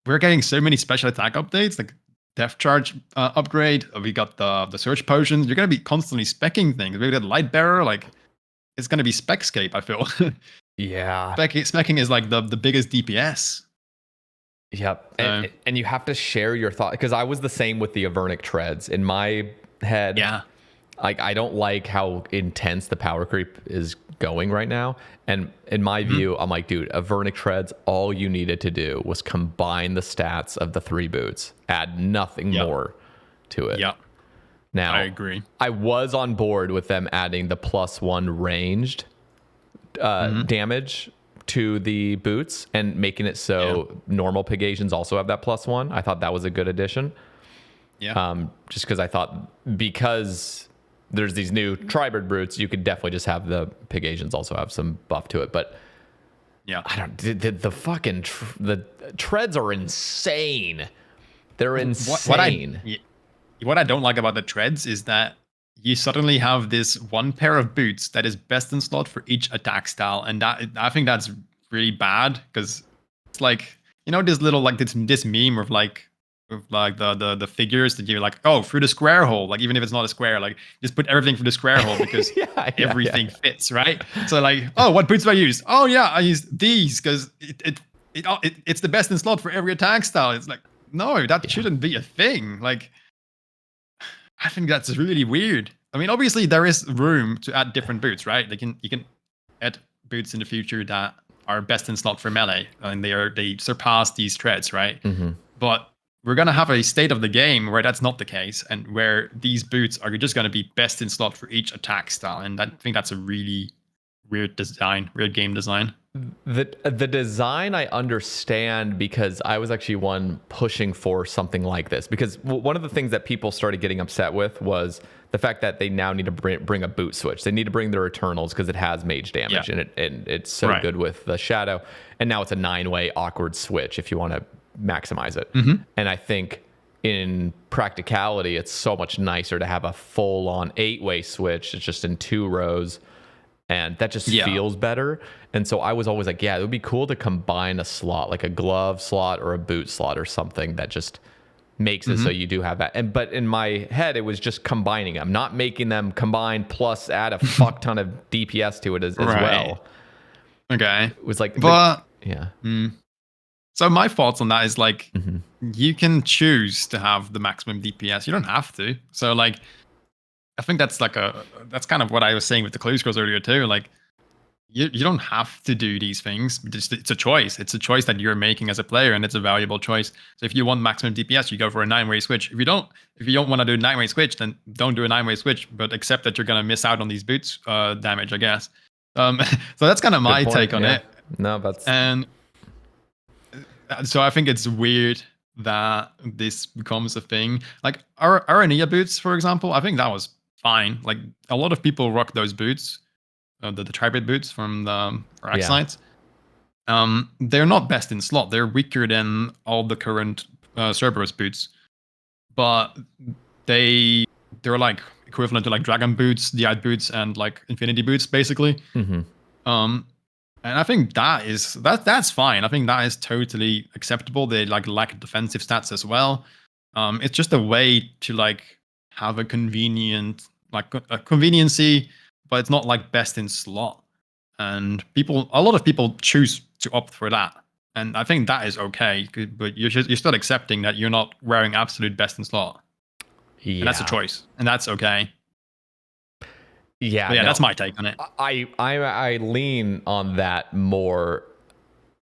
we're getting so many special attack updates, like depth charge upgrade. We got the surge potions. You're going to be constantly specking things. We got light bearer. Like it's going to be specscape, I feel. Yeah. Specking is like the biggest DPS. Yep. And you have to share your thought, because I was the same with the Avernic treads. In my head, like I don't like how intense the power creep is going right now. And in my view, I'm like, dude, Avernic treads, all you needed to do was combine the stats of the 3 boots, add nothing more to it. Yeah. Now, I agree. I was on board with them adding the +1 ranged damage to the boots and making it so normal Pegasians also have that +1. I thought that was a good addition. Yeah. Just because I thought, because there's these new Tribird brutes, you could definitely just have the Pegasians also have some buff to it. But I don't. The fucking the treads are insane. They're insane. What I don't like about the treads is that you suddenly have this one pair of boots that is best in slot for each attack style, and that I think that's really bad, because it's like, you know, this little like this meme of like the figures that you're like, oh, through the square hole, like even if it's not a square, like just put everything through the square hole because everything fits, right? So like, oh, what boots do I use? Oh yeah, I use these because it's the best in slot for every attack style. It's like, no, that shouldn't be a thing. Like, I think that's really weird. I mean, obviously there is room to add different boots, right? You can add boots in the future that are best in slot for melee, and they surpass these treads, right? But we're gonna have a state of the game where that's not the case, and where these boots are just gonna be best in slot for each attack style, and I think that's a really weird game design. The design I understand, because I was actually one pushing for something like this, because one of the things that people started getting upset with was the fact that they now need to bring a boot switch. They need to bring their Eternals because it has mage damage, and it's so good with the Shadow, and now it's a 9-way awkward switch if you want to maximize it. And I think in practicality, it's so much nicer to have a full-on 8-way switch. It's just in 2 rows. And that just feels better. And so I was always like, yeah, it would be cool to combine a slot, like a glove slot or a boot slot or something that just makes it so you do have that. But in my head, it was just combining them, not making them combine plus add a fuck ton of DPS to it as well. Okay. It was like, So my thoughts on that is like, you can choose to have the maximum DPS. You don't have to. So like, I think that's that's kind of what I was saying with the clue scrolls earlier too. Like, you don't have to do these things. It's a choice. It's a choice that you're making as a player, and it's a valuable choice. So if you want maximum DPS, you go for a 9-way switch. If you don't want to do a 9-way switch, then don't do a 9-way switch. But accept that you're gonna miss out on these boots damage, I guess. So that's kind of my take on it. No, that's and so I think it's weird that this becomes a thing. Like our Arania boots, for example, I think that was fine. Like a lot of people rock those boots, the Tribird boots from the X Knights. They're not best in slot. They're weaker than all the current Cerberus boots, but they're like equivalent to like Dragon boots, Diad boots, and like Infinity boots, basically. And I think that's fine. I think that is totally acceptable. They like lack defensive stats as well. It's just a way to like have a convenient, like a conveniency, but it's not like best in slot. And a lot of people choose to opt for that, and I think that is okay. But you're still accepting that you're not wearing absolute best in slot. And that's a choice, and that's okay. Yeah, but yeah, that's my take on it. I lean on that more.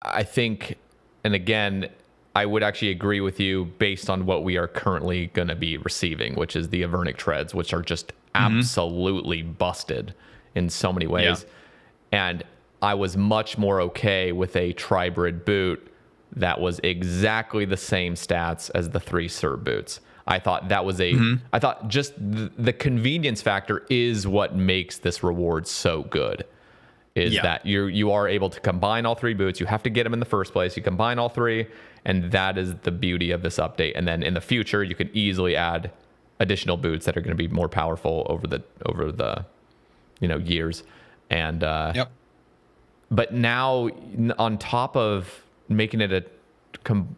I think, and again, I would actually agree with you based on what we are currently going to be receiving, which is the Avernic treads, which are just absolutely busted in so many ways. Yeah. And I was much more okay with a tribrid boot that was exactly the same stats as the 3 Serb boots. I thought that was I thought just the convenience factor is what makes this reward so good. Is that you are able to combine all 3 boots. You have to get them in the first place. You combine all 3, and that is the beauty of this update. And then in the future, you can easily add additional boots that are going to be more powerful over the years. And but now on top of making it a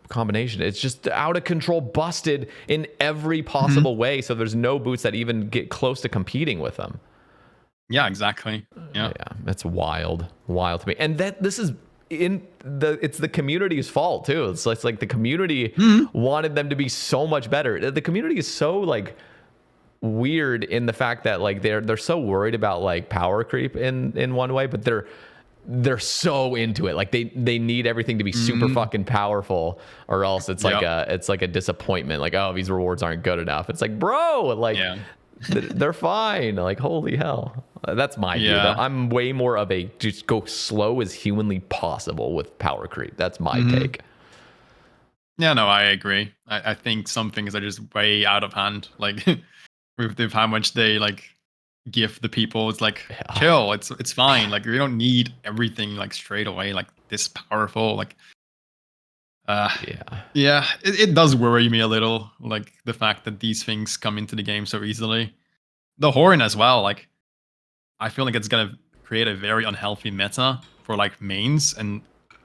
combination, it's just out of control, busted in every possible way. So there's no boots that even get close to competing with them. Yeah, exactly. Yeah, that's wild to me. And this is it's the community's fault too. It's like the community wanted them to be so much better. The community is so like weird in the fact that like they're so worried about like power creep in one way, but they're so into it. Like they need everything to be super fucking powerful, or else it's like a disappointment. Like, oh, these rewards aren't good enough. It's like, bro, like they're fine. Like, holy hell. That's my view, though. I'm way more of a just go slow as humanly possible with power creep. That's my take. Yeah, no, I agree. I think some things are just way out of hand. Like with how much they like give the people. It's like chill. It's fine. Like we don't need everything like straight away like this powerful. Like it does worry me a little. Like the fact that these things come into the game so easily. The horn as well. Like I feel like it's gonna create a very unhealthy meta for like mains, and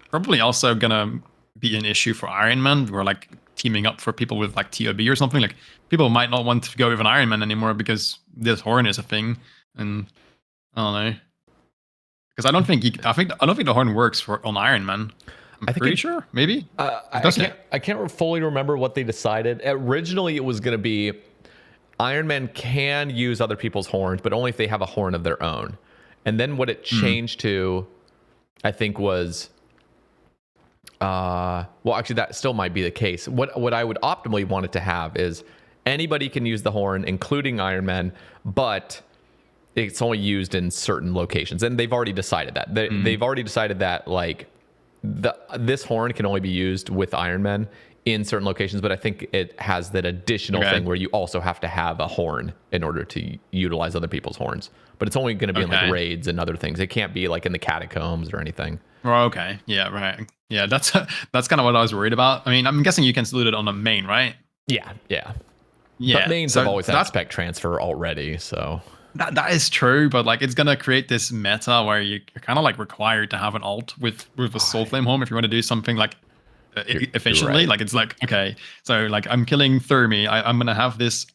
probably also gonna be an issue for Ironman. We're like teaming up for people with like TOB or something. Like people might not want to go with an Ironman anymore because this horn is a thing. And I don't know, because I don't think the horn works on Ironman. I'm pretty sure, maybe. I can't fully remember what they decided. Originally, it was gonna be Ironman can use other people's horns, but only if they have a horn of their own. And then what it changed to, I think, was, well, actually, that still might be the case. What I would optimally want it to have is anybody can use the horn, including Ironman, but it's only used in certain locations. And they've already decided that. They've already decided that, like, this horn can only be used with Ironman in certain locations, but I think it has that additional thing where you also have to have a horn in order to utilize other people's horns. But it's only going to be in like raids and other things. It can't be like in the catacombs or anything. Oh, okay. Yeah, right. Yeah, that's kind of what I was worried about. I mean, I'm guessing you can salute it on a main, right? Yeah. But mains have always had spec transfer already, so that is true. But like, it's gonna create this meta where you're kind of like required to have an alt with a soul flame home if you want to do something like efficiently. Like it's like, okay, so like I'm killing Thermi, I'm gonna have this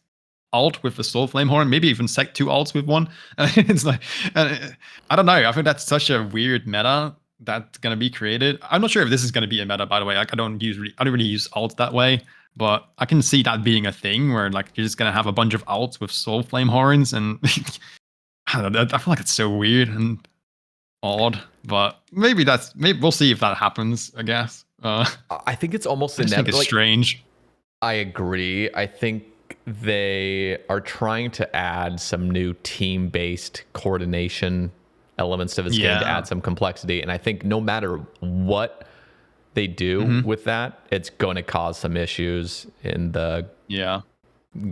alt with the soul flame horn, maybe even sec 2 alts with one. It's like, I don't know, I think that's such a weird meta that's gonna be created. I'm not sure if this is gonna be a meta, by the way. Like I don't really use alts that way, but I can see that being a thing where like you're just gonna have a bunch of alts with soul flame horns, and I don't know, I feel like it's so weird and odd, but maybe we'll see if that happens, I guess. I think it's almost inevitable. I think it's strange. I agree. I think they are trying to add some new team-based coordination elements to this game to add some complexity. And I think no matter what they do with that, it's going to cause some issues in the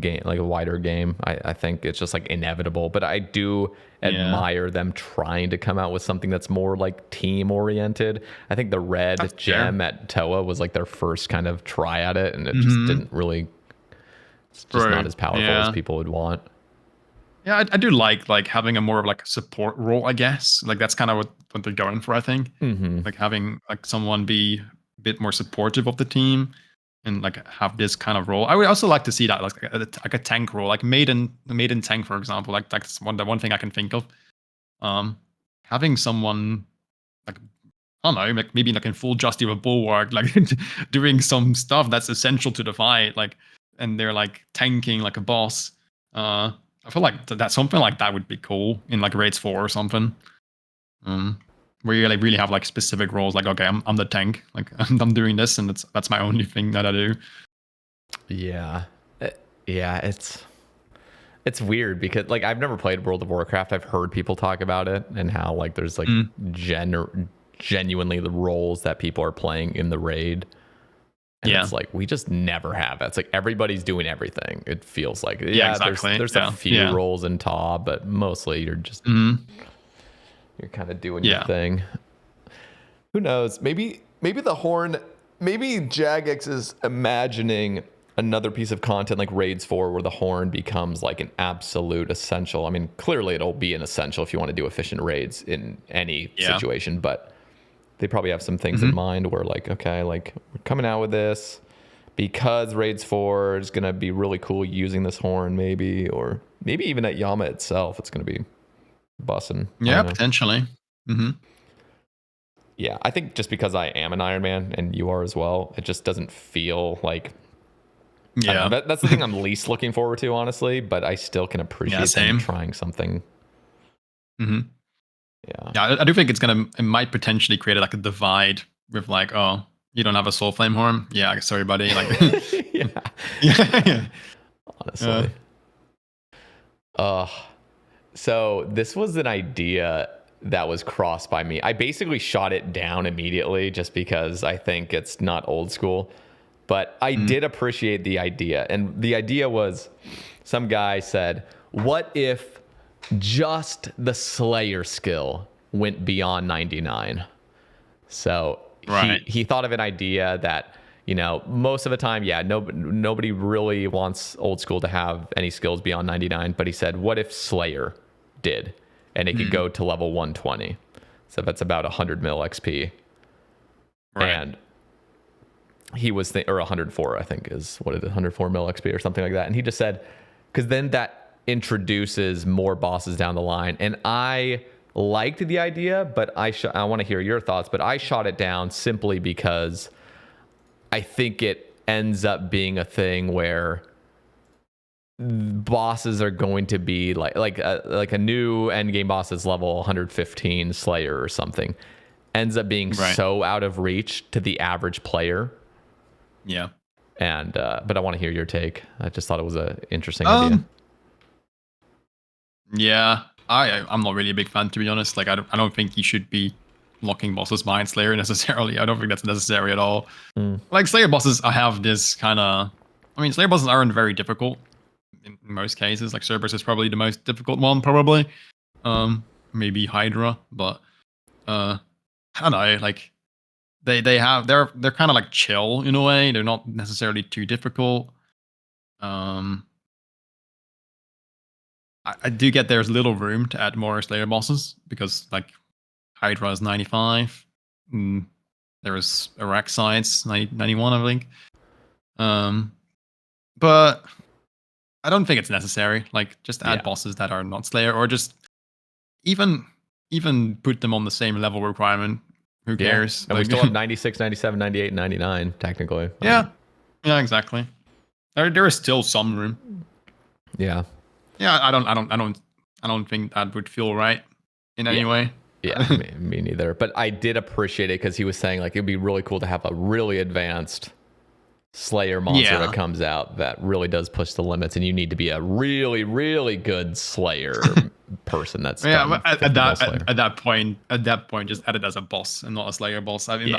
game, like a wider game. I think it's just like inevitable. But I do admire them trying to come out with something that's more like team oriented. I think the red gem at Toa was like their first kind of try at it, and it just didn't really, it's just not as powerful as people would want. Yeah, I do like having a more of like a support role, I guess. Like that's kind of what they're going for, I think. Like having like someone be a bit more supportive of the team and like have this kind of role. I would also like to see that like a tank role, like maiden tank, for example. Like that's the one thing I can think of. Having someone like, I don't know, like maybe like in full Justy of a bulwark, like doing some stuff that's essential to the fight. Like and they're like tanking like a boss. I feel like that something like that would be cool in like raids 4 or something. Where you like really have like specific roles, like okay, I'm the tank, like I'm doing this, and that's my only thing that I do. Yeah, yeah, it's weird because like I've never played World of Warcraft. I've heard people talk about it and how like there's like genuinely the roles that people are playing in the raid. And it's like we just never have that. It's like everybody's doing everything. It feels like exactly. There's a few roles in TAW, but mostly you're just you're kind of doing your thing. Who knows? Maybe the horn. Maybe Jagex is imagining another piece of content like Raids 4 where the horn becomes like an absolute essential. I mean, clearly it'll be an essential if you want to do efficient raids in any situation, but they probably have some things in mind where like, okay, like we're coming out with this because Raids 4 is going to be really cool using this horn maybe, or maybe even at Yama itself, it's going to be bussing. Yeah, potentially. Yeah, I think just because I am an Ironman and you are as well, it just doesn't feel like... Yeah, that's the thing I'm least looking forward to, honestly. But I still can appreciate them trying something. Yeah, I do think it might potentially create like a divide with like, oh, you don't have a soul flame horn. Yeah, sorry, buddy. Like, yeah. Honestly. So this was an idea that was crossed by me. I basically shot it down immediately just because I think it's not old school. But I did appreciate the idea. And the idea was, some guy said, what if just the Slayer skill went beyond 99? So he thought of an idea that, you know, most of the time, nobody really wants old school to have any skills beyond 99. But he said, what if Slayer did? And it could go to level 120. So that's about 100 mil XP. Right. And he was or 104, I think is what it is, 104 mil XP or something like that. And he just said, because then that introduces more bosses down the line. And I liked the idea, but I want to hear your thoughts, but I shot it down simply because I think it ends up being a thing where bosses are going to be like a new end game boss is level 115 Slayer or something, ends up being so out of reach to the average player. Yeah. And but I want to hear your take. I just thought it was an interesting idea. Yeah, I'm not really a big fan, to be honest. Like I don't think you should be locking bosses behind Slayer necessarily. I don't think that's necessary at all. Like Slayer bosses, I have this kind of... I mean, Slayer bosses aren't very difficult in most cases. Like Cerberus is probably the most difficult one, probably. Maybe Hydra, but I don't know. Like they're kind of like chill in a way. They're not necessarily too difficult. I do get there's little room to add more Slayer bosses because like Hydra is 95. There is Araxites 91, I think. But I don't think it's necessary. Like just add bosses that are not Slayer, or just even put them on the same level requirement. Who cares? And we still have 96, 97, 98, 99 technically. Yeah, exactly. There is still some room. Yeah. Yeah, I don't think that would feel right in any way. Yeah, me neither. But I did appreciate it because he was saying like it'd be really cool to have a really advanced Slayer monster that comes out that really does push the limits, and you need to be a really, really good Slayer person. That's but at that point, just add it as a boss and not a Slayer boss. I mean,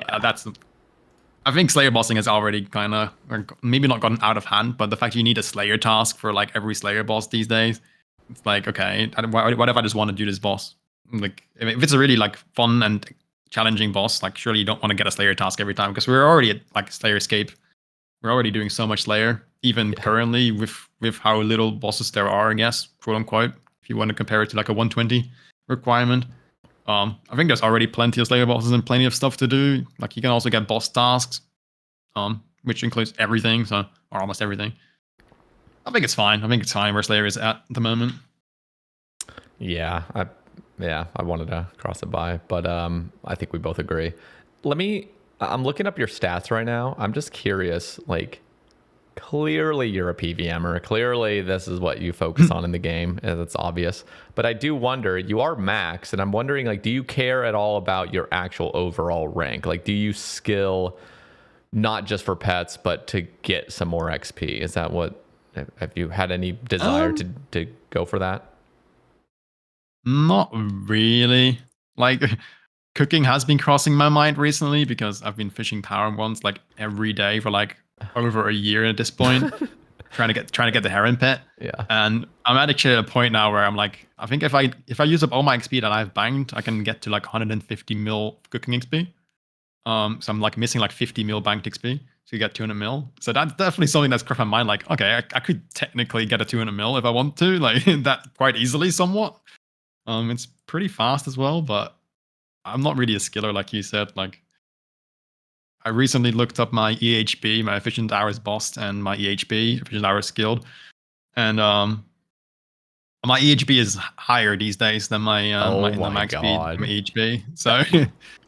I think Slayer bossing has already kind of maybe not gotten out of hand, but the fact you need a Slayer task for like every Slayer boss these days, it's like, okay, what if I just want to do this boss? Like if it's a really like fun and challenging boss, like surely you don't want to get a Slayer task every time, because we're already at like Slayer Escape. We're already doing so much Slayer, even currently with how little bosses there are, I guess, quote unquote, if you want to compare it to like a 120 requirement. I think there's already plenty of Slayer bosses and plenty of stuff to do. Like you can also get boss tasks, which includes everything, or almost everything. I think it's fine. Where Slayer is at the moment. Yeah, I wanted to cross it by, but I think we both agree. I'm looking up your stats right now. I'm just curious, like, clearly you're a PVMer. Clearly this is what you focus on in the game. And that's obvious. But I do wonder, you are max, and I'm wondering, like, do you care at all about your actual overall rank? Like, do you skill not just for pets, but to get some more XP? Is that what, have you had any desire to go for that? Not really. Like, cooking has been crossing my mind recently because I've been fishing power ones like every day for like over a year at this point, trying to get the heron pet. Yeah. And I'm actually at a point now where I'm like, I think if I use up all my XP that I've banked, I can get to like 150 mil cooking XP. So I'm like missing like 50 mil banked XP. So you get 200 mil. So that's definitely something that's crossed my mind. Like, okay, I could technically get a 200 mil if I want to, like that quite easily somewhat. It's pretty fast as well, but I'm not really a skiller like you said. Like, I recently looked up my EHP, my efficient hours bossed, and my EHP, efficient hours skilled, and my EHP is higher these days than my max speed, my EHP. So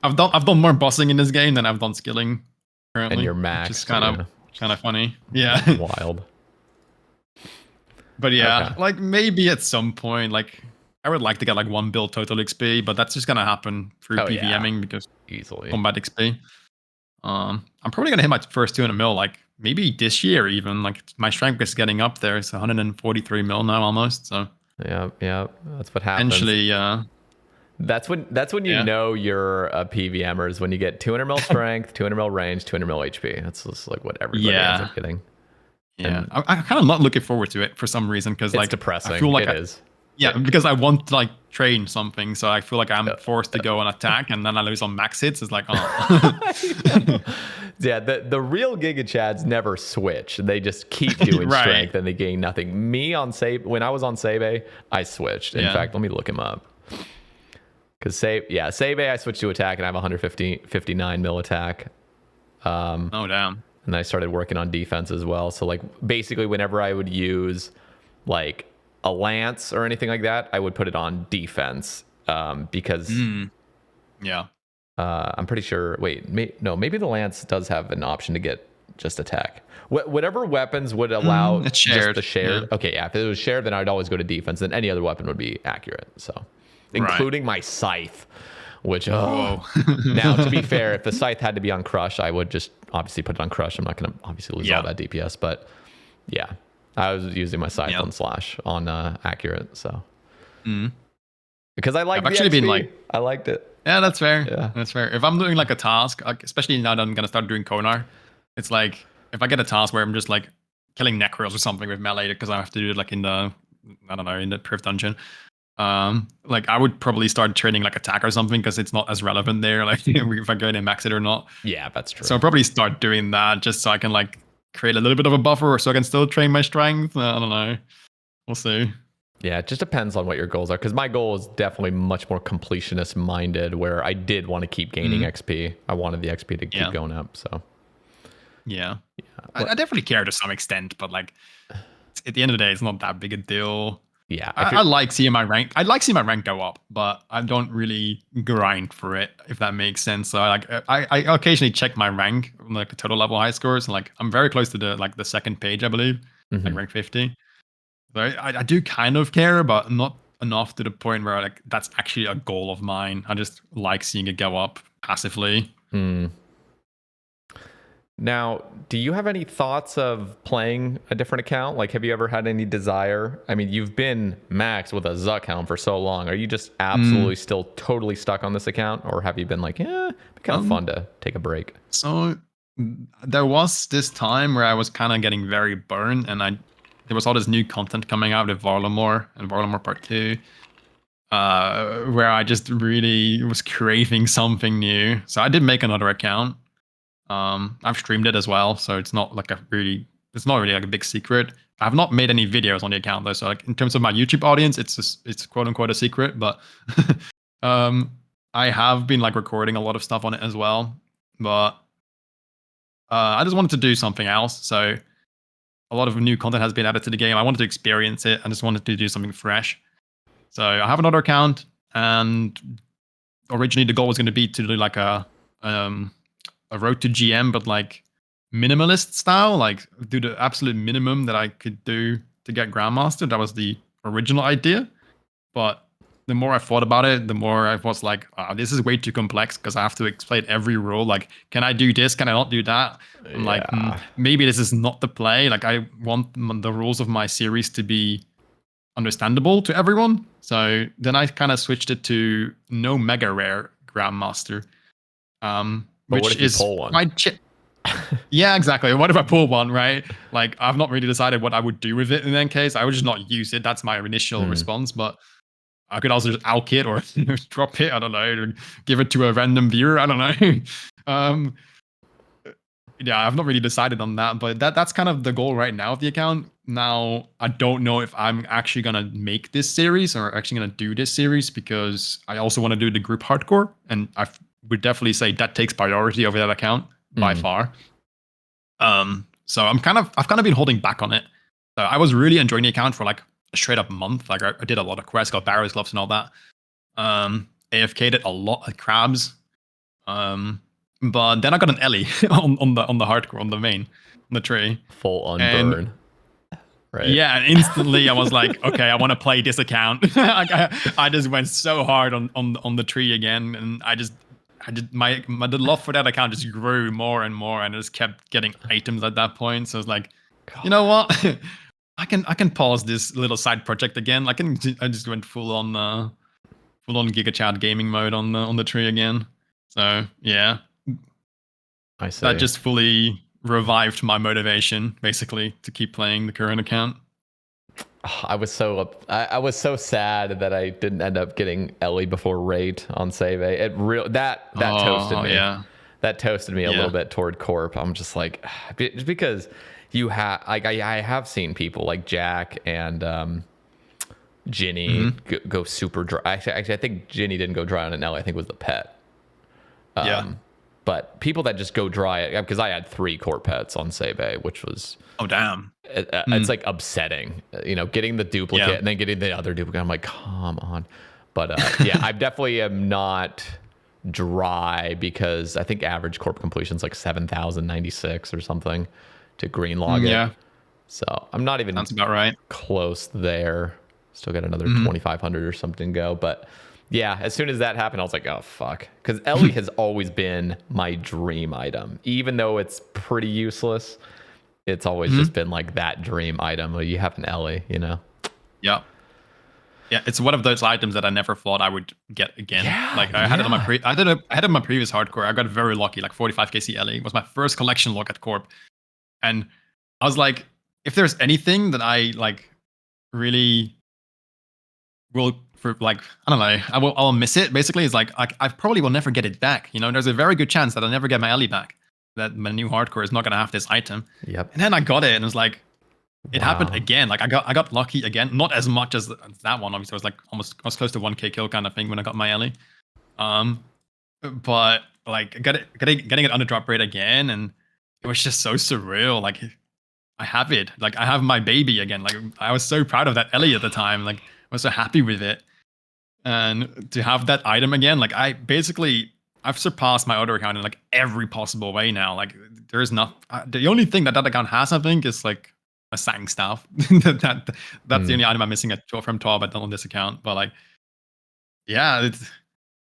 I've done more bossing in this game than I've done skilling currently. And you're max, which is kind of funny. Yeah, wild. But yeah, like maybe at some point, like I would like to get like 1 bill total XP, but that's just gonna happen through PVMing because easily combat XP. I'm probably gonna hit my first 200 mil like maybe this year even. Like my strength is getting up there. It's 143 mil now almost. So yeah, that's what happens. Eventually, that's when you know you're a PVMer, is when you get 200 mil strength, 200 mil range, 200 mil HP. That's just like what everybody ends up getting. Yeah, I'm kind of not looking forward to it for some reason because like depressing. I feel like it is. Yeah, because I want to like train something, so I feel like I'm forced to go on attack, and then I lose on max hits. It's like, oh. Yeah, the real Giga Chads never switch. They just keep doing strength and they gain nothing. Me on when I was on Sae Bae, I switched. In fact, let me look him up. Because Sae Bae, I switched to attack, and I have 159 mil attack. Oh damn. And then I started working on defense as well. So like basically, whenever I would use like a lance or anything like that, I would put it on defense because I'm pretty sure. Wait, maybe the lance does have an option to get just attack. Whatever weapons would allow it's shared. Just the shared. Yeah. Okay, yeah. If it was shared, then I'd always go to defense. Then any other weapon would be accurate. So, including my scythe, which now to be fair, if the scythe had to be on crush, I would just obviously put it on crush. I'm not going to obviously lose all that DPS, but yeah. I was using my scythe on slash on accurate, so because I like. I've actually been like, I liked it. Yeah, that's fair. Yeah, that's fair. If I'm doing like a task, like, especially now that I'm gonna start doing Konar, it's like if I get a task where I'm just like killing necros or something with melee because I have to do it like in the in the Perf dungeon. Like I would probably start training like attack or something because it's not as relevant there. Like if I go in and max it or not. Yeah, that's true. So I'll probably start doing that just so I can like create a little bit of a buffer so I can still train my strength. I don't know. We'll see. Yeah, it just depends on what your goals are. Because my goal is definitely much more completionist minded, where I did want to keep gaining XP. I wanted the XP to keep going up. So yeah. I definitely care to some extent, but like at the end of the day, it's not that big a deal. Yeah, I like seeing my rank. I'd like seeing my rank go up, but I don't really grind for it, if that makes sense. So I occasionally check my rank, like total level high scores, and like I'm very close to the second page, I believe, like rank 50. So I do kind of care, but not enough to the point where like that's actually a goal of mine. I just like seeing it go up passively. Now, do you have any thoughts of playing a different account? Like, have you ever had any desire? I mean, you've been max with a Zuck helm for so long. Are you just absolutely still totally stuck on this account? Or have you been like, it'd be kind of fun to take a break? So there was this time where I was kind of getting very burned, and there was all this new content coming out with Varlamore and Varlamore Part 2, where I just really was craving something new. So I did make another account. I've streamed it as well, so it's not like it's not really like a big secret. I have not made any videos on the account though, so like in terms of my YouTube audience, it's quote unquote a secret. But I have been like recording a lot of stuff on it as well. But I just wanted to do something else. So a lot of new content has been added to the game. I wanted to experience it. I just wanted to do something fresh. So I have another account, and originally the goal was going to be to do like a road to GM, but like minimalist style, like do the absolute minimum that I could do to get Grandmaster. That was the original idea. But the more I thought about it, the more I was like, this is way too complex because I have to explain every rule. Like, can I do this? Can I not do that? I'm like, maybe this is not the play. Like, I want the rules of my series to be understandable to everyone. So then I kind of switched it to no mega rare Grandmaster, which is quite yeah, exactly. What if I pull one, right? Like, I've not really decided what I would do with it in that case. I would just not use it. That's my initial response. But I could also just alk it or drop it. I don't know. Or give it to a random viewer. I don't know. Yeah, I've not really decided on that. But that's kind of the goal right now of the account. Now, I don't know if I'm actually going to make this series or actually going to do this series because I also want to do the group hardcore. And I would definitely say that takes priority over that account by far. So I've kind of been holding back on it. So I was really enjoying the account for like a straight up month. Like I did a lot of quests, got Barrow's gloves and all that. AFK'd it a lot at crabs. But then I got an Ellie on the hardcore, on the main, on the tree. Full on burn. Right. Yeah, and instantly I was like, okay, I want to play this account. I just went so hard on the tree again, and I did the love for that account just grew more and more, and I just kept getting items at that point. So I was like, you know what, I can pause this little side project again. I just went full on Giga Chat gaming mode on the tree again. So yeah, I see. That just fully revived my motivation basically to keep playing the current account. I was so sad that I didn't end up getting Ellie before raid on Sae Bae. That toasted me. Yeah. That toasted me a little bit toward Corp. I'm just like, just because you have like I have seen people like Jack and Ginny go super dry. Actually, I think Ginny didn't go dry on an Ellie. I think it was the pet. But people that just go dry, because I had 3 Corp pets on Sae Bae, which was it's like upsetting, getting the duplicate and then getting the other duplicate. I'm like, come on. But yeah, I definitely am not dry because I think average Corp completion is like 7,096 or something to green log it. Yeah. So I'm not even that's about right. Close there. Still got another 2,500 or something to go, but. Yeah, as soon as that happened, I was like, oh, fuck. Because Ellie has always been my dream item. Even though it's pretty useless, it's always just been like that dream item. Well, you have an Ellie, Yeah. Yeah, it's one of those items that I never thought I would get again. Yeah, like I had it on my previous hardcore. I got very lucky, like 45kc Ellie. It was my first collection lock at Corp. And I was like, if there's anything that I like really will for like, I don't know, I'll miss it. Basically, it's like I probably will never get it back. There's a very good chance that I'll never get my Ellie back. That my new hardcore is not gonna have this item. Yep. And then I got it, and it was like, it happened again. Like I got lucky again. Not as much as that one. Obviously, I was close to 1k kill kind of thing when I got my Ellie. But like getting it under drop rate again, and it was just so surreal. Like I have it. Like I have my baby again. Like I was so proud of that Ellie at the time. Like I was so happy with it. And to have that item again, like I've surpassed my other account in like every possible way now. Like there's not the only thing that account has, I think, is like a sang staff. that's the only item I'm missing from 12 on this account. But like, yeah,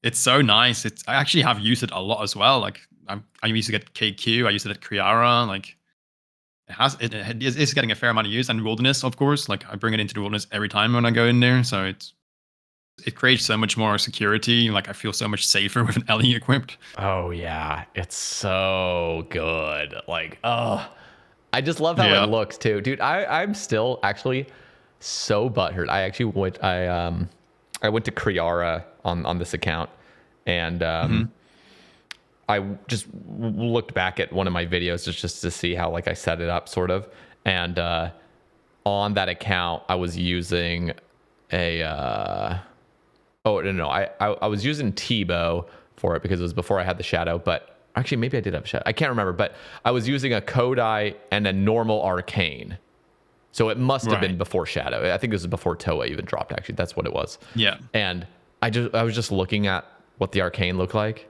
it's so nice. I actually have used it a lot as well. Like I used to get KQ. I used it at Kriara. Like it is getting a fair amount of use, and wilderness, of course. Like I bring it into the wilderness every time when I go in there. So it creates so much more security. Like I feel so much safer with an Ellie equipped. Oh yeah, it's so good. Like I just love how it looks too, dude. I'm still actually so butthurt. I actually went to Kriara on this account, and I just looked back at one of my videos just to see how like I set it up, sort of. And on that account, I was using a I was using T-Bow for it because it was before I had the shadow, but actually maybe I did have a shadow. I can't remember, but I was using a Kodai and a normal arcane. So it must have been before shadow. I think this was before Toa even dropped, actually. That's what it was. Yeah. And I was just looking at what the arcane looked like.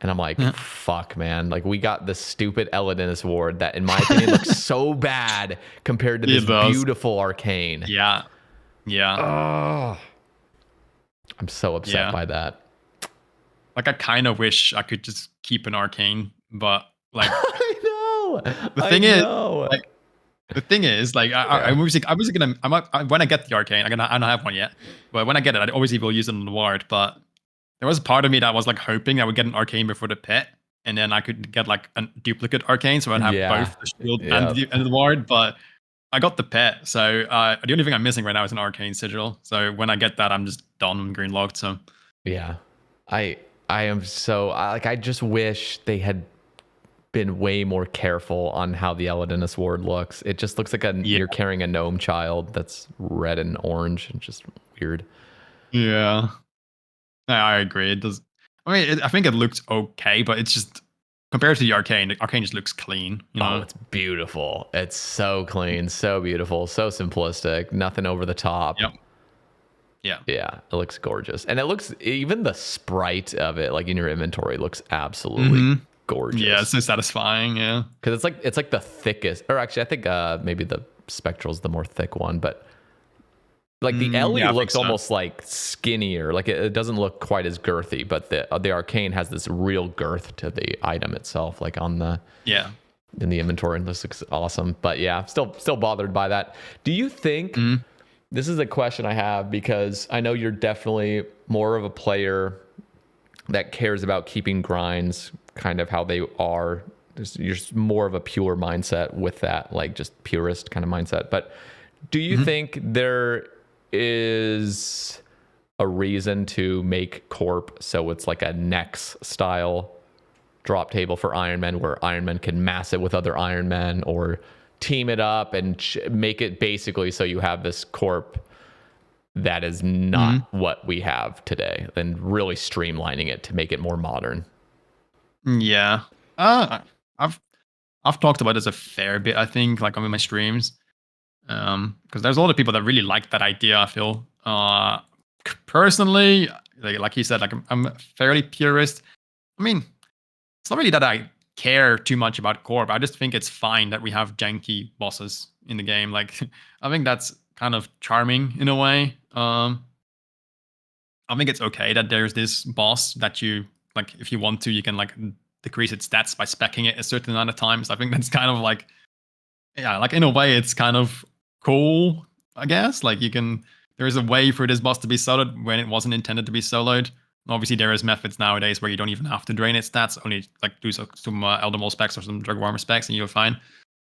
And I'm like, fuck, man. Like, we got this stupid Eladinus ward that, in my opinion, looks so bad compared to this beautiful arcane. Yeah. Oh, I'm so upset by that. Like, I kind of wish I could just keep an arcane, but like, I know. The thing is, like, I was gonna, when I get the arcane, I don't have one yet, but when I get it, I obviously will use it on the ward. But there was part of me that was like hoping I would get an arcane before the pet, and then I could get like a duplicate arcane, so I'd have both the shield and the ward. But I got the pet, so the only thing I'm missing right now is an arcane sigil. So when I get that, I'm just done and green locked. So yeah, I am so like, I just wish they had been way more careful on how the Eladinus ward looks. It just looks like you're carrying a gnome child that's red and orange and just weird. Yeah, I agree. It does. I mean, I think it looks okay, but it's just compared to the arcane just looks clean. You know? Oh, it's beautiful. It's so clean, so beautiful, so simplistic. Nothing over the top. Yep. Yeah, it looks gorgeous, and it looks, even the sprite of it, like in your inventory, looks absolutely gorgeous. Yeah, it's so satisfying. Yeah, because it's like the thickest, or actually, I think maybe the Spectral's the more thick one, but like the Ellie looks almost like skinnier. Like it doesn't look quite as girthy, but the arcane has this real girth to the item itself, like on the in the inventory, and this looks awesome. But yeah, still bothered by that. Do you think? This is a question I have, because I know you're definitely more of a player that cares about keeping grinds kind of how they are. You're more of a pure mindset with that, like just purist kind of mindset. But do you think there is a reason to make Corp so it's like a Nex style drop table for Ironman, where Ironman can mass it with other Ironmen, or team it up and make it basically so you have this Corp that is not what we have today, and really streamlining it to make it more modern? Yeah. I've talked about this a fair bit, I think, like on my streams. Because there's a lot of people that really like that idea, I feel. Personally, like you said, like I'm fairly purist. I mean, it's not really that I care too much about Corp. I just think it's fine that we have janky bosses in the game. Like, I think that's kind of charming in a way. I think it's okay that there's this boss that you, like, if you want to, you can like decrease its stats by speccing it a certain amount of times. I think that's kind of like, like in a way it's kind of cool, I guess. Like there is a way for this boss to be soloed when it wasn't intended to be soloed. Obviously, there is methods nowadays where you don't even have to drain its stats, only like do some Elder Maul specs or some Drug Warmer specs, and you're fine.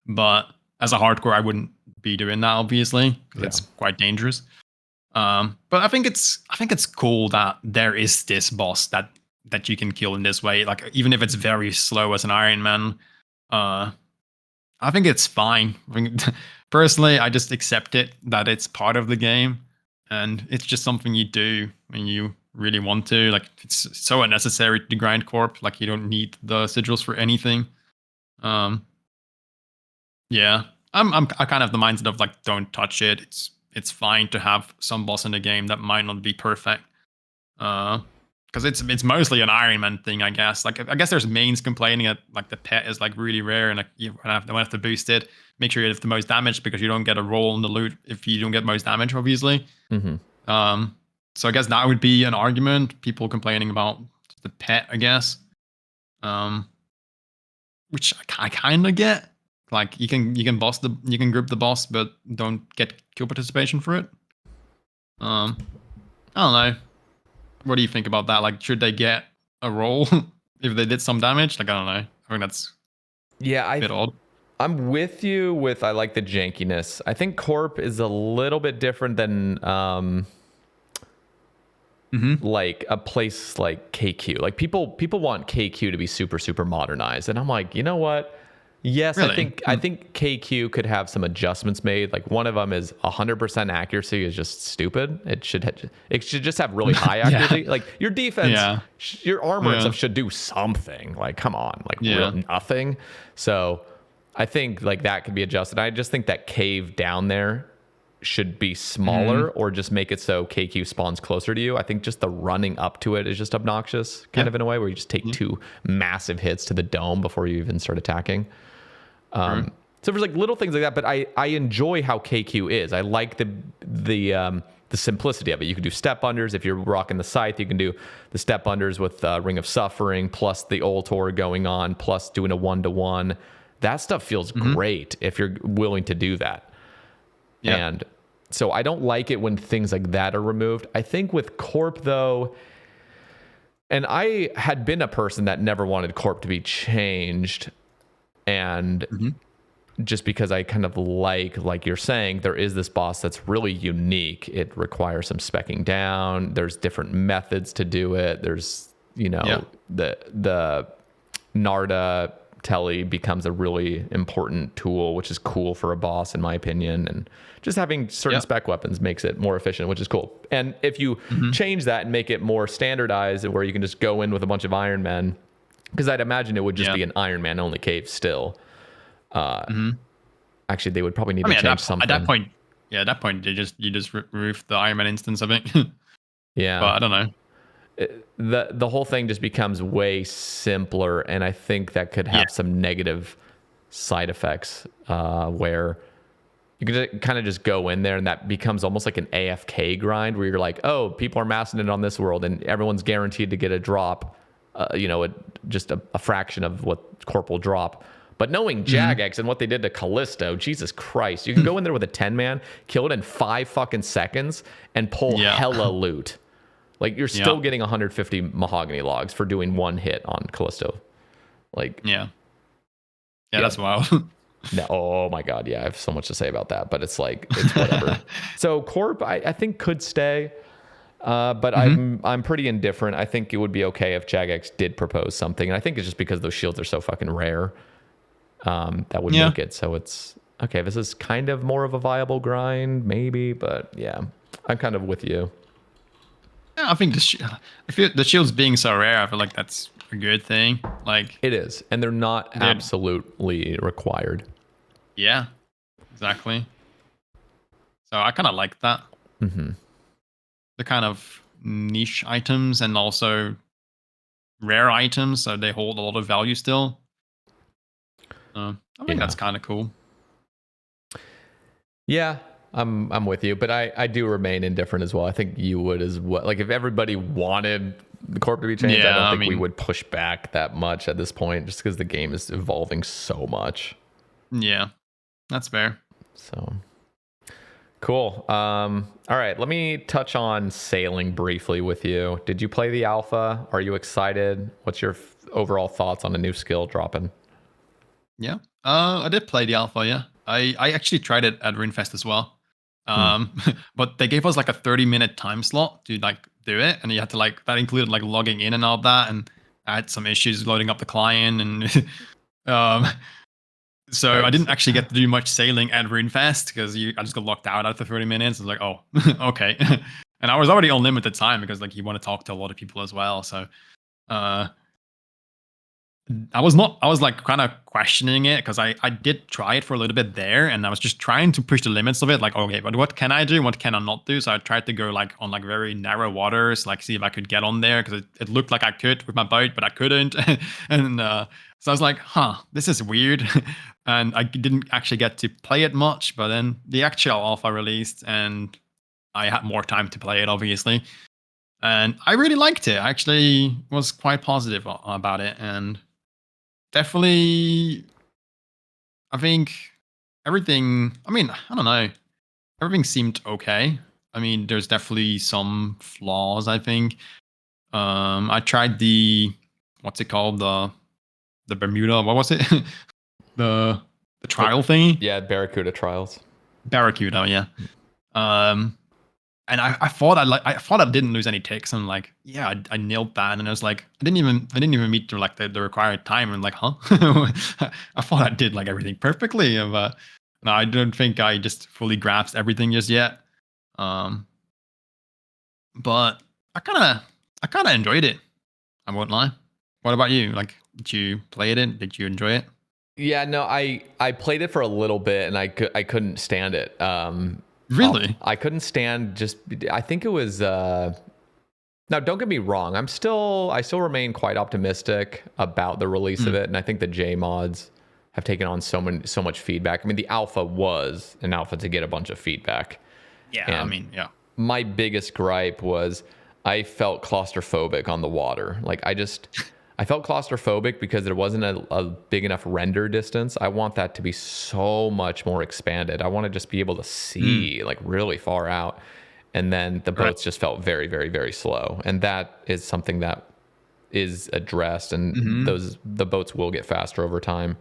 But as a hardcore, I wouldn't be doing that, obviously, because it's quite dangerous. But I think it's cool that there is this boss that you can kill in this way, like even if it's very slow as an Iron Man. I think it's fine. Personally, I just accept it that it's part of the game, and it's just something you do when you really want to. Like, it's so unnecessary to grind Corp. Like, you don't need the sigils for anything. I'm kind of the mindset of like, don't touch it. It's fine to have some boss in the game that might not be perfect. Because it's mostly an Iron Man thing, I guess. Like, I guess there's mains complaining that like the pet is like really rare, and like you don't have to boost it. Make sure you have the most damage, because you don't get a roll in the loot if you don't get most damage, obviously. So I guess that would be an argument. People complaining about the pet, I guess. Which I kind of get. Like, you can group the boss, but don't get kill participation for it. I don't know. What do you think about that? Like, should they get a roll if they did some damage? Like, I don't know. I think that's a bit odd. I'm with you with, I like the jankiness. I think Corp is a little bit different than like a place like KQ. Like, people want KQ to be super, super modernized. And I'm like, you know what? Yes, really? I think KQ could have some adjustments made. Like, one of them is 100% accuracy is just stupid. It should just have really high accuracy. Like, your defense, your armor and stuff should do something. Like, come on, like real nothing. So I think like that could be adjusted. I just think that cave down there should be smaller or just make it so KQ spawns closer to you. I think just the running up to it is just obnoxious, kind of in a way where you just take two massive hits to the dome before you even start attacking. So there's like little things like that, but I enjoy how KQ is. I like the simplicity of it. You can do step unders. If you're rocking the scythe, you can do the step unders with Ring of Suffering plus the Ultor going on, plus doing a 1-to-1. That stuff feels great if you're willing to do that. Yeah. And so I don't like it when things like that are removed. I think with Corp though, and I had been a person that never wanted Corp to be changed, and just because I kind of like you're saying, there is this boss that's really unique. It requires some speccing down. There's different methods to do it. There's, the Narda Telly becomes a really important tool, which is cool for a boss, in my opinion. And just having certain spec weapons makes it more efficient, which is cool. And if you change that and make it more standardized, where you can just go in with a bunch of Iron Men, because I'd imagine it would just be an Iron Man only cave still. Actually, they would probably need to change something. At that point, you just remove the Iron Man instance of it. Yeah, but I don't know. The whole thing just becomes way simpler, and I think that could have some negative side effects where you can kind of just go in there, and that becomes almost like an AFK grind, where you're like, oh, people are massing it on this world, and everyone's guaranteed to get a drop, just a fraction of what Corp will drop. But knowing Jagex and what they did to Callisto, Jesus Christ, you can go in there with a 10-man, kill it in 5 fucking seconds, and pull hella loot. Like, you're still getting 150 mahogany logs for doing one hit on Callisto. Like, that's wild. No, oh my God, I have so much to say about that, but it's whatever. So Corp, I think could stay, but I'm pretty indifferent. I think it would be okay if Jagex did propose something, and I think it's just because those shields are so fucking rare. That would make it so it's okay. This is kind of more of a viable grind, maybe, but I'm kind of with you. Yeah, I think the shields being so rare, I feel like that's a good thing. Like, it is, and they're not absolutely required. Yeah, exactly. So I kind of like that. The kind of niche items and also rare items, so they hold a lot of value still. I think that's kind of cool. Yeah, I'm with you, but I do remain indifferent as well. I think you would as well. Like, if everybody wanted the Corp to be changed, I don't think we would push back that much at this point, just because the game is evolving so much. Yeah, that's fair. So cool. All right, let me touch on sailing briefly with you. Did you play the alpha? Are you excited? What's your overall thoughts on the new skill dropping? Yeah, I did play the alpha. Yeah, I actually tried it at RuneFest as well. But they gave us like a 30-minute time slot to like do it, and you had to that included like logging in and all that, and I had some issues loading up the client, and so I didn't actually get to do much sailing at RuneFest because I just got locked out after 30 minutes. I was like, oh, okay, and I was already on limited time because like you want to talk to a lot of people as well, so. I was like kind of questioning it because I did try it for a little bit there, and I was just trying to push the limits of it. Like, okay, but what can I do? What can I not do? So I tried to go like on like very narrow waters, like see if I could get on there because it looked like I could with my boat, but I couldn't. And so I was like, this is weird. And I didn't actually get to play it much, but then the actual alpha released and I had more time to play it, obviously. And I really liked it. I actually was quite positive about it, and definitely, I think everything, I don't know. Everything seemed okay. I mean, there's definitely some flaws, I think. I tried what's it called? The Bermuda, what was it? the trial thingy? Yeah, Barracuda trials. Barracuda, yeah. And I thought I didn't lose any ticks. And like, yeah, I nailed that. And I was like, I didn't even meet the required time. And like, huh? I thought I did like everything perfectly. But no, I don't think I just fully grasped everything just yet. But I kind of enjoyed it. I won't lie. What about you? Like, did you play it? Did you enjoy it? Yeah, no, I played it for a little bit and I couldn't stand it. Really? I couldn't stand I think it was, now don't get me wrong. I still remain quite optimistic about the release of it. And I think the J mods have taken on so much feedback. I mean, the alpha was an alpha to get a bunch of feedback. Yeah, And I mean, yeah. my biggest gripe was I felt claustrophobic on the water. Like I felt claustrophobic because there wasn't a big enough render distance. I want that to be so much more expanded. I want to just be able to see like really far out. And then the boats just felt very, very, very slow. And that is something that is addressed, and the boats will get faster over time,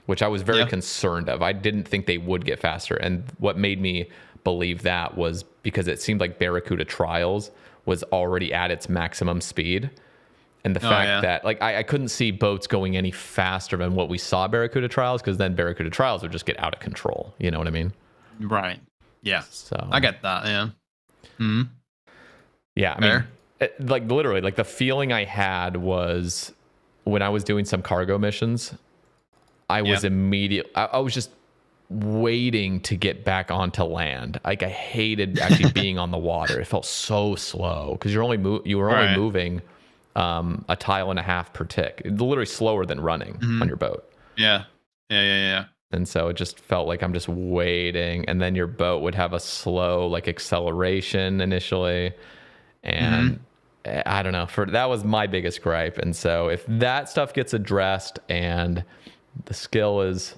which I was very concerned of. I didn't think they would get faster. And what made me believe that was because it seemed like Barracuda Trials was already at its maximum speed. And the fact that like I couldn't see boats going any faster than what we saw Barracuda Trials, because then Barracuda Trials would just get out of control. You know what I mean? Right. Yeah. So I get that. Yeah. Yeah. I mean, like literally, like the feeling I had was when I was doing some cargo missions, I was I was just waiting to get back onto land. Like I hated actually being on the water. It felt so slow because you were only moving a tile and a half per tick. It's literally slower than running on your boat. Yeah. And so it just felt like I'm just waiting, and then your boat would have a slow like acceleration initially, and I don't know. That was my biggest gripe. And so if that stuff gets addressed and the skill is,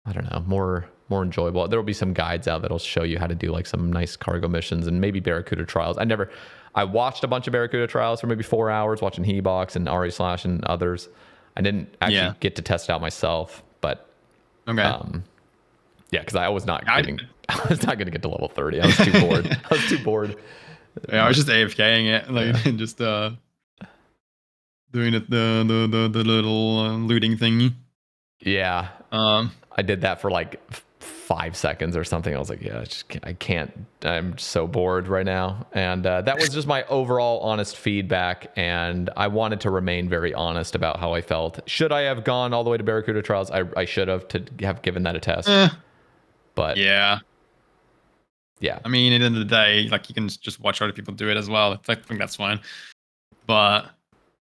I don't know, more enjoyable, there will be some guides out that'll show you how to do like some nice cargo missions and maybe Barracuda Trials. I watched a bunch of Barracuda Trials for maybe 4 hours, watching Hebox and Ari Slash and others. I didn't actually get to test it out myself, but because I was not going to get to level 30. I was too bored. Yeah, I was just AFKing it, like just doing it the little looting thingy. Yeah. I did that for like 5 seconds or something. I was like, I can't. I'm so bored right now. And that was just my overall honest feedback. And I wanted to remain very honest about how I felt. Should I have gone all the way to Barracuda Trials? I should have given that a test. But yeah. I mean, at the end of the day, like you can just watch other people do it as well. I think that's fine. But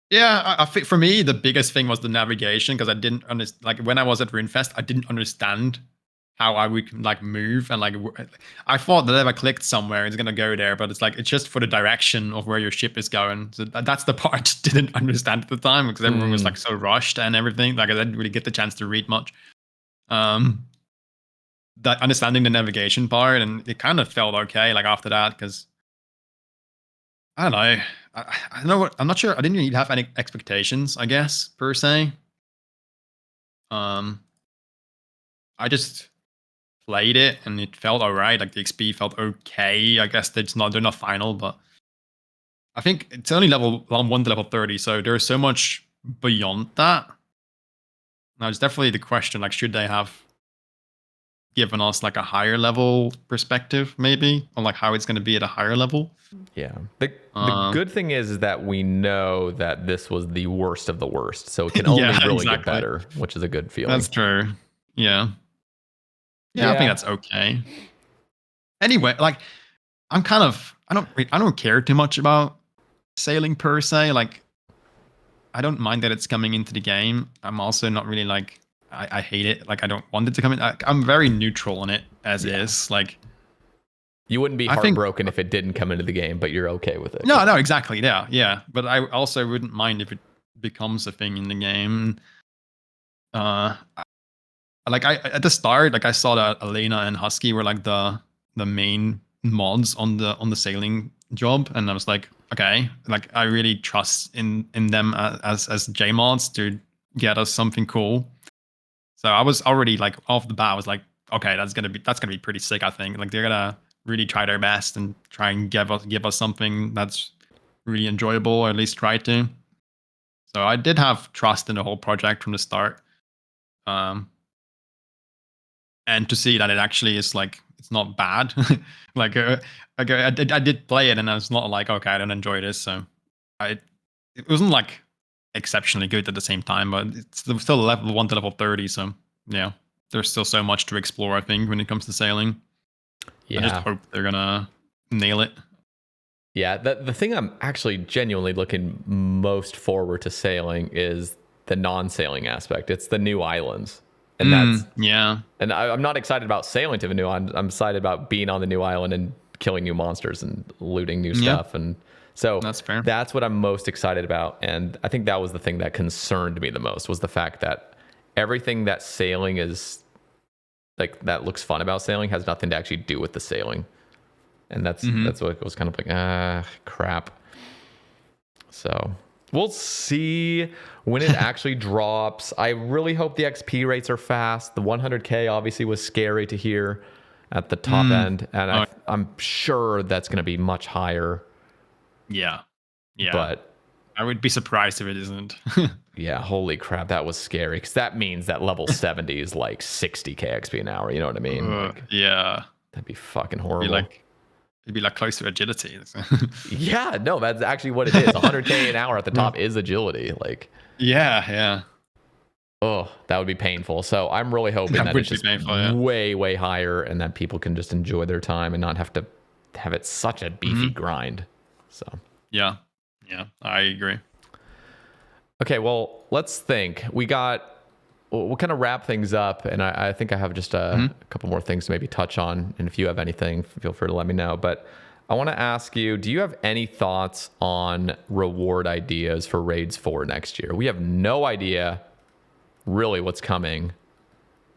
yeah, I think for me, the biggest thing was the navigation, because I didn't understand. Like when I was at RuneFest, I didn't understand how I would like move, and like I thought that if I clicked somewhere, it's gonna go there, but it's just for the direction of where your ship is going. So that's the part I didn't understand at the time, because everyone was like so rushed and everything. Like I didn't really get the chance to read much. That understanding the navigation part, and it kind of felt okay like after that, because I don't know. I know what I'm not sure. I didn't really have any expectations, I guess, per se. I just played it and it felt alright. Like the XP felt okay. I guess they're not final, but I think it's only level 1 to level 30, so there's so much beyond that. Now it's definitely the question, like, should they have given us like a higher level perspective, maybe, on like how it's going to be at a higher level? Yeah. The good thing is that we know that this was the worst of the worst, so it can only really get better, which is a good feeling. That's true. Yeah, I think that's okay. Anyway, like I don't care too much about sailing per se. Like I don't mind that it's coming into the game. I'm also not really like I hate it. Like I don't want it to come in. I'm very neutral on it as is. Like you wouldn't be heartbroken if it didn't come into the game, but you're okay with it. No, exactly. Yeah. But I also wouldn't mind if it becomes a thing in the game. Like at the start, like I saw that Elena and Husky were like the main mods on the sailing job, and I was like, okay, like I really trust in them as J mods to get us something cool. So I was already like off the bat, I was like, okay, that's gonna be pretty sick. I think like they're gonna really try their best and try and give us something that's really enjoyable, or at least try to. So I did have trust in the whole project from the start. And to see that it actually is like, it's not bad. Like I did play it, and I was not like, okay, I don't enjoy this. So it wasn't like exceptionally good at the same time, but it's still level 1 to level 30. So yeah, there's still so much to explore, I think, when it comes to sailing. I just hope they're gonna nail it. Yeah, the thing I'm actually genuinely looking most forward to sailing is the non-sailing aspect. It's the new islands. And and I'm not excited about sailing to the new island. I'm excited about being on the new island and killing new monsters and looting new stuff. And so that's fair. That's what I'm most excited about. And I think that was the thing that concerned me the most, was the fact that everything that sailing is like, that looks fun about sailing, has nothing to actually do with the sailing. And that's what it was kind of like, crap. So we'll see when it actually drops. I really hope the XP rates are fast. The 100K obviously was scary to hear at the top end. And I'm sure that's going to be much higher. Yeah. But I would be surprised if it isn't. Yeah, holy crap. That was scary. Because that means that level 70 is like 60K XP an hour. You know what I mean? Yeah. That'd be fucking horrible. It'd be like close to agility. Yeah, no, that's actually what it is. 100K an hour at the top is agility. Like, yeah. Oh, that would be painful. So I'm really hoping that it's just way, way higher, and that people can just enjoy their time and not have to have it such a beefy grind. So yeah, I agree. Okay, well, let's think. We'll kind of wrap things up, and I think I have just a couple more things to maybe touch on, and if you have anything, feel free to let me know. But I want to ask you, do you have any thoughts on reward ideas for Raids 4 next year? We have no idea really what's coming,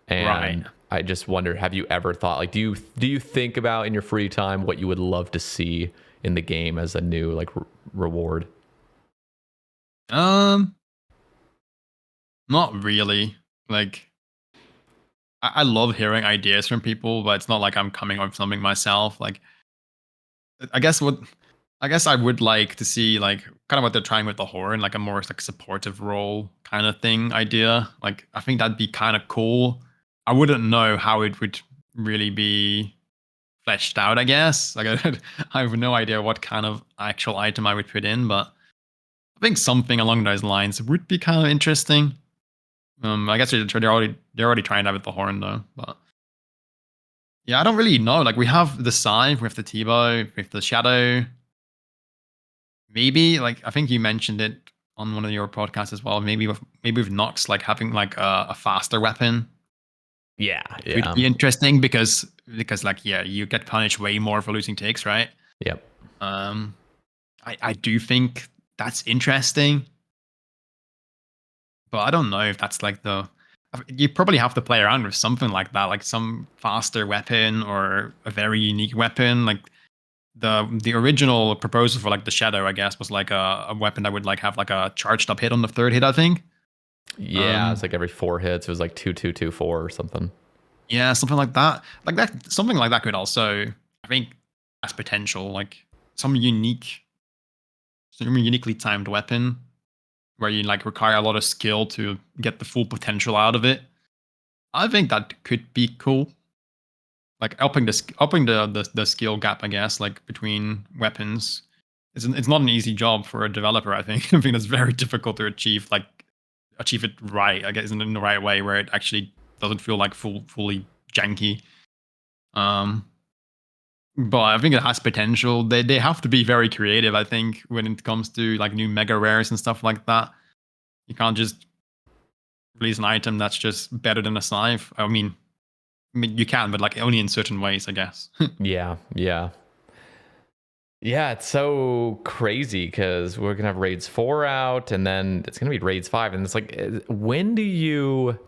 and I just wonder, have you ever thought, like, do you think about in your free time what you would love to see in the game as a new like reward? Not really. Like, I love hearing ideas from people, but it's not like I'm coming up with something myself. Like, I guess I would like to see, like, kind of what they're trying with the horn, like a more like supportive role kind of thing idea. Like, I think that'd be kind of cool. I wouldn't know how it would really be fleshed out, I guess. Like, I have no idea what kind of actual item I would put in, but I think something along those lines would be kind of interesting. I guess they're already trying that with the horn though, but yeah, I don't really know. Like, we have the Sae, we have the T-Bow, we have the Shadow. Maybe, like, I think you mentioned it on one of your podcasts as well. Maybe with Nox, like having like a faster weapon. Yeah, It would be interesting because like, yeah, you get punished way more for losing takes, right? Yep. I do think that's interesting. But I don't know if that's like you probably have to play around with something like that, like some faster weapon or a very unique weapon. Like the original proposal for like the Shadow, I guess, was like a weapon that would like have like a charged up hit on the third hit, I think. Yeah, it's like every 4 hits, it was like 2-2-2-4 or something. Yeah, something like that. Something like that could also, I think, has potential. Like some uniquely timed weapon where you like require a lot of skill to get the full potential out of it. I think that could be cool. Like upping the skill gap, I guess, like between weapons. It's not an easy job for a developer, I think. I think it's very difficult to achieve it right, I guess, in the right way where it actually doesn't feel like fully janky. But I think it has potential. They have to be very creative, I think, when it comes to like new mega rares and stuff like that. You can't just release an item that's just better than a scythe. I mean you can, but like only in certain ways, I guess. Yeah. It's so crazy because we're gonna have Raids 4 out, and then it's gonna be Raids 5, and it's like, when do you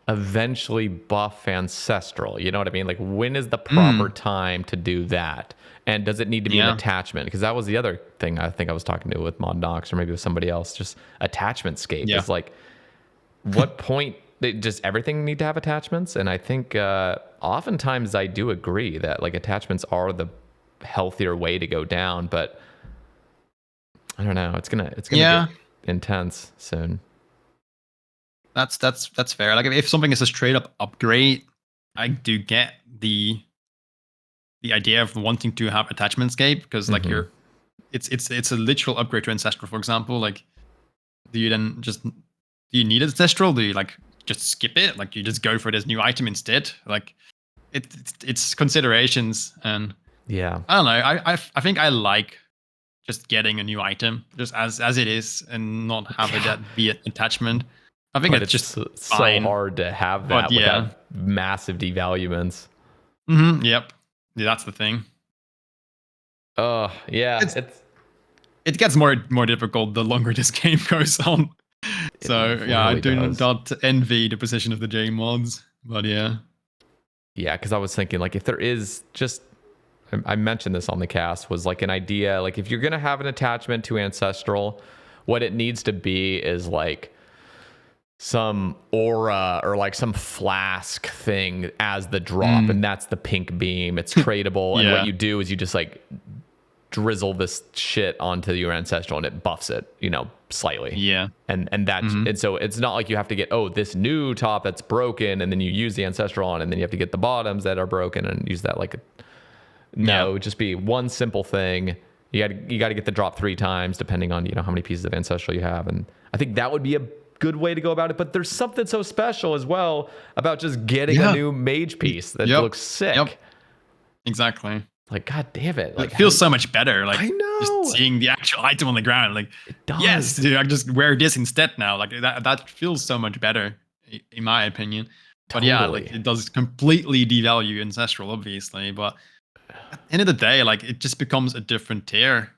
eventually buff Ancestral? You know what I mean? Like, when is the proper time to do that? And does it need to be an attachment? Because that was the other thing I think I was talking to with Mod Nox, or maybe with somebody else. Just attachment scape. It's like, what point? Does everything need to have attachments? And I think oftentimes I do agree that like attachments are the healthier way to go down, but I don't know. It's gonna get intense soon. That's fair. Like if something is a straight up upgrade, I do get the idea of wanting to have attachment scape, because like it's a literal upgrade to Ancestral, for example. Like, do you need Ancestral? Do you like just skip it? Like, you just go for this new item instead? Like, it's considerations, and Yeah. I don't know. I think I like just getting a new item just as it is, and not having that be an attachment. I think But it's it's just so fine. hard to have But that yeah. without massive devaluements. Yep. Yeah, that's the thing. Oh, yeah. It gets more difficult the longer this game goes on. So It yeah, I really do does. not envy the position of the J mods, but yeah. Yeah, because I was thinking, like, if there is just, I mentioned this on the cast, was like an idea, like, if you're going to have an attachment to Ancestral, what it needs to be is like some aura or like some flask thing as the drop, and that's the pink beam. It's tradable, and what Yeah. you do is you just like drizzle this shit onto your Ancestral, and it buffs it, slightly. Yeah. And so it's not like you have to get this new top that's broken, and then you use the Ancestral on, and then you have to get the bottoms that are broken and use that like no, just be one simple thing. You got to get the drop 3 times depending on how many pieces of Ancestral you have, and I think that would be a good way to go about it. But there's something so special as well about just getting a new mage piece that looks sick. Yep. Exactly. Like, god damn it! Like, it feels so much better. Like, I know, just seeing the actual item on the ground. Like, it does. Yes, dude, I just wear this instead now. Like that feels so much better, in my opinion. But yeah, like it does completely devalue Ancestral, obviously. But at the end of the day, like it just becomes a different tier.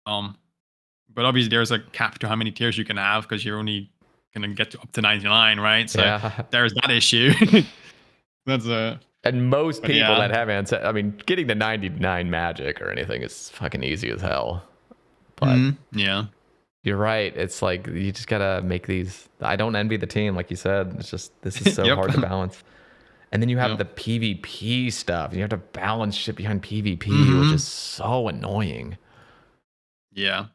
But obviously there's a cap to how many tiers you can have, because you're only gonna get up to 99, right? So there's that issue. That's and most people that have I mean, getting to 99 magic or anything is fucking easy as hell. But yeah, you're right. It's like you just gotta make these. I don't envy the team, like you said. It's just this is so hard to balance. And then you have the PvP stuff. You have to balance shit behind PvP, which is so annoying. Yeah.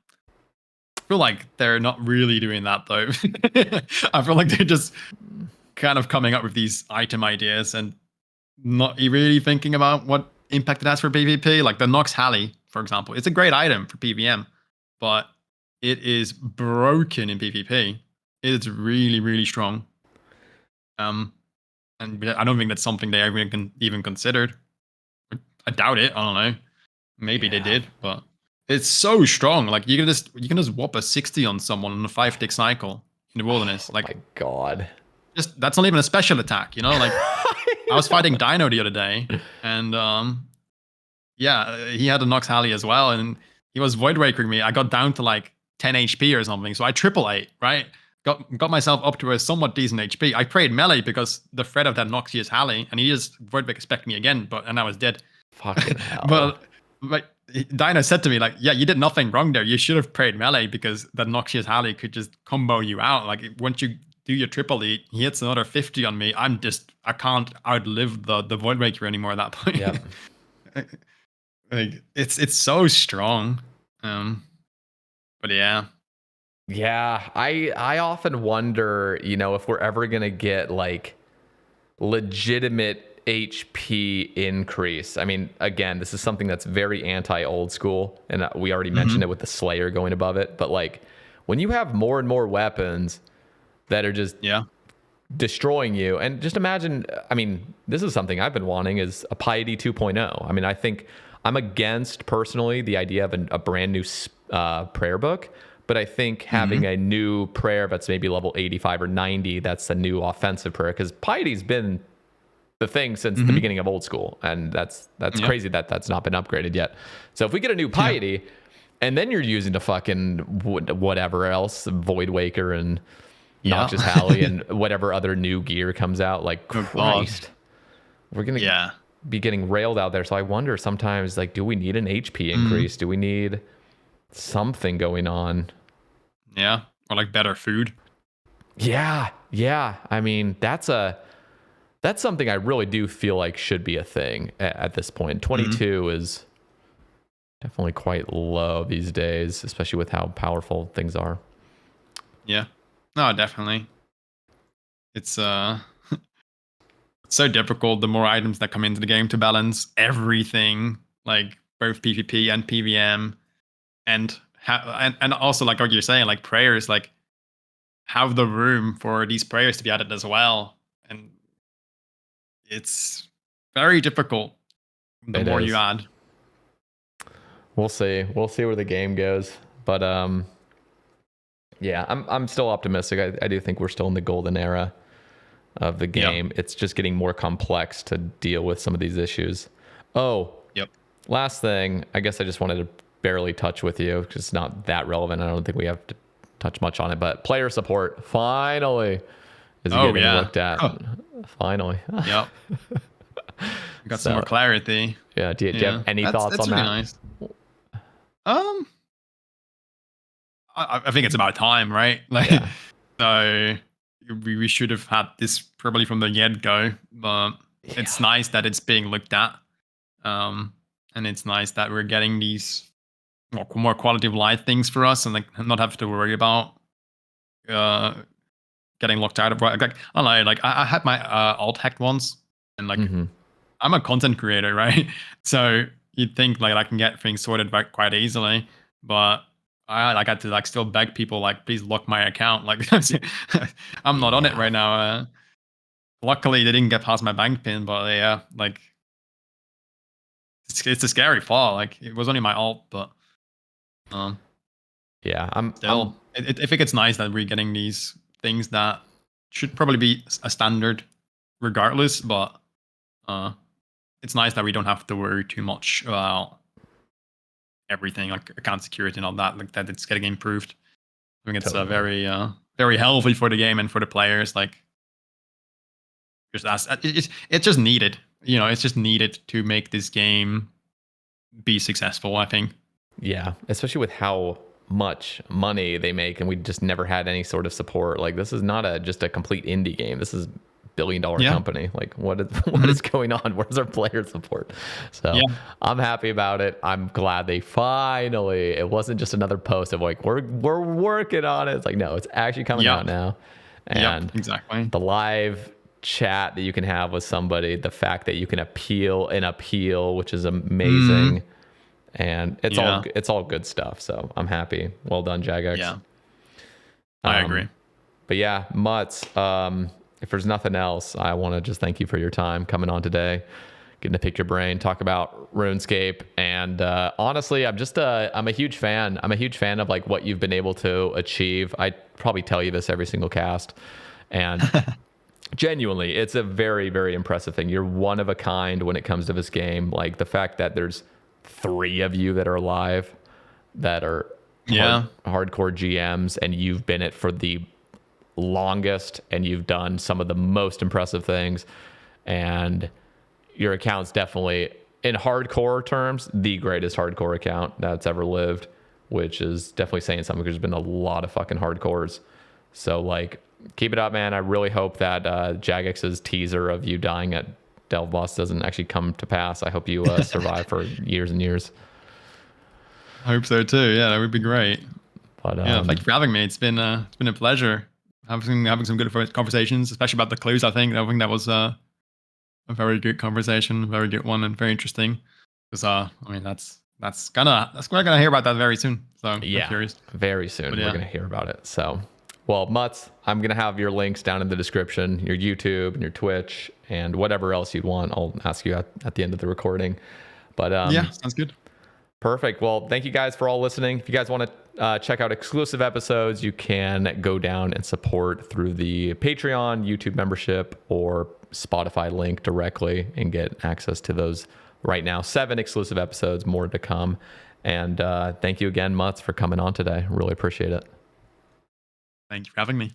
I feel like they're not really doing that though. I feel like they're just kind of coming up with these item ideas and not really thinking about what impact it has for PvP. Like the Nox Halley, for example. It's a great item for PvM, but it is broken in PvP. It's really, really strong. And I don't think that's something they even considered. I doubt it. I don't know. Maybe they did, but it's so strong. Like you can just whop a 60 on someone on a 5-tick cycle in the wilderness. Like, my god. Just that's not even a special attack, Like I was fighting Dino the other day, and he had a Nox Halley as well, and he was Void Rakering me. I got down to like 10 HP or something, so I triple ate, right? Got myself up to a somewhat decent HP. I prayed melee because the threat of that Noxious Halley, and he just Void Expect me again, and I was dead. Fucking hell. But Dino said to me, like, yeah, you did nothing wrong there. You should have prayed melee, because that Noxious Halley could just combo you out. Like, once you do your triple E, he hits another 50 on me. I can't outlive the Void Raker anymore at that point. Yeah. Like, it's so strong. But yeah. Yeah, I often wonder, if we're ever gonna get like legitimate HP increase. I mean, again, this is something that's very anti-old school, and we already mentioned it with the Slayer going above it. But like, when you have more and more weapons that are just destroying you, and just imagine, I mean, this is something I've been wanting, is a Piety 2.0. I mean, I think I'm against personally the idea of a brand new prayer book. But I think having a new prayer that's maybe level 85 or 90, that's a new offensive prayer, because Piety's been the thing since the beginning of old school, and that's crazy that that's not been upgraded yet. So if we get a new Piety, and then you're using the fucking whatever else, Void Waker and Noxious Halley and whatever other new gear comes out, like Christ, we're gonna be getting railed out there. So I wonder sometimes, like, do we need an HP increase? Do we need something going on? Yeah, or like better food. Yeah. I mean, that's something I really do feel like should be a thing at this point. 22 is definitely quite low these days, especially with how powerful things are. Yeah, no, definitely. It's so difficult, the more items that come into the game, to balance everything, like both PvP and PvM, and also, like what you're saying, like prayers, like have the room for these prayers to be added as well. And very difficult the more you add. We'll see where the game goes, but yeah, I'm still optimistic. I do think we're still in the golden era of the game. Yep. It's just getting more complex to deal with some of these issues. Last thing, I guess I just wanted to barely touch with you because it's not that relevant. I don't think we have to touch much on it, but player support finally is getting looked at. Finally. Yep. Got some more clarity. Yeah. Do you have any thoughts on really that? Nice. I think it's about time, right? Like, so we should have had this probably from the get-go, but it's nice that it's being looked at. And it's nice that we're getting these more quality of life things for us, and like not have to worry about getting locked out of. Like I don't know, like I had my alt hacked once, and like I'm a content creator, right? So you'd think like I can get things sorted back quite easily, but I had to like still beg people like, please lock my account. Like I'm not on it right now. Luckily they didn't get past my bank pin, but yeah, like it's a scary fall. Like it was only my alt, but I think it's nice that we're getting these things that should probably be a standard regardless, but it's nice that we don't have to worry too much about everything like account security and all that, like that it's getting improved. I think it's very very healthy for the game and for the players. Like it's just needed, it's just needed to make this game be successful, I think. Yeah, especially with how much money they make, and we just never had any sort of support. Like this is not just a complete indie game. This is billion-dollar company. Like what is going on? Where's our player support? So I'm happy about it. I'm glad they finally, it wasn't just another post of like we're working on it. It's like, no, it's actually coming out now. And exactly. The live chat that you can have with somebody, the fact that you can appeal, which is amazing. And it's all good stuff. So I'm happy. Well done, Jagex. Yeah. I agree. But yeah, Mutts, if there's nothing else, I want to just thank you for your time coming on today, getting to pick your brain, talk about RuneScape. And honestly, I'm a huge fan. I'm a huge fan of like what you've been able to achieve. I probably tell you this every single cast. And genuinely, it's a very, very impressive thing. You're one of a kind when it comes to this game. Like the fact that there's 3 of you that are alive, that are hardcore GMs, and you've been it for the longest, and you've done some of the most impressive things, and your account's definitely, in hardcore terms, the greatest hardcore account that's ever lived, which is definitely saying something because there's been a lot of fucking hardcores. So like, keep it up, man. I really hope that Jagex's teaser of you dying at Delve Boss doesn't actually come to pass. I hope you survive for years and years. I hope so too. Yeah, that would be great. But thank you for having me. It's been a pleasure having some good conversations, especially about the clues. I think that was a very good conversation, very good one, and very interesting. Because I mean, we're gonna hear about that very soon. So I'm curious. Very soon we're gonna hear about it. So, well, Mutts, I'm gonna have your links down in the description, your YouTube and your Twitch and whatever else you'd want. I'll ask you at the end of the recording. But sounds good. Perfect. Well, thank you guys for all listening. If you guys want to check out exclusive episodes, you can go down and support through the Patreon, YouTube membership, or Spotify link directly and get access to those right now. 7 exclusive episodes, more to come. And thank you again, Mutts, for coming on today. Really appreciate it. Thank you for having me.